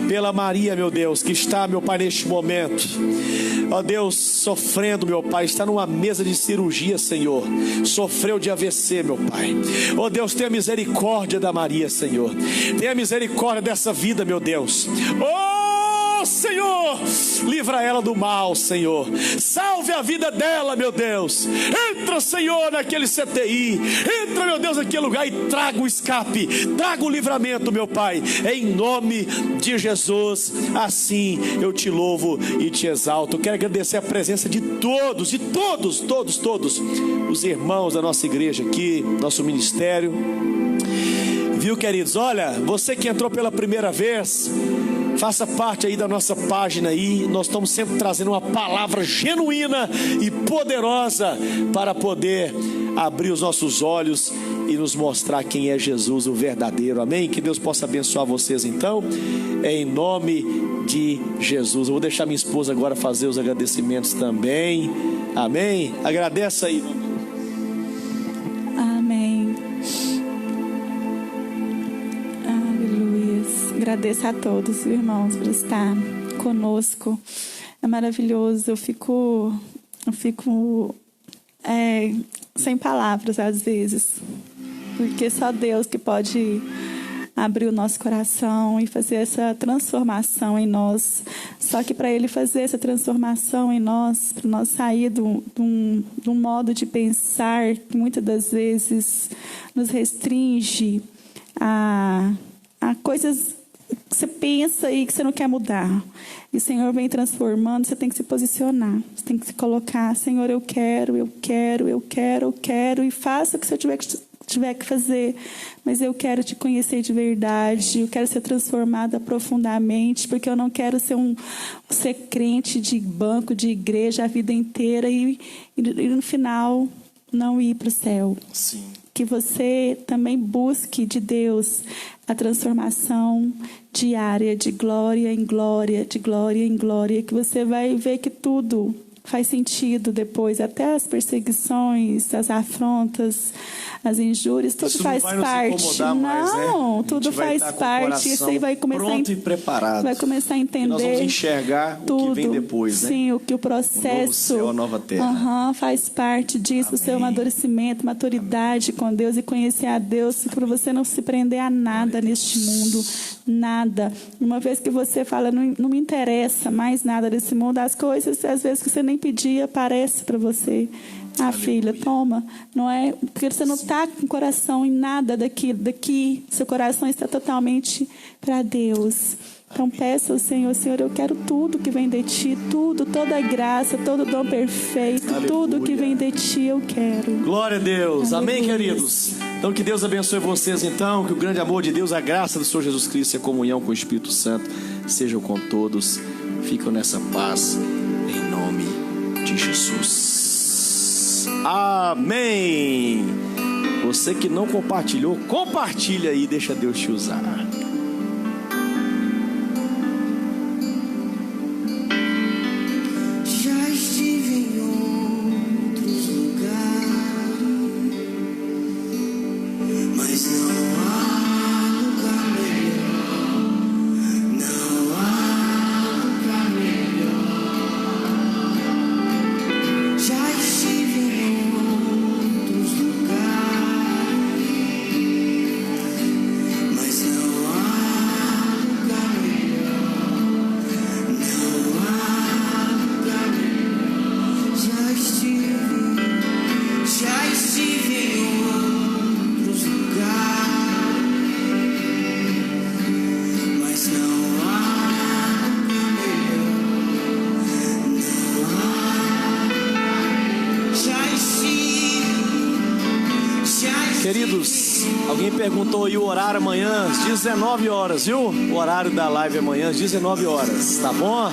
pela Maria, meu Deus, que está, meu Pai, neste momento, ó Deus, sofrendo, meu Pai, está numa mesa de cirurgia, Senhor, sofreu de AVC, meu Pai. Ó Deus, tenha misericórdia da Maria, Senhor, tenha misericórdia dessa vida, meu Deus. Senhor, livra ela do mal, Senhor, salve a vida dela, meu Deus. Entra, Senhor, naquele CTI, entra, meu Deus, naquele lugar e traga o escape, traga o livramento, meu Pai, em nome de Jesus. Assim eu te louvo e te exalto. Eu quero agradecer a presença de todos os irmãos da nossa igreja aqui, nosso ministério. Viu, queridos? Olha, você que entrou pela primeira vez, faça parte aí da nossa página aí. Nós estamos sempre trazendo uma palavra genuína e poderosa para poder abrir os nossos olhos e nos mostrar quem é Jesus, o verdadeiro. Amém? Que Deus possa abençoar vocês então, em nome de Jesus. Eu vou deixar minha esposa agora fazer os agradecimentos também. Amém? Agradeça aí. Amém. Agradeço a todos, irmãos, por estar conosco. É maravilhoso. Eu fico sem palavras às vezes, porque só Deus que pode abrir o nosso coração e fazer essa transformação em nós. Só que para Ele fazer essa transformação em nós, para nós sair de um modo de pensar que muitas das vezes nos restringe a coisas que você pensa e que você não quer mudar. E o Senhor vem transformando, você tem que se posicionar. Você tem que se colocar: Senhor, eu quero, e faça o que você tiver que fazer. Mas eu quero te conhecer de verdade, eu quero ser transformada profundamente, porque eu não quero ser crente de banco, de igreja a vida inteira e no final não ir para o céu. Sim. que você também busque de Deus a transformação diária, de glória em glória, de glória em glória, que você vai ver que tudo faz sentido depois, até as perseguições, as afrontas, as injúrias, tudo faz parte. Não, tudo faz parte. Isso aí vai começar pronto e preparado. Vai começar a entender. Nós vamos enxergar tudo, o que vem depois, né? Sim, o que o processo. O novo céu, a nova terra. Faz parte disso, o seu amadurecimento, maturidade com Deus e conhecer a Deus, para você não se prender a nada neste mundo. Nada. Uma vez que você fala, não me interessa mais nada desse mundo, as coisas, às vezes que você nem pedia, aparece para você. Ah, filha, toma. Não é porque você não está com o coração em nada daqui. Seu coração está totalmente para Deus. Então peça ao Senhor, Senhor, eu quero tudo que vem de Ti, tudo, toda a graça, todo o dom perfeito, aleluia. Tudo que vem de Ti eu quero. Glória a Deus. Aleluia. Amém, queridos? Então que Deus abençoe vocês então, que o grande amor de Deus, a graça do Senhor Jesus Cristo e a comunhão com o Espírito Santo sejam com todos. Ficam nessa paz, em nome de Jesus. Amém. Você que não compartilhou, compartilha aí, deixa Deus te usar. Queridos, alguém perguntou aí o horário amanhã, às 19 horas, viu? O horário da live amanhã, às 19 horas, tá bom?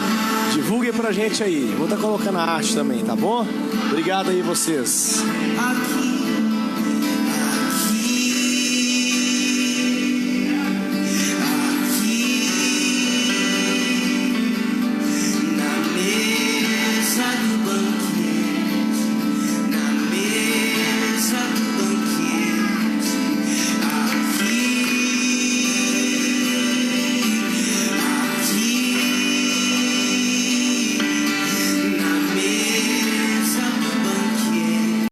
Divulguem pra gente aí, vou estar colocando a arte também, tá bom? Obrigado aí vocês.